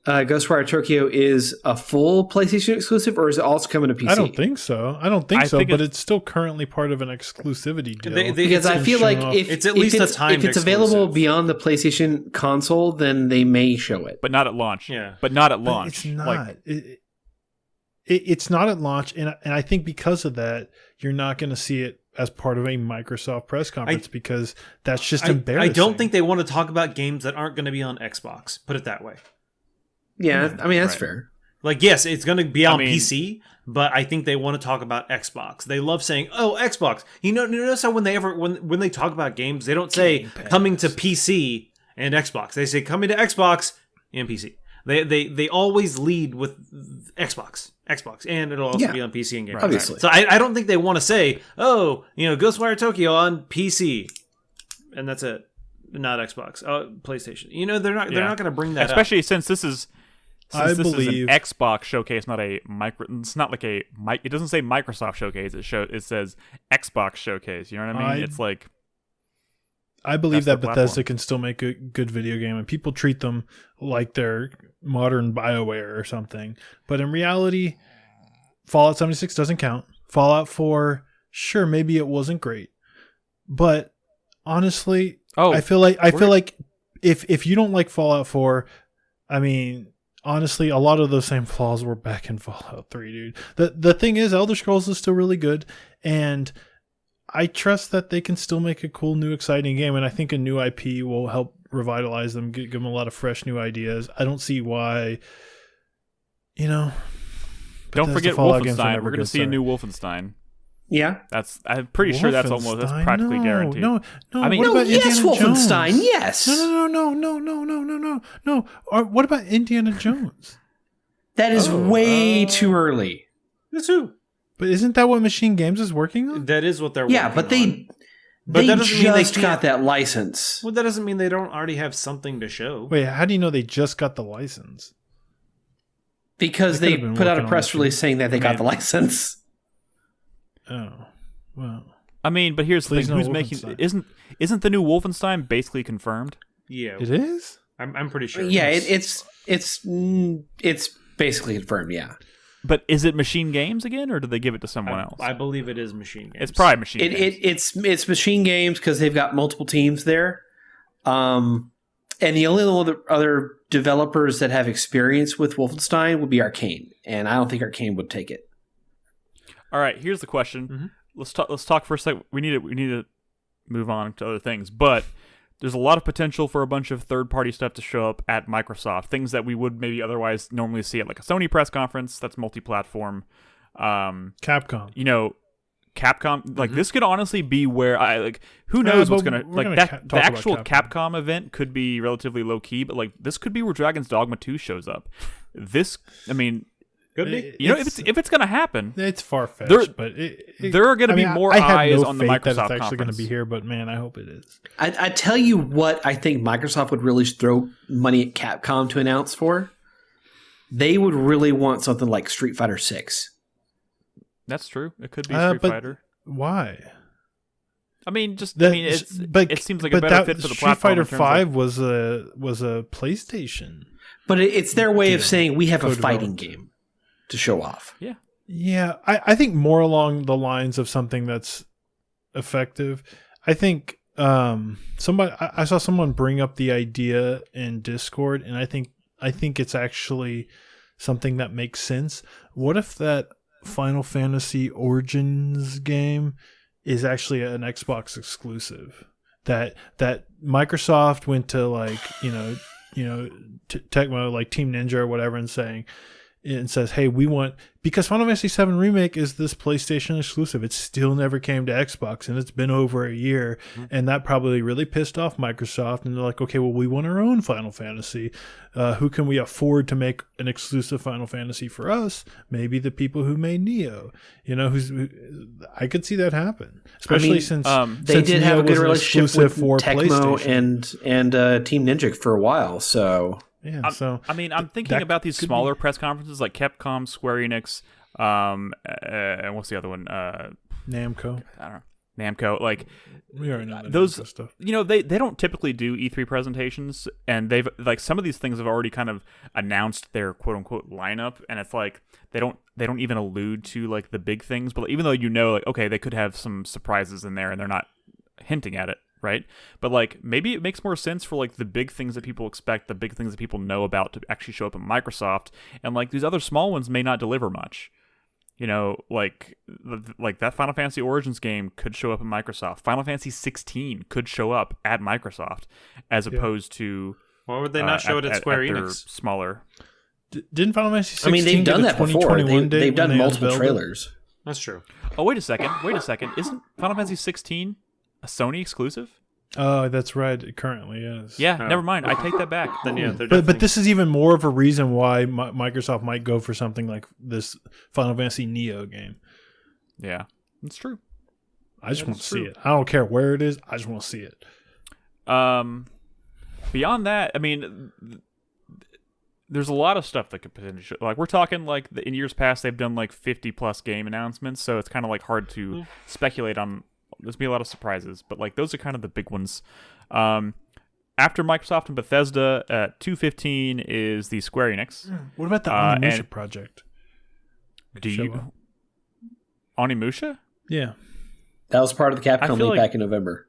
B: Ghostwire Tokyo is a full PlayStation exclusive, or is it also coming to PC?
D: I don't think so. But it's still currently part of an exclusivity deal.
B: Because I feel like if
E: it's at least a timed
B: if it's available beyond the PlayStation console, then they may show it,
A: but not at launch.
E: Yeah,
A: but not at launch.
D: It's not. It's not at launch, and I think because of that, you're not going to see it as part of a Microsoft press conference because that's just embarrassing.
E: I don't think they want to talk about games that aren't going to be on Xbox. Put it that way.
B: Yeah, I mean that's fair.
E: Like, yes, it's going to be on
A: I mean-
E: PC, but I think they want to talk about Xbox. They love saying, "Oh, Xbox." You notice how when they talk about games, they don't say coming to PC and Xbox. They say coming to Xbox and PC. They always lead with Xbox, and it'll also be on PC and Game Pass.
B: Obviously.
E: So I don't think they want to say, "Oh, Ghostwire Tokyo on PC," and that's it. Not Xbox. Oh, PlayStation. They're not going to bring that
A: Especially
E: up.
A: since this is
D: I believe
A: an Xbox showcase, not a micro. It's not like it doesn't say Microsoft showcase. It says Xbox showcase. You know what I mean? It's like
D: I believe
A: that's
D: that
A: their
D: Bethesda
A: platform.
D: can still make a good video game, and people treat them like they're modern BioWare or something. But in reality, Fallout 76 doesn't count. Fallout 4, sure, maybe it wasn't great, but honestly, I feel like if you don't like Fallout 4, I mean, honestly, a lot of those same flaws were back in Fallout 3, dude. The thing is, Elder Scrolls is still really good, and I trust that they can still make a cool, new, exciting game, and I think a new IP will help revitalize them, give them a lot of fresh, new ideas. I don't see why,
A: don't
D: Bethesda
A: forget
D: Fallout games were
A: Wolfenstein.
D: never
A: We're going to
D: good,
A: see a
D: sorry.
A: new Wolfenstein.
B: Yeah.
A: I'm pretty sure that's practically guaranteed.
D: No.
A: I mean,
D: what about
B: yes,
D: Indiana
B: Wolfenstein.
D: Jones?
B: Yes.
D: No. What about Indiana Jones?
B: That is way too early.
E: That's who.
D: But isn't that what Machine Games is working on?
E: That is what they're
B: Yeah,
E: working
B: but
E: on.
B: they
E: that doesn't mean they
B: just got
E: can't-
B: that license.
E: Well, that doesn't mean they don't already have something to show.
D: Wait, how do you know they just got the license?
B: Because
D: They
B: they
D: could've been
B: put out a
D: working on
B: press
D: that too.
B: release saying that they got the license.
D: Oh, well.
A: I mean, but here's the
D: Please
A: thing:
D: no
A: who's making?
D: Wolfenstein.
A: Isn't the new Wolfenstein basically confirmed?
E: Yeah,
D: It is?
E: I'm pretty sure.
B: Yeah, it's basically confirmed. Yeah,
A: But is it Machine Games again, or did they give it to someone else?
E: I believe it is Machine Games.
A: It's probably Machine Games.
B: it's Machine Games because they've got multiple teams there. And the only other developers that have experience with Wolfenstein would be Arcane, and I don't think Arcane would take it.
A: All right, here's the question.
E: Mm-hmm.
A: Let's talk for a second. We need to move on to other things, but there's a lot of potential for a bunch of third-party stuff to show up at Microsoft. Things that we would maybe otherwise normally see at like a Sony press conference. That's multi-platform.
D: Capcom.
A: Capcom. Like this could honestly be where who knows what's gonna
D: we're gonna
A: that.
D: talk
A: The
D: about
A: actual
D: Capcom.
A: Capcom event could be relatively low key, but like this could be where Dragon's Dogma 2 shows up. I mean.
E: Could be.
A: If it's gonna happen,
D: It's far-fetched,
A: There-
D: but
A: there are gonna be more
D: I have
A: eyes
D: no
A: on the
D: faith that
A: Microsoft
D: it's actually going to
A: conference.
D: be here, but man, I hope it is.
B: I tell you what, I think Microsoft would really throw money at Capcom to announce for. They would really want something like Street Fighter 6.
A: That's true. It could be Street
D: but
A: Fighter.
D: Why?
A: I mean, it seems like a
D: but
A: better
D: that
A: fit for the
D: Street
A: platform.
D: Fighter
A: in terms of-
D: 5 was a PlayStation.
B: But it's their way of
D: Deal.
B: saying we have a
D: Co-developed.
B: fighting game to show off.
D: Yeah, I think more along the lines of something that's effective. I think I saw someone bring up the idea in Discord, and I think it's actually something that makes sense. What if that Final Fantasy Origins game is actually an Xbox exclusive? That Microsoft went to Tecmo, like Team Ninja or whatever, and says, hey, we want, because Final Fantasy VII Remake is this PlayStation exclusive. It still never came to Xbox, and it's been over a year, and that probably really pissed off Microsoft, and they're like, okay, well, we want our own Final Fantasy. Who can we afford to make an exclusive Final Fantasy for us? Maybe the people who made Neo. I could see that happen, especially since
B: They did have
D: Neo
B: a good
D: was an
B: relationship
D: exclusive
B: with
D: for
B: Tecmo
D: PlayStation.
B: and Team Ninja for a while. So
D: Yeah,
A: I'm thinking
D: that
A: about these
D: could
A: smaller press conferences like Capcom, Square Enix, and what's the other one?
D: Namco.
A: I don't know. Namco. Like
D: We already know
A: those
D: Namco stuff.
A: they don't typically do E3 presentations, and they've like some of these things have already kind of announced their quote unquote lineup, and it's like they don't even allude to like the big things, but even though like okay, they could have some surprises in there and they're not hinting at it, right? But like maybe it makes more sense for like the big things that people expect, the big things that people know about to actually show up at Microsoft, and like these other small ones may not deliver much. Like that Final Fantasy Origins game could show up at Microsoft. Final Fantasy 16 could show up at Microsoft, as opposed to
E: Why would they not show it at Square
A: their
E: Enix?
A: smaller.
D: Didn't Final Fantasy 16
B: I mean, they've done that before. They've done multiple trailers.
E: That's true.
A: Oh, wait a second. Isn't Final Fantasy 16 a Sony exclusive?
D: Oh, that's right. It currently is.
A: Yeah, never mind. I take that back.
E: Then yeah,
D: But this is even more of a reason why Microsoft might go for something like this Final Fantasy Neo game.
A: Yeah, it's true.
D: I just want to see it. I don't care where it is. I just want to see it.
A: Beyond that, I mean, there's a lot of stuff that could potentially, like, we're talking like in years past they've done like 50 plus game announcements, so it's kind of like hard to speculate on. There's gonna be a lot of surprises, but like those are kind of the big ones. After Microsoft and Bethesda at 2:15 is the Square Enix.
D: What about the Onimusha project?
A: Do you Onimusha?
D: Yeah,
B: that was part of the Capcom leak
A: like,
B: back in November.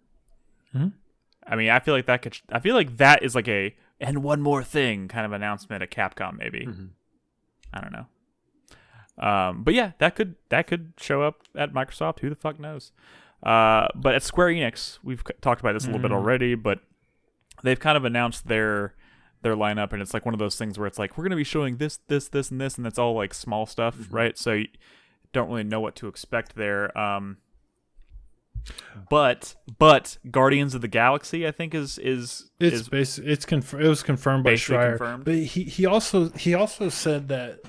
A: I mean, I feel like that could. I feel like that is like a and one more thing kind of announcement at Capcom, maybe. I don't know. But yeah, that could show up at Microsoft. Who the fuck knows? But at Square Enix, we've talked about this a little bit already, but they've kind of announced their lineup, and it's like one of those things where it's like we're going to be showing this, and this, and that's all like small stuff, right? So you don't really know what to expect there. But Guardians of the Galaxy, I think, it was
D: confirmed by Schreier.
A: Confirmed.
D: But he also said that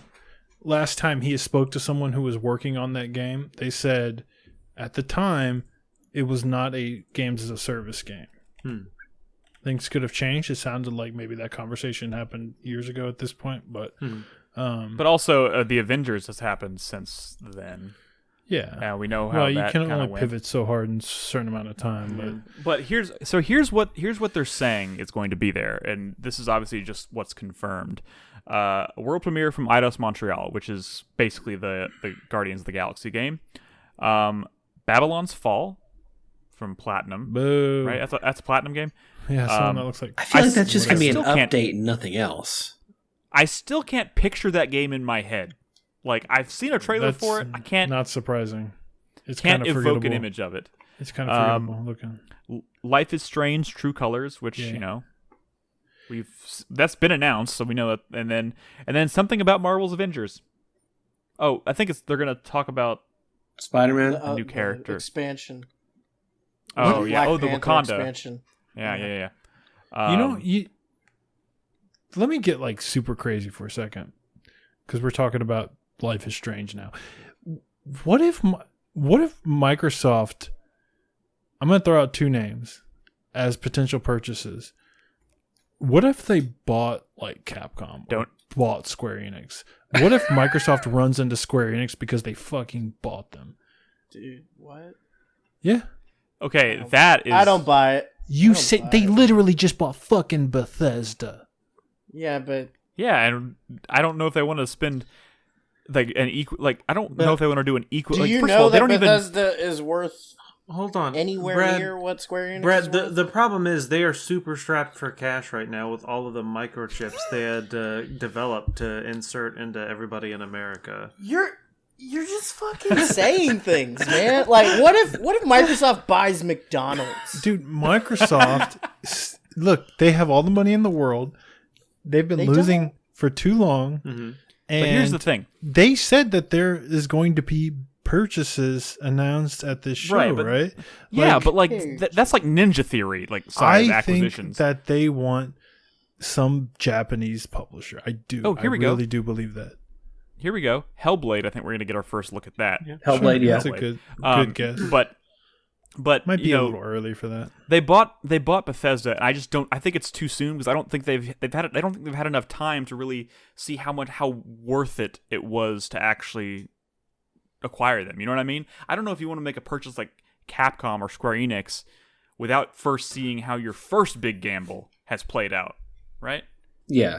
D: last time he spoke to someone who was working on that game, they said at the time it was not a games as a service game. Things could have changed. It sounded like maybe that conversation happened years ago at this point, but
A: also the Avengers has happened since then.
D: Yeah,
A: we know how.
D: Well, you
A: that
D: can only
A: went.
D: pivot so hard in a certain amount of time.
A: But here's what they're saying is going to be there, and this is obviously just what's confirmed. A world premiere from Eidos Montreal, which is basically the Guardians of the Galaxy game. Babylon's Fall from Platinum.
D: Boo.
A: Right, that's a Platinum game.
D: Yeah, something that looks like.
B: I feel like that's just going to be an
A: still can't-
B: update and nothing else.
A: I still can't picture that game in my head. Like, I've seen a trailer for it. I can't.
D: Not surprising. It's
A: Can't
D: kind of
A: evoke
D: forgettable.
A: an image of it.
D: It's kind of forgettable looking.
A: Life is Strange: True Colors, which that's been announced, so we know that. And then something about Marvel's Avengers. Oh, I think they're gonna talk about
B: Spider-Man.
A: a new character
C: expansion.
A: Oh yeah,
C: Black
A: the
C: Panther
A: Wakanda
C: expansion.
A: Yeah.
D: Let me get like super crazy for a second, because we're talking about Life is Strange now. What if Microsoft? I'm going to throw out two names as potential purchases. What if they bought like Capcom? Bought Square Enix? What if Microsoft runs into Square Enix because they fucking bought them?
C: Dude, what?
D: Yeah.
A: Okay, that is.
C: I don't buy it.
D: You said they literally just bought fucking Bethesda.
C: Yeah, but
A: Yeah, and I don't know if they want to spend like an equal. Like, I don't know if they want to do an equal.
C: do
A: like,
C: you
A: first
C: know
A: of all, they
C: that
A: don't
C: Bethesda is worth
E: Hold on.
C: anywhere
E: Brad,
C: near what Square Enix
E: Brad,
C: is worth?
E: the problem is they are super strapped for cash right now with all of the microchips they had developed to insert into everybody in America.
C: You're just fucking saying things, man. Like, what if Microsoft buys McDonald's?
D: Dude, Microsoft, look, they have all the money in the world. They've been losing for too long.
E: Mm-hmm.
D: And
A: But here's the thing.
D: They said that there is going to be purchases announced at this show, right?
A: Yeah,
D: Like,
A: but like that's like Ninja Theory, like size
D: I
A: acquisitions.
D: think that they want some Japanese publisher. I do.
A: Oh, here we
D: I
A: go.
D: really do believe that.
A: Here we go. Hellblade. I think we're gonna get our first look at that.
B: Hellblade, yeah.
D: That's a good guess.
A: But
D: Might be
A: you
D: a
A: know,
D: little early for that.
A: They bought Bethesda, and I just don't. I think it's too soon because I don't think they've had. I don't think they've had enough time to really see how worth it was to actually acquire them. You know what I mean? I don't know if you want to make a purchase like Capcom or Square Enix without first seeing how your first big gamble has played out, right?
B: Yeah.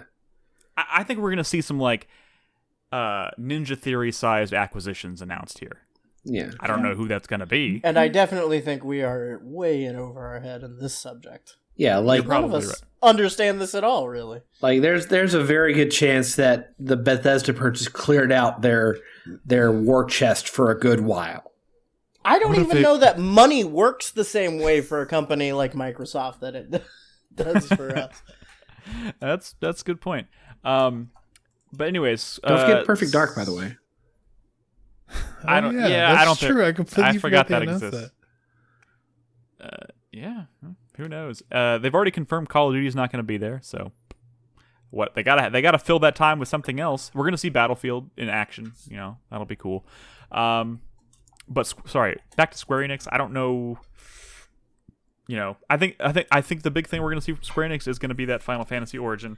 A: I think we're gonna see some like Ninja Theory sized acquisitions announced here.
B: Yeah.
A: I don't know who that's gonna be.
C: And I definitely think we are way in over our head in this subject.
B: Yeah, like
C: None of us understand this at all, really.
B: Like there's a very good chance that the Bethesda purchase cleared out their war chest for a good while.
C: I don't even know that money works the same way for a company like Microsoft that it does for us.
A: That's a good point. But anyways,
B: Don't forget Perfect Dark, by the way.
A: I don't.
D: Oh,
A: yeah,
D: that's
A: I don't
D: true. I completely
A: forgot
D: they
A: that
D: announced
A: exists. Yeah, who knows? They've already confirmed Call of Duty is not going to be there, so what they gotta fill that time with something else. We're going to see Battlefield in action. That'll be cool. But sorry, back to Square Enix. I don't know. I think the big thing we're going to see from Square Enix is going to be that Final Fantasy Origin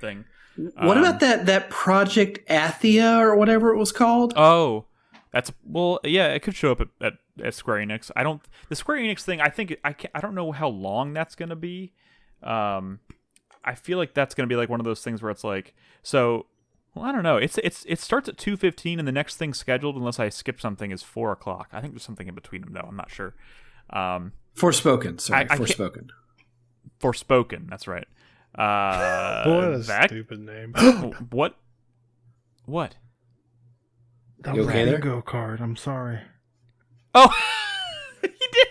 A: thing.
B: What about that Project Athia or whatever it was called?
A: Oh, yeah, it could show up at Square Enix. The Square Enix thing. I don't know how long that's going to be. I feel like that's going to be like one of those things where it's like, so. Well, I don't know. It starts at 2:15 and the next thing scheduled, unless I skip something, is 4:00. I think there's something in between them though. I'm not sure.
B: Forspoken. Sorry, Forspoken.
A: Forspoken. That's right.
D: What a stupid name.
A: What?
D: That
B: you
D: was
B: okay
D: a
B: there?
D: bingo card. I'm sorry.
A: Oh, he did.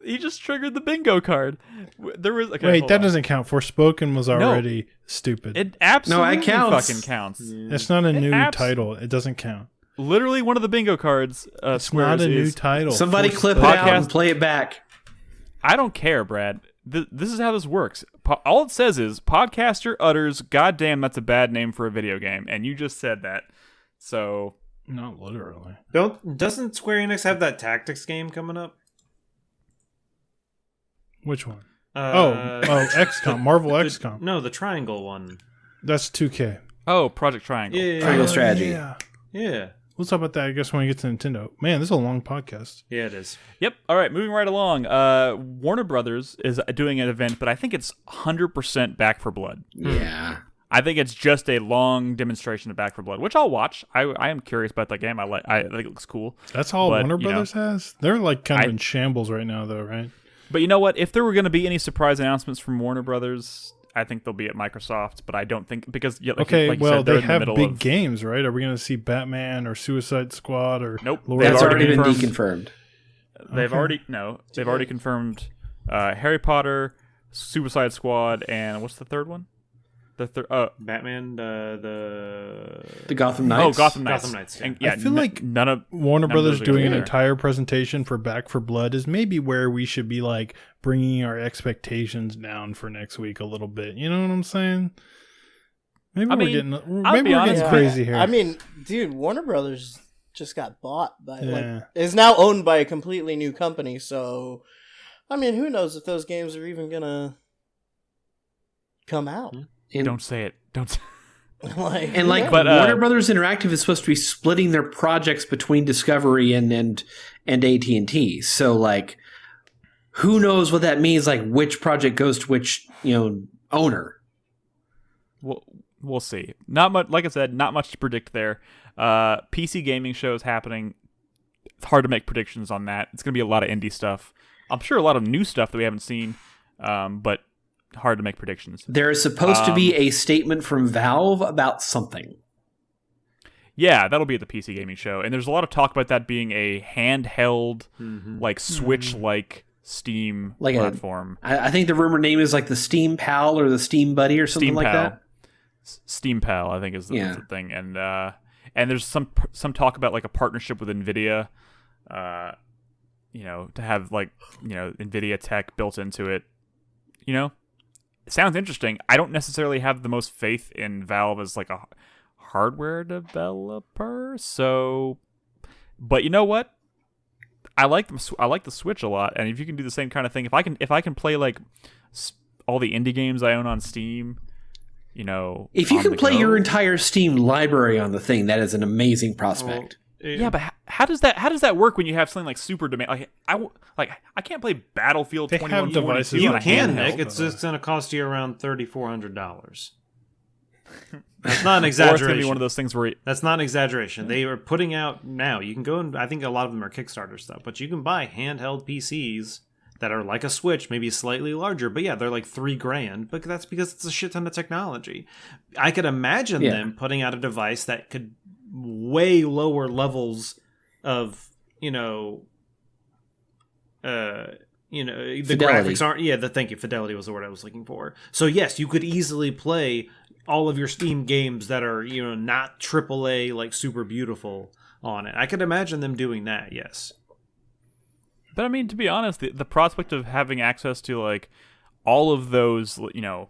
A: He just triggered the bingo card. There was
D: wait. That doesn't count. Forspoken was already stupid.
A: It absolutely
B: it counts.
A: fucking counts.
D: It's not a new title. It doesn't count.
A: Literally one of the bingo cards.
D: It's not a new title.
B: Somebody clip it out and play it back.
A: I don't care, Brad. This is how this works. All it says is podcaster utters, "Goddamn, that's a bad name for a video game," and you just said that. So
D: not literally.
E: Doesn't Square Enix have that tactics game coming up?
D: Which one? XCOM, Marvel XCOM.
E: No, the triangle one.
D: That's 2K.
A: Oh, Project Triangle.
E: Yeah.
B: Triangle Strategy.
E: Yeah.
D: We'll talk about that, I guess, when we get to Nintendo. Man, this is a long podcast.
E: Yeah, it is.
A: Yep. All right, moving right along. Warner Brothers is doing an event, but I think it's 100% Back for Blood.
B: Yeah.
A: I think it's just a long demonstration of Back for Blood, which I'll watch. I am curious about that game. I think it looks cool.
D: That's all Warner Brothers has? They're like kind of in shambles right now, though, right?
A: But you know what? If there were going to be any surprise announcements from Warner Brothers, I think they'll be at Microsoft. But I don't think because
D: they have big games, right? Are we going to see Batman or Suicide Squad or
A: nope?
B: That's already been deconfirmed.
A: They've already confirmed Harry Potter, Suicide Squad, and what's the third one?
E: Batman,
B: the Gotham Knights.
A: Oh, Gotham Knights.
E: Gotham Knights.
A: And,
D: I feel like
A: none of
D: Warner Brothers
A: those
D: doing an entire presentation for Back for Blood is maybe where we should be like bringing our expectations down for next week a little bit. You know what I'm saying? Maybe we're getting crazy here.
C: I mean, dude, Warner Brothers just got bought by is now owned by a completely new company. So, I mean, who knows if those games are even gonna come out?
A: Don't say it. Don't.
B: Warner Brothers Interactive is supposed to be splitting their projects between Discovery and AT&T. So like, who knows what that means? Like, which project goes to which owner?
A: We'll see. Not much. Like I said, not much to predict there. PC gaming shows happening. It's hard to make predictions on that. It's going to be a lot of indie stuff. I'm sure a lot of new stuff that we haven't seen, but hard to make predictions.
B: There is supposed to be a statement from Valve about something.
A: Yeah, that'll be at the PC gaming show, and there's a lot of talk about that being a handheld, like Switch-like Steam platform.
B: I think the rumored name is like the Steam Pal or the Steam Buddy or something like that.
A: Steam Pal, I think, is the thing, and there's some talk about like a partnership with NVIDIA, to have like NVIDIA tech built into it. It sounds interesting. I don't necessarily have the most faith in Valve as like a hardware developer, but you know what? I like the Switch a lot, and if you can do the same kind of thing, if I can play like all the indie games I own on Steam,
B: if you can play your entire Steam library on the thing, that is an amazing prospect.
A: Yeah, but how does that work when you have something like super demand? I can't play Battlefield 2142.
E: You can, Nick. It's just going to cost you around $3,400. That's not an exaggeration.
A: Or it's going to be one of those things where
E: that's not an exaggeration. They are putting out now. You can go and I think a lot of them are Kickstarter stuff, but you can buy handheld PCs that are like a Switch, maybe slightly larger, but yeah, they're like $3,000. But that's because it's a shit ton of technology. I could imagine them putting out a device that could way lower levels of the
B: fidelity.
E: graphics aren't fidelity was the word I was looking for. So yes, you could easily play all of your Steam games that are, not AAA, like super beautiful on it. I could imagine them doing that, yes.
A: But I mean, to be honest, the prospect of having access to like all of those, the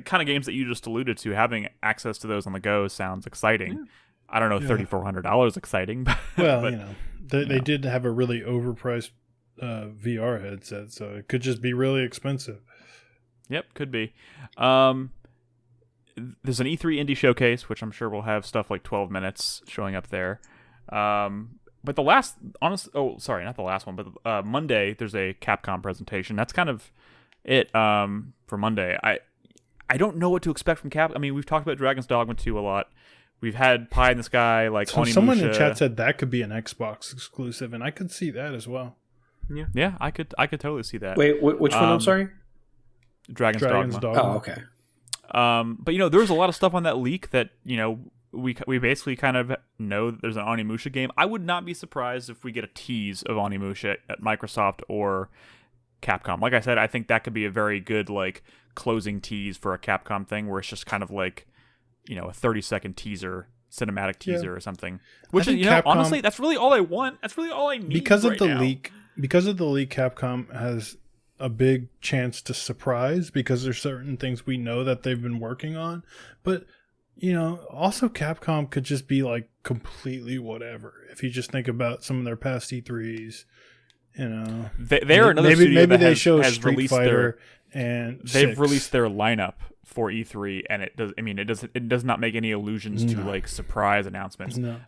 A: kind of games that you just alluded to, having access to those on the go sounds exciting. Yeah. I don't know, $3,400 exciting.
D: Well, they did have a really overpriced VR headset, so it could just be really expensive.
A: Yep, could be. There's an E3 Indie Showcase, which I'm sure will have stuff like 12 minutes showing up there. But the last, not the last one, but Monday there's a Capcom presentation. That's kind of it for Monday. I don't know what to expect from Cap. I mean, we've talked about Dragon's Dogma 2 a lot. We've had Pie in the Sky, like
D: so someone in chat said that could be an Xbox exclusive, and I could see that as well.
A: Yeah, I could totally see that.
B: Wait, which one? I'm sorry.
A: Dragon's Dogma.
B: Oh, okay.
A: But there was a lot of stuff on that leak that we basically kind of know that there's an Onimusha game. I would not be surprised if we get a tease of Onimusha at Microsoft or Capcom. Like I said, I think that could be a very good like closing tease for a Capcom thing, where it's just kind of like a 30-second teaser, cinematic teaser or something. Which is, Capcom, honestly, that's really all I want. That's really all I need
D: because of
A: right
D: the
A: now.
D: leak. Because of the leak, Capcom has a big chance to surprise because there's certain things we know that they've been working on. But, also Capcom could just be like completely whatever. If you just think about some of their past E3s,
A: they're another studio
D: maybe
A: that
D: they
A: has,
D: show
A: has
D: Street
A: released
D: Fighter
A: and
D: they've
A: released their lineup for E3, and it does not make any allusions to like surprise announcements.
D: No.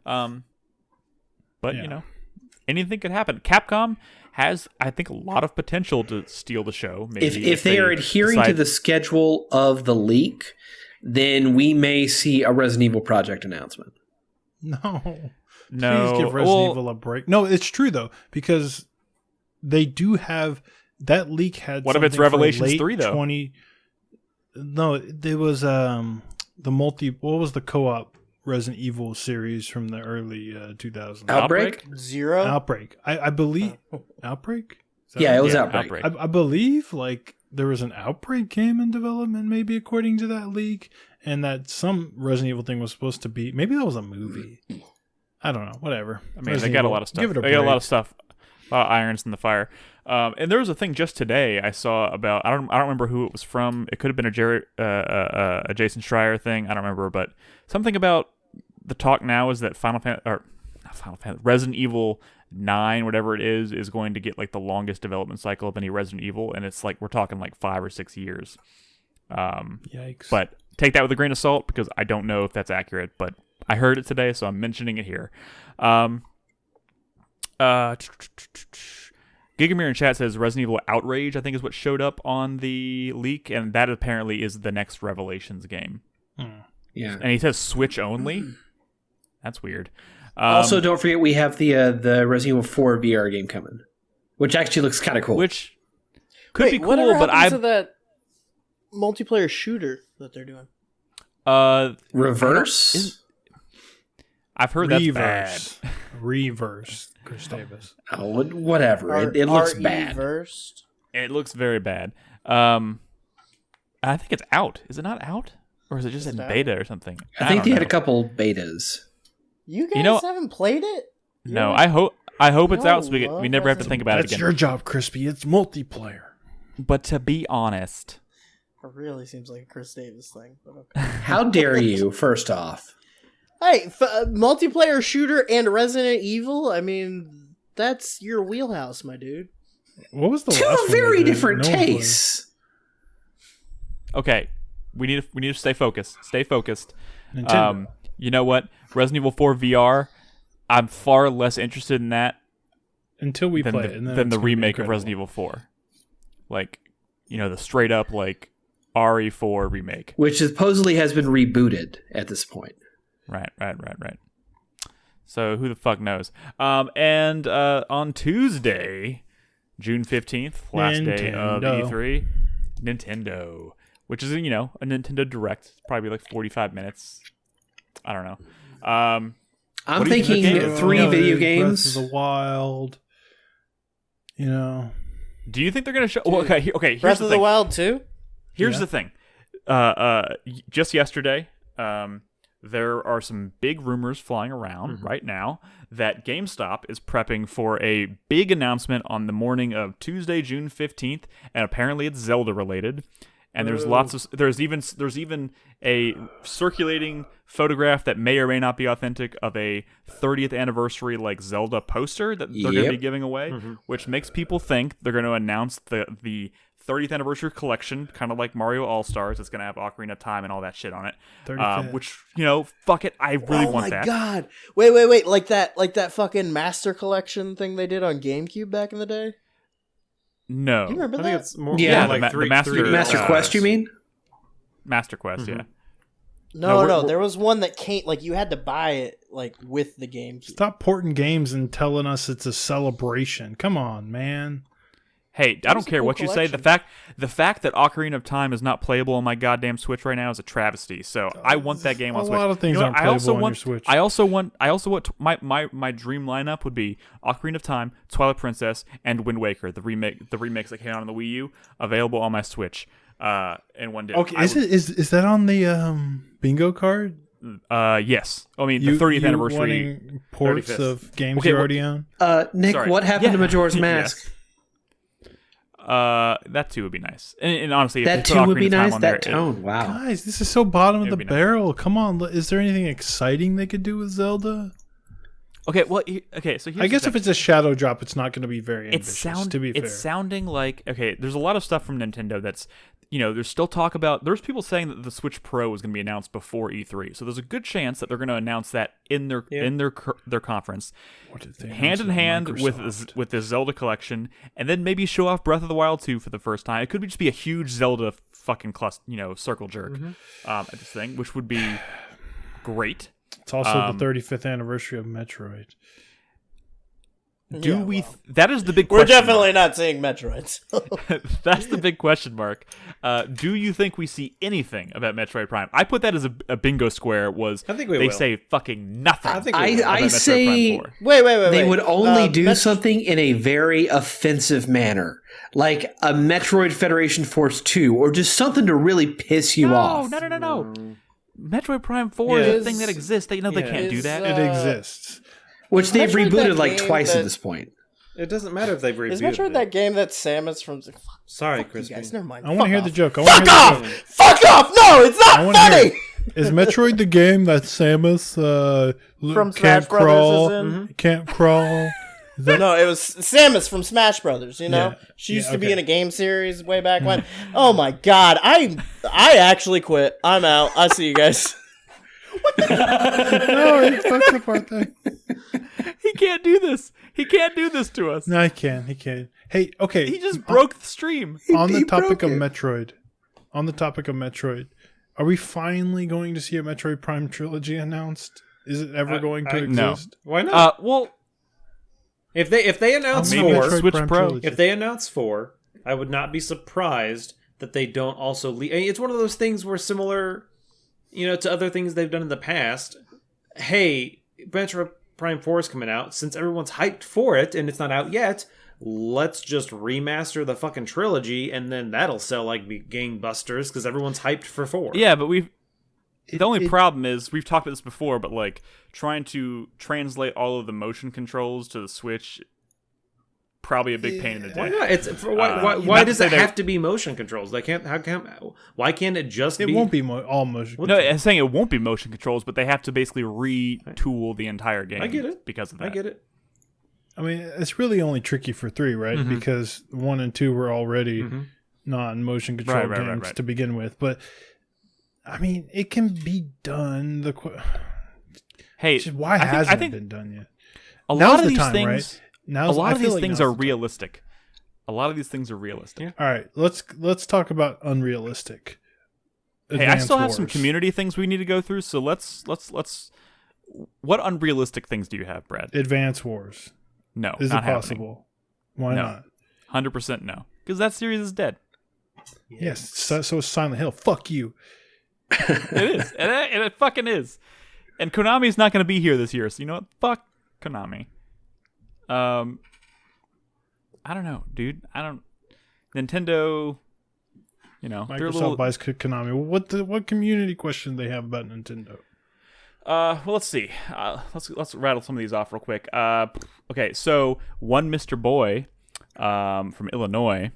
A: But anything could happen. Capcom has, I think, a lot of potential to steal the show. Maybe
B: if they are adhering to the schedule of the leak, then we may see a Resident Evil project announcement.
D: No. Please give Resident Evil a break. No, it's true though, because they do have that leak had.
A: What if it's Revelations 3 though?
D: No, it was the multi. What was the co-op Resident Evil series from the early 2000s?
B: Outbreak?
C: Zero?
D: Outbreak. I believe. Outbreak?
B: Yeah, it was Outbreak.
D: I believe like there was an Outbreak game in development, maybe according to that leak, and that some Resident Evil thing was supposed to be. Maybe that was a movie. I don't know. Whatever.
A: I mean, they got a lot of stuff. They got a lot of stuff. A lot of irons in the fire. And there was a thing just today I saw about. I don't remember who it was from. It could have been a Jason Schreier thing. I don't remember, but something about the talk now is that Resident Evil 9, whatever it is going to get like the longest development cycle of any Resident Evil, and it's like we're talking like 5 or 6 years.
D: Yikes!
A: But take that with a grain of salt because I don't know if that's accurate, but I heard it today, so I'm mentioning it here. Gigamir in chat says Resident Evil Outrage, I think, is what showed up on the leak, and that apparently is the next Revelations game.
B: Yeah,
A: and he says Switch only. That's weird.
B: Also, don't forget we have the Resident Evil 4 VR game coming, which actually looks kind of cool.
A: Which could be cool,
C: whatever
A: but
C: happened to that multiplayer shooter that they're doing?
B: Reverse.
A: I've heard that's bad.
D: Reverse, Chris Davis.
B: Oh, whatever. It looks bad.
C: Reversed?
A: It looks very bad. I think it's out. Is it not out? Or is it just in beta or something?
B: I think they had a couple betas.
C: You guys haven't played it?
A: No, I hope it's out so we never have to think about it again.
D: That's your job, Crispy. It's multiplayer.
A: But to be honest...
C: It really seems like a Chris Davis thing. But okay.
B: How dare you, first off?
C: Hey, multiplayer shooter and Resident Evil? I mean, that's your wheelhouse, my dude.
D: What was the last
B: Two
D: one
B: very different tastes.
A: Okay, we need to stay focused. Stay focused.
D: Nintendo.
A: You know what? Resident Evil 4 VR, I'm far less interested in that
D: until we play it,
A: than the remake of Resident Evil 4. Like, the straight up like RE4 remake,
B: which supposedly has been rebooted at this point.
A: Right. So who the fuck knows? And on Tuesday, June 15th, last day of E3, Nintendo, which is a Nintendo Direct. It's probably like 45 minutes. I don't know.
B: I'm thinking 3 video games.
D: Breath of the Wild.
A: Do you think they're going to show? Well, okay. Here's
C: Breath
A: the
C: of
A: thing.
C: the Wild 2?
A: Here's the thing. just yesterday, there are some big rumors flying around right now that GameStop is prepping for a big announcement on the morning of Tuesday, June 15th, and apparently it's Zelda related. And there's there's even a circulating photograph that may or may not be authentic of a 30th anniversary like Zelda poster that they're going to be giving away, which makes people think they're going to announce the 30th anniversary collection, kind of like Mario All-Stars. It's going to have Ocarina of Time and all that shit on it. Which, fuck it, I really want that.
C: Oh my god. Wait, like that fucking Master Collection thing they did on GameCube back in the day?
A: No.
C: Do you remember
E: I
C: that?
E: think it's more
B: Yeah,
E: like
A: the
B: Master Quest, you mean?
A: Master Quest, yeah.
C: No, there was one that came, like, you had to buy it, like, with the GameCube.
D: Stop porting games and telling us it's a celebration. Come on, man.
A: Hey, I don't care what you say. The fact that Ocarina of Time is not playable on my goddamn Switch right now is a travesty. So I want that game on Switch.
D: A lot of things aren't playable on your Switch.
A: I also want my dream lineup would be Ocarina of Time, Twilight Princess, and Wind Waker, the remakes that came out on the Wii U, available on my Switch. In one day.
D: Okay, is that on the bingo card?
A: Yes. I mean, the 30th anniversary
D: wanting ports
A: 35th.
D: of games you already own.
B: Nick,
A: Sorry.
B: what happened to Majora's Mask?
A: Yes. That too would be nice. And honestly, if
B: That
A: they put
B: too would
A: Ocarina
B: be
A: of Time
B: nice.
A: on
B: That
A: there,
B: tone, wow.
D: Guys, this is so bottom of the
A: It'd be nice.
D: barrel. Come on, is there anything exciting they could do with Zelda?
A: Okay, well, so here's
D: I guess
A: the
D: if it's a shadow drop, it's not going to be very ambitious. To be fair,
A: It's sounding like there's a lot of stuff from Nintendo that's there's still talk about. There's people saying that the Switch Pro is going to be announced before E3, so there's a good chance that they're going to announce that in their conference,
D: what did they
A: hand in hand with the Zelda collection, and then maybe show off Breath of the Wild 2 for the first time. It could just be a huge Zelda fucking circle jerk at this thing, which would be great.
D: It's also the 35th anniversary of Metroid.
A: That is the big
C: We're
A: question
C: definitely not seeing Metroids.
A: That's the big question mark. Do you think we see anything about Metroid Prime? I put that as a bingo square.
E: I think we
A: they
E: will.
A: say fucking nothing.
E: I think we will.
B: I
A: about Metroid
B: say
A: Prime 4.
C: Wait.
B: they would only do something in a very offensive manner, like a Metroid Federation Force 2, or just something to really piss you off.
A: No. Metroid Prime 4 is a thing that exists. They know they can't do that.
D: It exists.
B: Which they've
C: Metroid
B: rebooted
C: that
B: like
C: game
B: twice
C: that-
B: at this point.
E: It doesn't matter if they've rebooted
C: Is Metroid
E: it.
C: that game that Samus from...
E: Sorry,
C: Fuck you
E: Crispy.
C: guys, never mind.
D: I want to hear
C: Fuck
D: the
C: off.
D: joke.
C: Fuck off! Fuck off! No, it's
D: I
C: not
D: wanna hear
C: funny!
D: Is Metroid the game that Samus
C: From
D: can't
C: Smash
D: crawl?
C: Brothers is in?
D: Can't crawl. Is that-
C: No, it was Samus from Smash Brothers,
D: Yeah.
C: She used
D: Yeah,
C: to be
D: okay.
C: in a game series way back when. Oh my god, I actually quit. I'm out. I'll see you guys.
D: No, he fucked the part there.
A: He can't do this. He can't do this to us.
D: No, he can. He can. Hey, okay.
A: He just broke the stream.
D: on the
B: he
D: topic
B: broke
D: of
B: it.
D: Metroid. On the topic of Metroid, are we finally going to see a Metroid Prime trilogy announced? Is it ever going to
A: no.
D: exist?
E: Why not?
A: Well,
E: if they announce
A: maybe
E: four,
A: Metroid Switch
D: Prime
A: Pro.
D: trilogy.
E: if they announce 4, I would not be surprised that they don't also leave. I mean, it's one of those things where similar, to other things they've done in the past. Hey, Metroid Prime 4 is coming out. Since everyone's hyped for it and it's not out yet, let's just remaster the fucking trilogy and then that'll sell like gangbusters because everyone's hyped for 4.
A: yeah, but the only problem is, we've talked about this before, but like trying to translate all of the motion controls to the Switch, probably a big pain in the
E: Why
A: dick.
E: not? Why
A: not
E: does
A: to
E: it
A: say
E: have to be motion controls? They can't. Why can't it just
D: It
E: be?
D: won't be all motion.
A: No, I'm saying it won't be motion controls, but they have to basically retool the entire game.
E: I get it.
A: because of that.
E: I get it.
D: I mean, it's really only tricky for 3, right?
A: Mm-hmm.
D: Because 1 and 2 were already non-motion control games
A: right.
D: to begin with. But I mean, it can be done.
A: Hey,
D: Why
A: I
D: hasn't
A: think
D: it been done yet?
A: a
D: Now's
A: lot of
D: the
A: these
D: time,
A: things,
D: right?
A: a lot
D: I
A: of
D: feel
A: these
D: like
A: things
D: now's
A: are
D: the time.
A: realistic. A lot of these things are realistic.
D: All right, let's talk about unrealistic.
A: Hey, I
D: Advance
A: still have some
D: Wars.
A: community things we need to go through, so let's. What unrealistic things do you have, Brad?
D: Advance Wars.
A: No,
D: Is
A: not
D: it possible? Why
A: No.
D: not?
A: 100% no, because that series is dead.
D: Yes. So is Silent Hill. Fuck you.
A: It is, and it fucking is. And Konami's not going to be here this year, so you know what? Fuck Konami. I don't know, dude. Nintendo. You know,
D: Microsoft buys Konami. What community question do they have about Nintendo?
A: Well, let's see. Let's rattle some of these off real quick. Okay, so one Mr. Boy, from Illinois,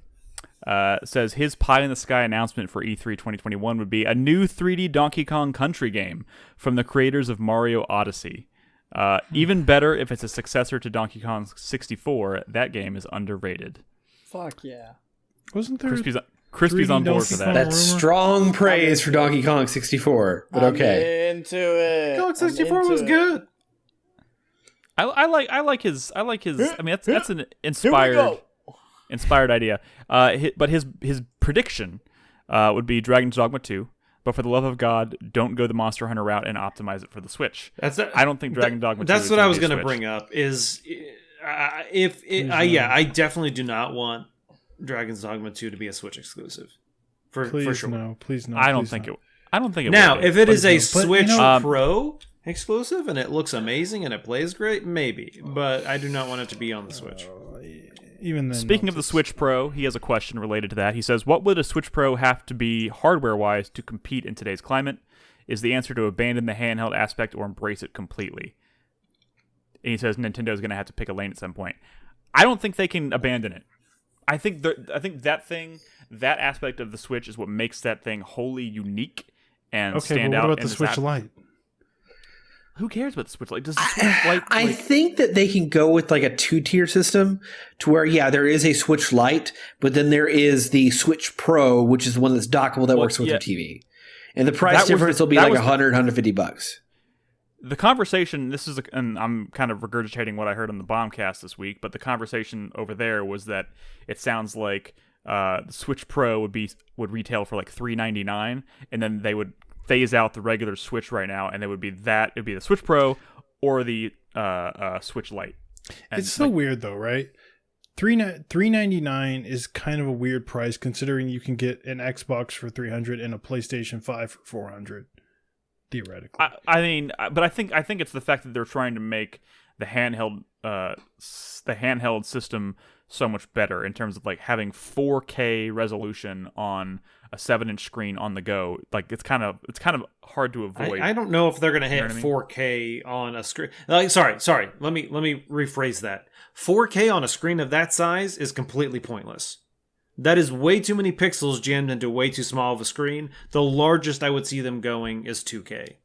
A: says his pie in the sky announcement for E3 2021 would be a new 3D Donkey Kong Country game from the creators of Mario Odyssey. Even better if it's a successor to Donkey Kong 64. That game is underrated.
C: Fuck yeah.
D: Wasn't there
A: Crispy's on board for that.
B: That's strong praise for Donkey Kong 64, but okay.
C: I'm into it.
E: Donkey 64 was good.
A: I like his. I mean, that's an inspired idea. But his prediction would be Dragon's Dogma 2. But for the love of God, don't go the Monster Hunter route and optimize it for the Switch. I don't think Dragon Dogma 2
E: That's
A: is
E: what I was
A: going
E: to bring up. I definitely do not want Dragon's Dogma 2 to be a Switch exclusive. For sure.
D: No, please no.
A: I don't think it.
E: Now,
A: will be.
E: if it is a Switch
D: you
A: know,
E: Pro exclusive and it looks amazing and it plays great, maybe. But I do not want it to be on the Switch.
D: Even then,
A: Speaking of the Switch Pro, he has a question related to that. He says, what would a Switch Pro have to be hardware-wise to compete in today's climate? Is the answer to abandon the handheld aspect or embrace it completely? And he says Nintendo's going to have to pick a lane at some point. I don't think they can abandon it. I think that aspect of the Switch is what makes that thing wholly unique and stand out.
D: What about the Switch Lite?
A: Who cares about the Switch Lite? Does the Switch Lite?
B: I think that they can go with like a 2-tier system to where, there is a Switch Lite, but then there is the Switch Pro, which is the one that's dockable that works with your TV. And the price difference will be like $100, $150.
A: The conversation, and I'm kind of regurgitating what I heard on the Bombcast this week, but the conversation over there was that it sounds like the Switch Pro would retail for like $399, and then they would phase out the regular Switch right now, and it would be the Switch Pro or the Switch Lite. And
D: it's so weird though, right? $399 is kind of a weird price considering you can get an Xbox for $300 and a PlayStation 5 for $400. Theoretically,
A: I mean, but I think it's the fact that they're trying to make the handheld system so much better in terms of like having 4K resolution on a 7-inch screen on the go. Like it's kind of hard to avoid.
E: I don't know if they're going to hit 4K on a screen. Sorry. Let me rephrase that. 4K on a screen of that size is completely pointless. That is way too many pixels jammed into way too small of a screen. The largest I would see them going is 2K.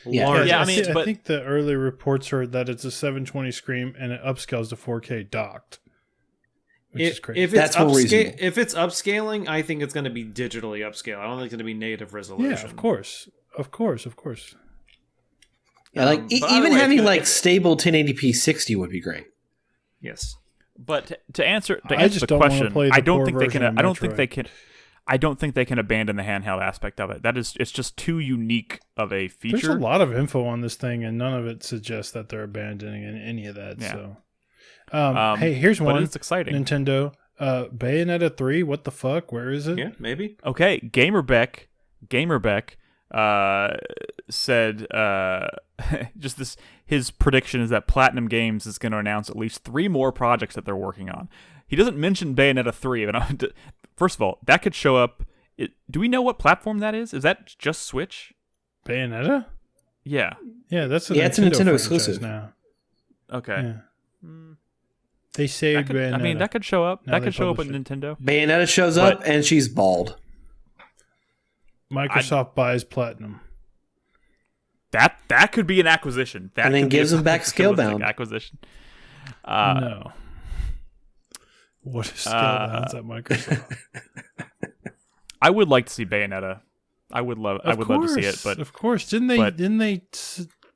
D: I think the early reports are that it's a 720 screen and it upscales to 4K docked. Which is crazy.
E: If it's upscaling, I think it's going to be digitally upscale. I don't think it's going to be native resolution.
D: Yeah, of course.
B: Yeah, even having stable 1080p 60 would be great.
E: Yes.
A: But to answer the question, I don't think they can abandon the handheld aspect of it. It's just too unique of a feature.
D: There's a lot of info on this thing, and none of it suggests that they're abandoning any of that.
A: Yeah.
D: So, hey, here's one.
A: It's exciting.
D: Nintendo, Bayonetta 3. What the fuck? Where is it?
E: Yeah, maybe.
A: Okay, Gamerbeck said just this. His prediction is that Platinum Games is going to announce at least 3 more projects that they're working on. He doesn't mention Bayonetta 3. First of all, that could show up. Do we know what platform that is? Is that just Switch?
D: Bayonetta?
A: Yeah.
D: Yeah, it's a
B: Nintendo exclusive
D: now.
A: Okay.
D: Yeah. They saved Bayonetta.
A: I mean, that could show up.
D: Now
A: That could show up on Nintendo.
B: Bayonetta shows up and she's bald.
D: Microsoft buys Platinum.
A: That could be an acquisition. That
B: and then gives them back Scalebound.
A: Acquisition.
D: No. What is Scalebound at Microsoft?
A: I would like to see Bayonetta. I would love to see it, but
D: of course, didn't they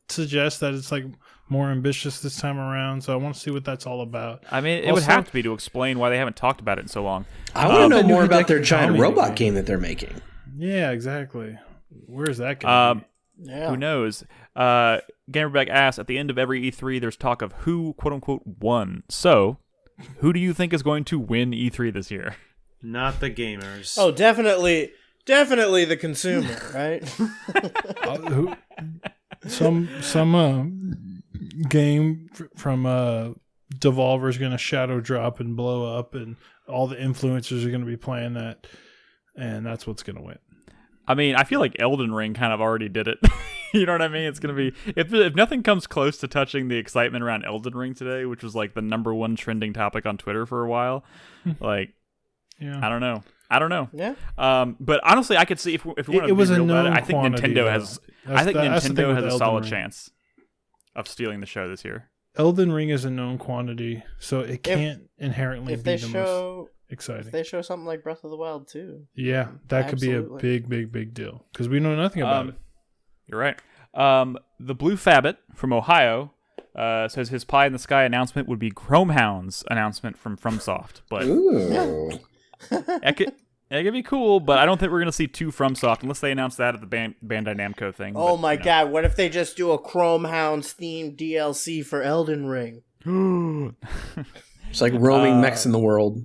D: suggest that it's like more ambitious this time around? So I want to see what that's all about.
A: I mean, it would have to be to explain why they haven't talked about it in so long.
B: I want to know more about their giant robot game that they're making.
D: Yeah, exactly. Where is that going to be?
C: Yeah.
A: Who knows? Gamerback asks, at the end of every E3, there's talk of who, quote-unquote, won. So, who do you think is going to win E3 this year?
E: Not the gamers.
C: Oh, definitely the consumer, right?
D: Some game from Devolver's going to shadow drop and blow up, and all the influencers are going to be playing that, and that's what's going to win.
A: I mean, I feel like Elden Ring kind of already did it. You know what I mean? It's going to be... If nothing comes close to touching the excitement around Elden Ring today, which was like the #1 trending topic on Twitter for a while, like,
D: yeah.
A: I don't know.
C: Yeah.
A: But honestly, I could see if we want to be real about it, I think Nintendo has... Nintendo has a solid chance of stealing the show this year.
D: Elden Ring is a known quantity, so it can't inherently be the most exciting.
C: If they show something like Breath of the Wild too.
D: Yeah, that could be a big deal because we know nothing about it.
A: You're right. The Blue Fabbit from Ohio says his pie in the sky announcement would be Chromehound's announcement from FromSoft, but it could be cool, but I don't think we're going to see two FromSoft unless they announce that at the Bandai Namco thing.
C: Oh my god, what if they just do a Chromehounds themed DLC for Elden Ring?
B: It's like roaming mechs in the world.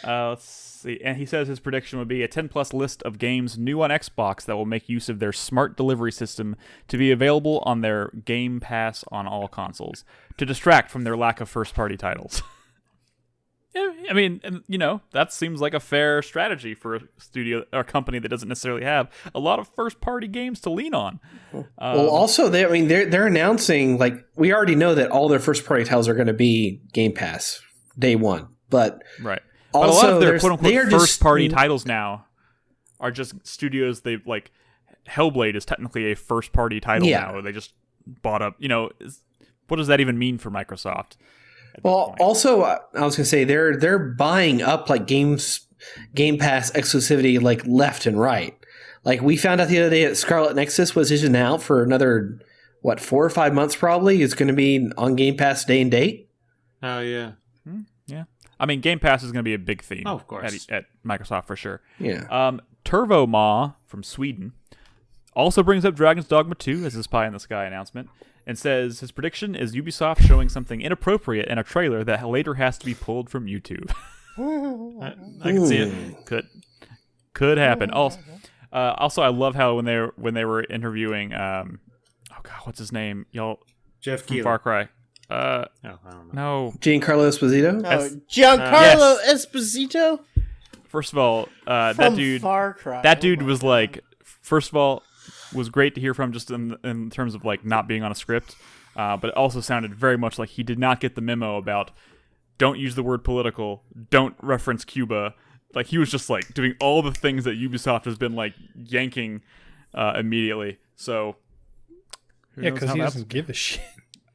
A: Let's see. And he says his prediction would be a 10-plus list of games new on Xbox that will make use of their smart delivery system to be available on their Game Pass on all consoles, to distract from their lack of first-party titles. Yeah, I mean, that seems like a fair strategy for a studio or company that doesn't necessarily have a lot of first-party games to lean on.
B: Well, also, they're announcing, like, we already know that all their first-party titles are going to be Game Pass day one, but
A: right.
B: Also,
A: but a lot of their quote-unquote first-party titles now are just studios. They like Hellblade is technically a first-party title now. They just bought up. What does that even mean for Microsoft?
B: Well, also, I was going to say they're buying up like Game Pass exclusivity like left and right. Like we found out the other day that Scarlet Nexus was isned out for another 4 or 5 months. Probably it's going to be on Game Pass day and date.
E: Oh yeah,
A: yeah. I mean, Game Pass is going to be a big theme.
E: Oh, of course,
A: at Microsoft for sure.
B: Yeah.
A: Turvo Ma from Sweden also brings up Dragon's Dogma 2 as his pie in the sky announcement, and says his prediction is Ubisoft showing something inappropriate in a trailer that later has to be pulled from YouTube.
E: I can see it.
A: Could happen. Also, I love how when they were interviewing, what's his name?
E: Jeff Keighley.
A: Far Cry.
E: I don't know.
A: No.
B: Giancarlo Esposito?
C: Giancarlo Esposito?
A: First of all, that dude.
C: Far Cry.
A: That dude was like, first of all, was great to hear from just in terms of like not being on a script, but it also sounded very much like he did not get the memo about don't use the word political, don't reference Cuba. Like he was just like doing all the things that Ubisoft has been like yanking immediately. So
D: yeah, because he doesn't give a shit.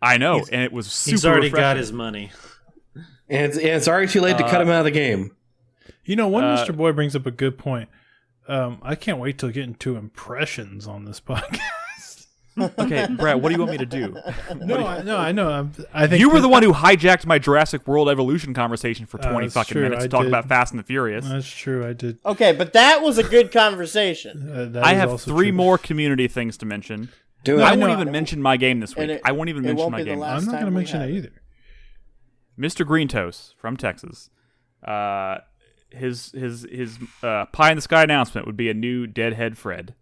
A: I know, and it was super
E: he's already
A: refreshing.
E: got his money.
B: And it's already too late to cut him out of the game.
D: Mr. Boy brings up a good point. I can't wait till getting to impressions on this podcast.
A: Okay, Brad, what do you want me to do?
D: I know. I think
A: you were the one who hijacked my Jurassic World Evolution conversation for 20 fucking
D: true,
A: minutes to talk about Fast and the Furious.
D: That's true, I did.
C: Okay, but that was a good conversation.
A: I have 3 more community things to mention. I won't even mention my game this week. I won't even mention my game.
D: I'm not going to mention it either.
A: Mr. Green Toast from Texas. His pie in the sky announcement would be a new Deadhead Fred,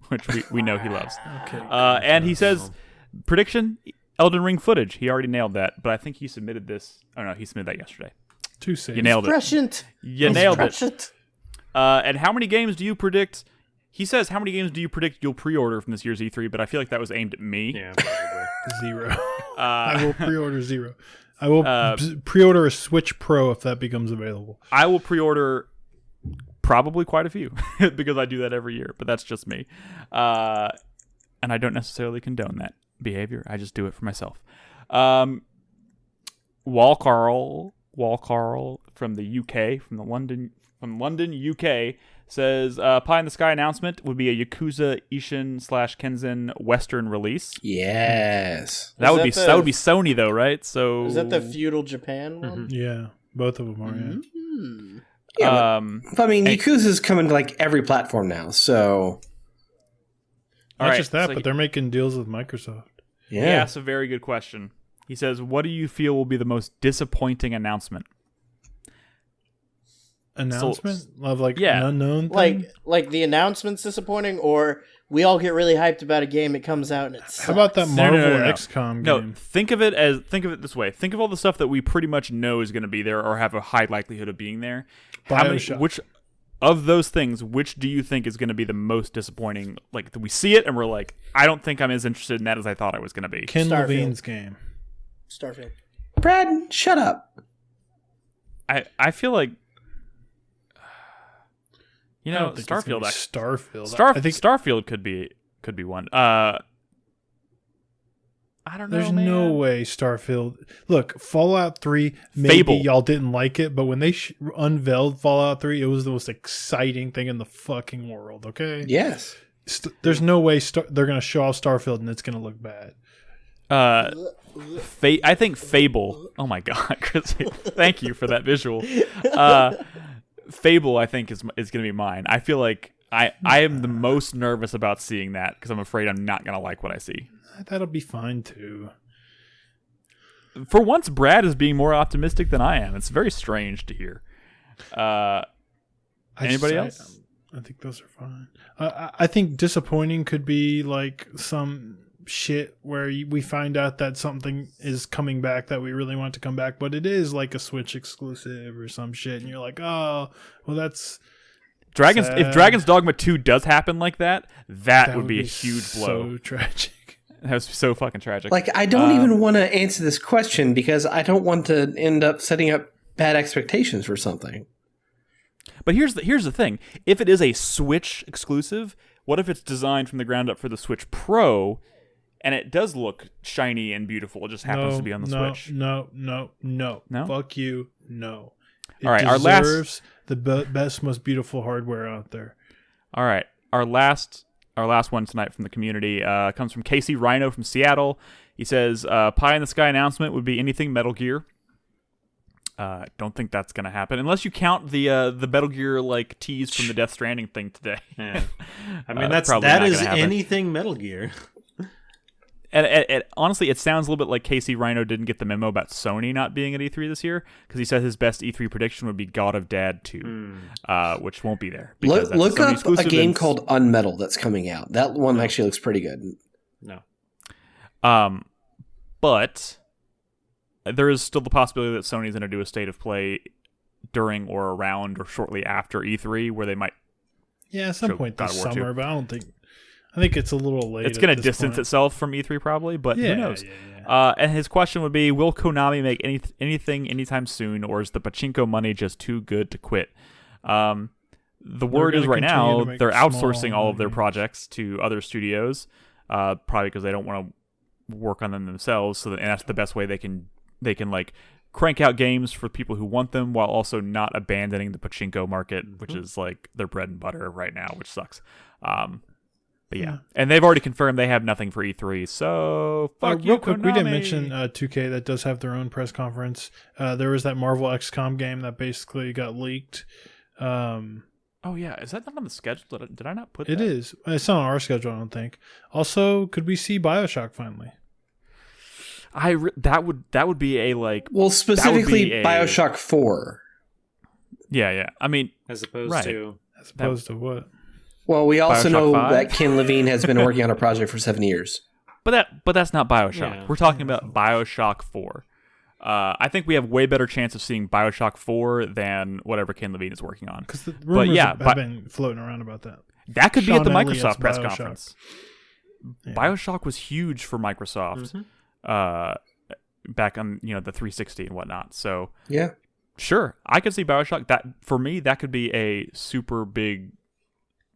A: which we know he loves.
D: Okay.
A: And he says, prediction, Elden Ring footage. He already nailed that, but I think he submitted this. Oh no, he submitted that yesterday.
D: Too safe.
A: You nailed it.
C: Prescient.
A: You nailed it. And how many games do you predict? He says, how many games do you predict you'll pre-order from this year's E3? But I feel like that was aimed at me.
E: Yeah, probably.
D: 0. I will pre-order 0. I will pre-order a Switch Pro if that becomes available.
A: I will pre-order probably quite a few because I do that every year, but that's just me. And I don't necessarily condone that behavior. I just do it for myself. Wall Carl from the UK, from London, UK, says pie in the sky announcement would be a Yakuza Ishin / Kenzen Western release.
B: Yes,
A: that would be Sony though, right? So
C: is that the feudal Japan one?
D: Yeah, both of them are. Yeah.
B: Yeah, but I mean, Yakuza's coming to like every platform now, so
D: not just that, but they're making deals with Microsoft.
A: Yeah, that's a very good question. He says, "What do you feel will be the most disappointing announcement?"
D: Of like an unknown thing?
C: Like the announcement's disappointing, or we all get really hyped about a game, it comes out and it sucks.
D: How about that Marvel
A: No.
D: XCOM
A: No,
D: game?
A: think of it this way. Think of all the stuff that we pretty much know is going to be there or have a high likelihood of being there.
D: BioShock.
A: Which of those things, which do you think is going to be the most disappointing? Like, we see it and we're like, I don't think I'm as interested in that as I thought I was going to be.
D: Ken
C: Starfield.
D: Levine's game.
C: Starfield.
B: Brad, shut up.
A: I feel like,
D: I don't think it's gonna
A: Starfield.
D: be Starfield.
A: I
D: I think
A: Starfield could be one. I don't know.
D: there's
A: man.
D: no way Starfield. Look, Fallout 3. Maybe
A: Fable.
D: y'all didn't like it, but when they unveiled Fallout 3, it was the most exciting thing in the fucking world. Okay.
B: Yes.
D: There's no way they're gonna show off Starfield and it's gonna look bad.
A: I think Fable. Oh my god, Chris! Thank you for that visual. Fable, I think is going to be mine. I feel like I am the most nervous about seeing that because I'm afraid I'm not going to like what I see.
D: That'll be fine too.
A: For once, Brad is being more optimistic than I am. It's very strange to hear. Anybody else?
D: I think those are fine. I think disappointing could be like some shit where we find out that something is coming back that we really want to come back, but it is like a Switch exclusive or some shit, and you're like, oh, well, that's sad.
A: If Dragon's Dogma 2 does happen like that, that would be a huge blow.
D: So tragic.
A: That was so fucking tragic.
B: Like, I don't even want to answer this question because I don't want to end up setting up bad expectations for something.
A: But here's the thing. If it is a Switch exclusive, what if it's designed from the ground up for the Switch Pro, and it does look shiny and beautiful? It just happens to be on the Switch.
D: No.
A: No?
D: Fuck you. No. It
A: All right,
D: deserves the best, most beautiful hardware out there.
A: All right, our last one tonight from the community comes from Casey Rhino from Seattle. He says, "Pie in the sky announcement would be anything Metal Gear." Don't think that's gonna happen unless you count the Metal Gear like tease from the Death Stranding thing today.
E: Yeah. I mean,
A: That
E: is
A: happen.
E: anything Metal Gear.
A: And honestly, it sounds a little bit like Casey Rhino didn't get the memo about Sony not being at E3 this year because he said his best E3 prediction would be God of Dad 2, which won't be there.
B: Look up a game called Unmetal that's coming out. That one actually looks pretty good.
E: No.
A: But there is still the possibility that Sony's going to do a state of play during or around or shortly after E3 where they might.
D: Yeah, at some
A: show
D: point
A: God
D: this
A: of War
D: summer,
A: 2.
D: but I think it's a little late.
A: It's going to distance itself from E3 probably, but
D: Yeah,
A: who knows?
D: yeah.
A: And his question would be, will Konami make anything anytime soon, or is the pachinko money just too good to quit? The word is
D: gonna
A: right now
D: continue to make
A: they're outsourcing
D: small
A: all of their
D: games.
A: projects to other studios, probably because they don't want to work on them themselves. And that's the best way they can like crank out games for people who want them while also not abandoning the pachinko market, which is like their bread and butter right now, which sucks. But yeah, and they've already confirmed they have nothing for E3. So fuck you,
D: real quick, we didn't
A: Konami.
D: mention 2K that does have their own press conference. There was that Marvel XCOM game that basically got leaked.
A: Oh yeah, is that not on the schedule? Did I not put
D: It
A: that?
D: is. It's not on our schedule, I don't think. Also, could we see BioShock finally?
A: That would be a like.
B: Well, specifically
A: be a-
B: BioShock 4.
A: Yeah. I mean,
E: As opposed
A: Right.
E: to...
D: As opposed to what?
B: Well, we also
A: BioShock
B: know
A: 5?
B: that Ken Levine has been working on a project for 7 years.
A: but that's not BioShock.
E: Yeah.
A: We're talking about BioShock 4. I think we have way better chance of seeing BioShock 4 than whatever Ken Levine is working on.
D: Because the rumors
A: yeah,
D: have been floating around about that.
A: That could be at the
D: Sean Elliott's
A: Microsoft press
D: BioShock.
A: conference.
D: Yeah.
A: BioShock was huge for Microsoft back on the 360 and whatnot. So
B: Yeah.
A: sure, I could see BioShock. That for me, that could be a super big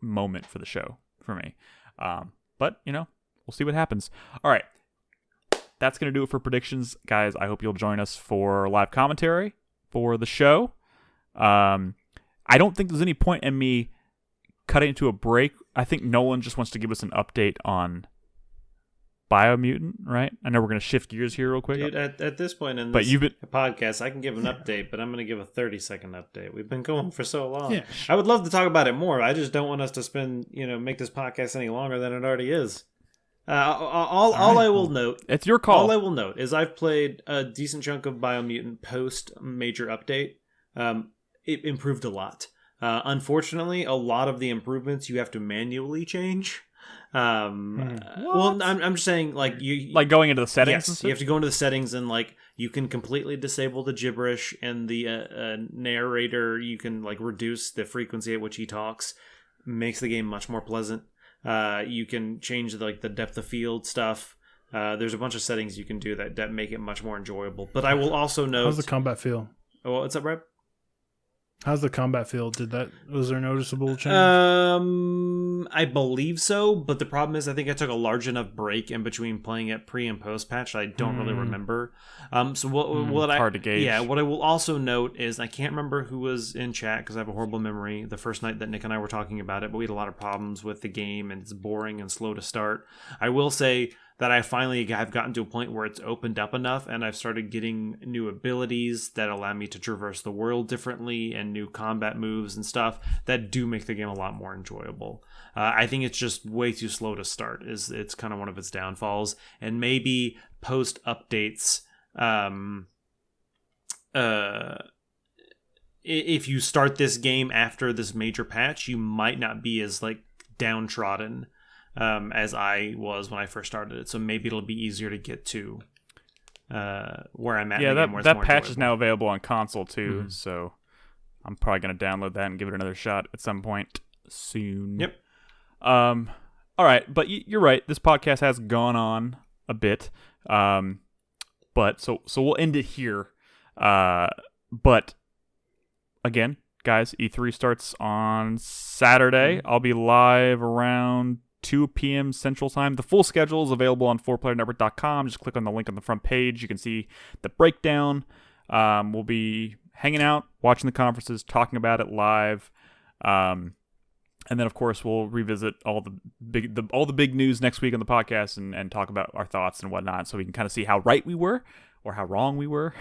A: moment for the show for me. But we'll see what happens. All right, that's gonna do it for predictions, guys. I hope you'll join us for live commentary for the show. I don't think there's any point in me cutting into a break. I think Nolan just wants to give us an update on Biomutant, right? I know we're going to shift gears here real quick.
E: Dude, at this point in
A: But
E: this
A: you've been-
E: podcast, I can give an update, but I'm going to give a 30-second update. We've been going for so long.
D: Yeah.
E: I would love to talk about it more. I just don't want us to make this podcast any longer than it already is. All I will note...
A: It's your call.
E: All I will note is I've played a decent chunk of Biomutant post major update. It improved a lot. Unfortunately, a lot of the improvements you have to manually change. Well, I'm just saying, like you
A: Like going into the settings.
E: Yes, you have to go into the settings and like you can completely disable the gibberish and the narrator. You can like reduce the frequency at which he talks, makes the game much more pleasant. You can change like the depth of field stuff. There's a bunch of settings you can do that make it much more enjoyable. But I will also note,
D: how's the combat feel?
E: Oh, what's up, Brad?
D: How's the combat feel? Was there noticeable change?
E: I believe so, but the problem is I think I took a large enough break in between playing it pre and post patch that I don't really remember. So what
A: hard to gauge.
E: Yeah, what I will also note is I can't remember who was in chat because I have a horrible memory. The first night that Nick and I were talking about it, but we had a lot of problems with the game and it's boring and slow to start. I will say that I finally have gotten to a point where it's opened up enough and I've started getting new abilities that allow me to traverse the world differently and new combat moves and stuff that do make the game a lot more enjoyable. I think it's just way too slow to start. It's kind of one of its downfalls. And maybe post updates, if you start this game after this major patch, you might not be as like downtrodden as I was when I first started it. So maybe it'll be easier to get to where I'm at.
A: Yeah,
E: in the game where it's
A: that
E: more
A: patch
E: enjoyable.
A: is now available on console too, so I'm probably going to download that and give it another shot at some point soon.
E: Yep.
A: All right, but you're right. This podcast has gone on a bit, but so we'll end it here. But again, guys, E3 starts on Saturday. I'll be live around 2 p.m. Central Time. The full schedule is available on 4playernetwork.com. Just click on the link on the front page. You can see the breakdown. We'll be hanging out, watching the conferences, talking about it live. And then, of course, we'll revisit all the big news next week on the podcast and talk about our thoughts and whatnot so we can kind of see how right we were or how wrong we were.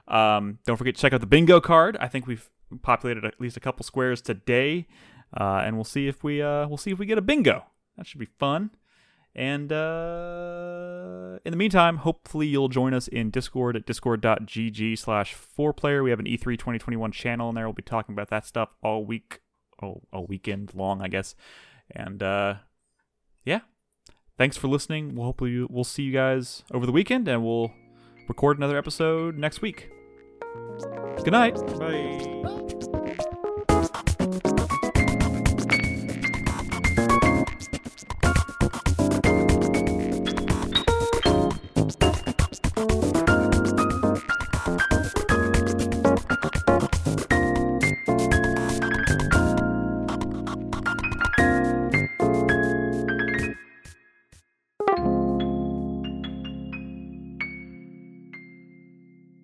A: Don't forget to check out the bingo card. I think we've populated at least a couple squares today. And we'll see if we get a bingo. That should be fun. And in the meantime, hopefully you'll join us in Discord at discord.gg/4player. We have an E3 2021 channel in there. We'll be talking about that stuff all weekend long, I guess. And yeah, thanks for listening. We'll see you guys over the weekend, and we'll record another episode next week. Good night.
E: Bye.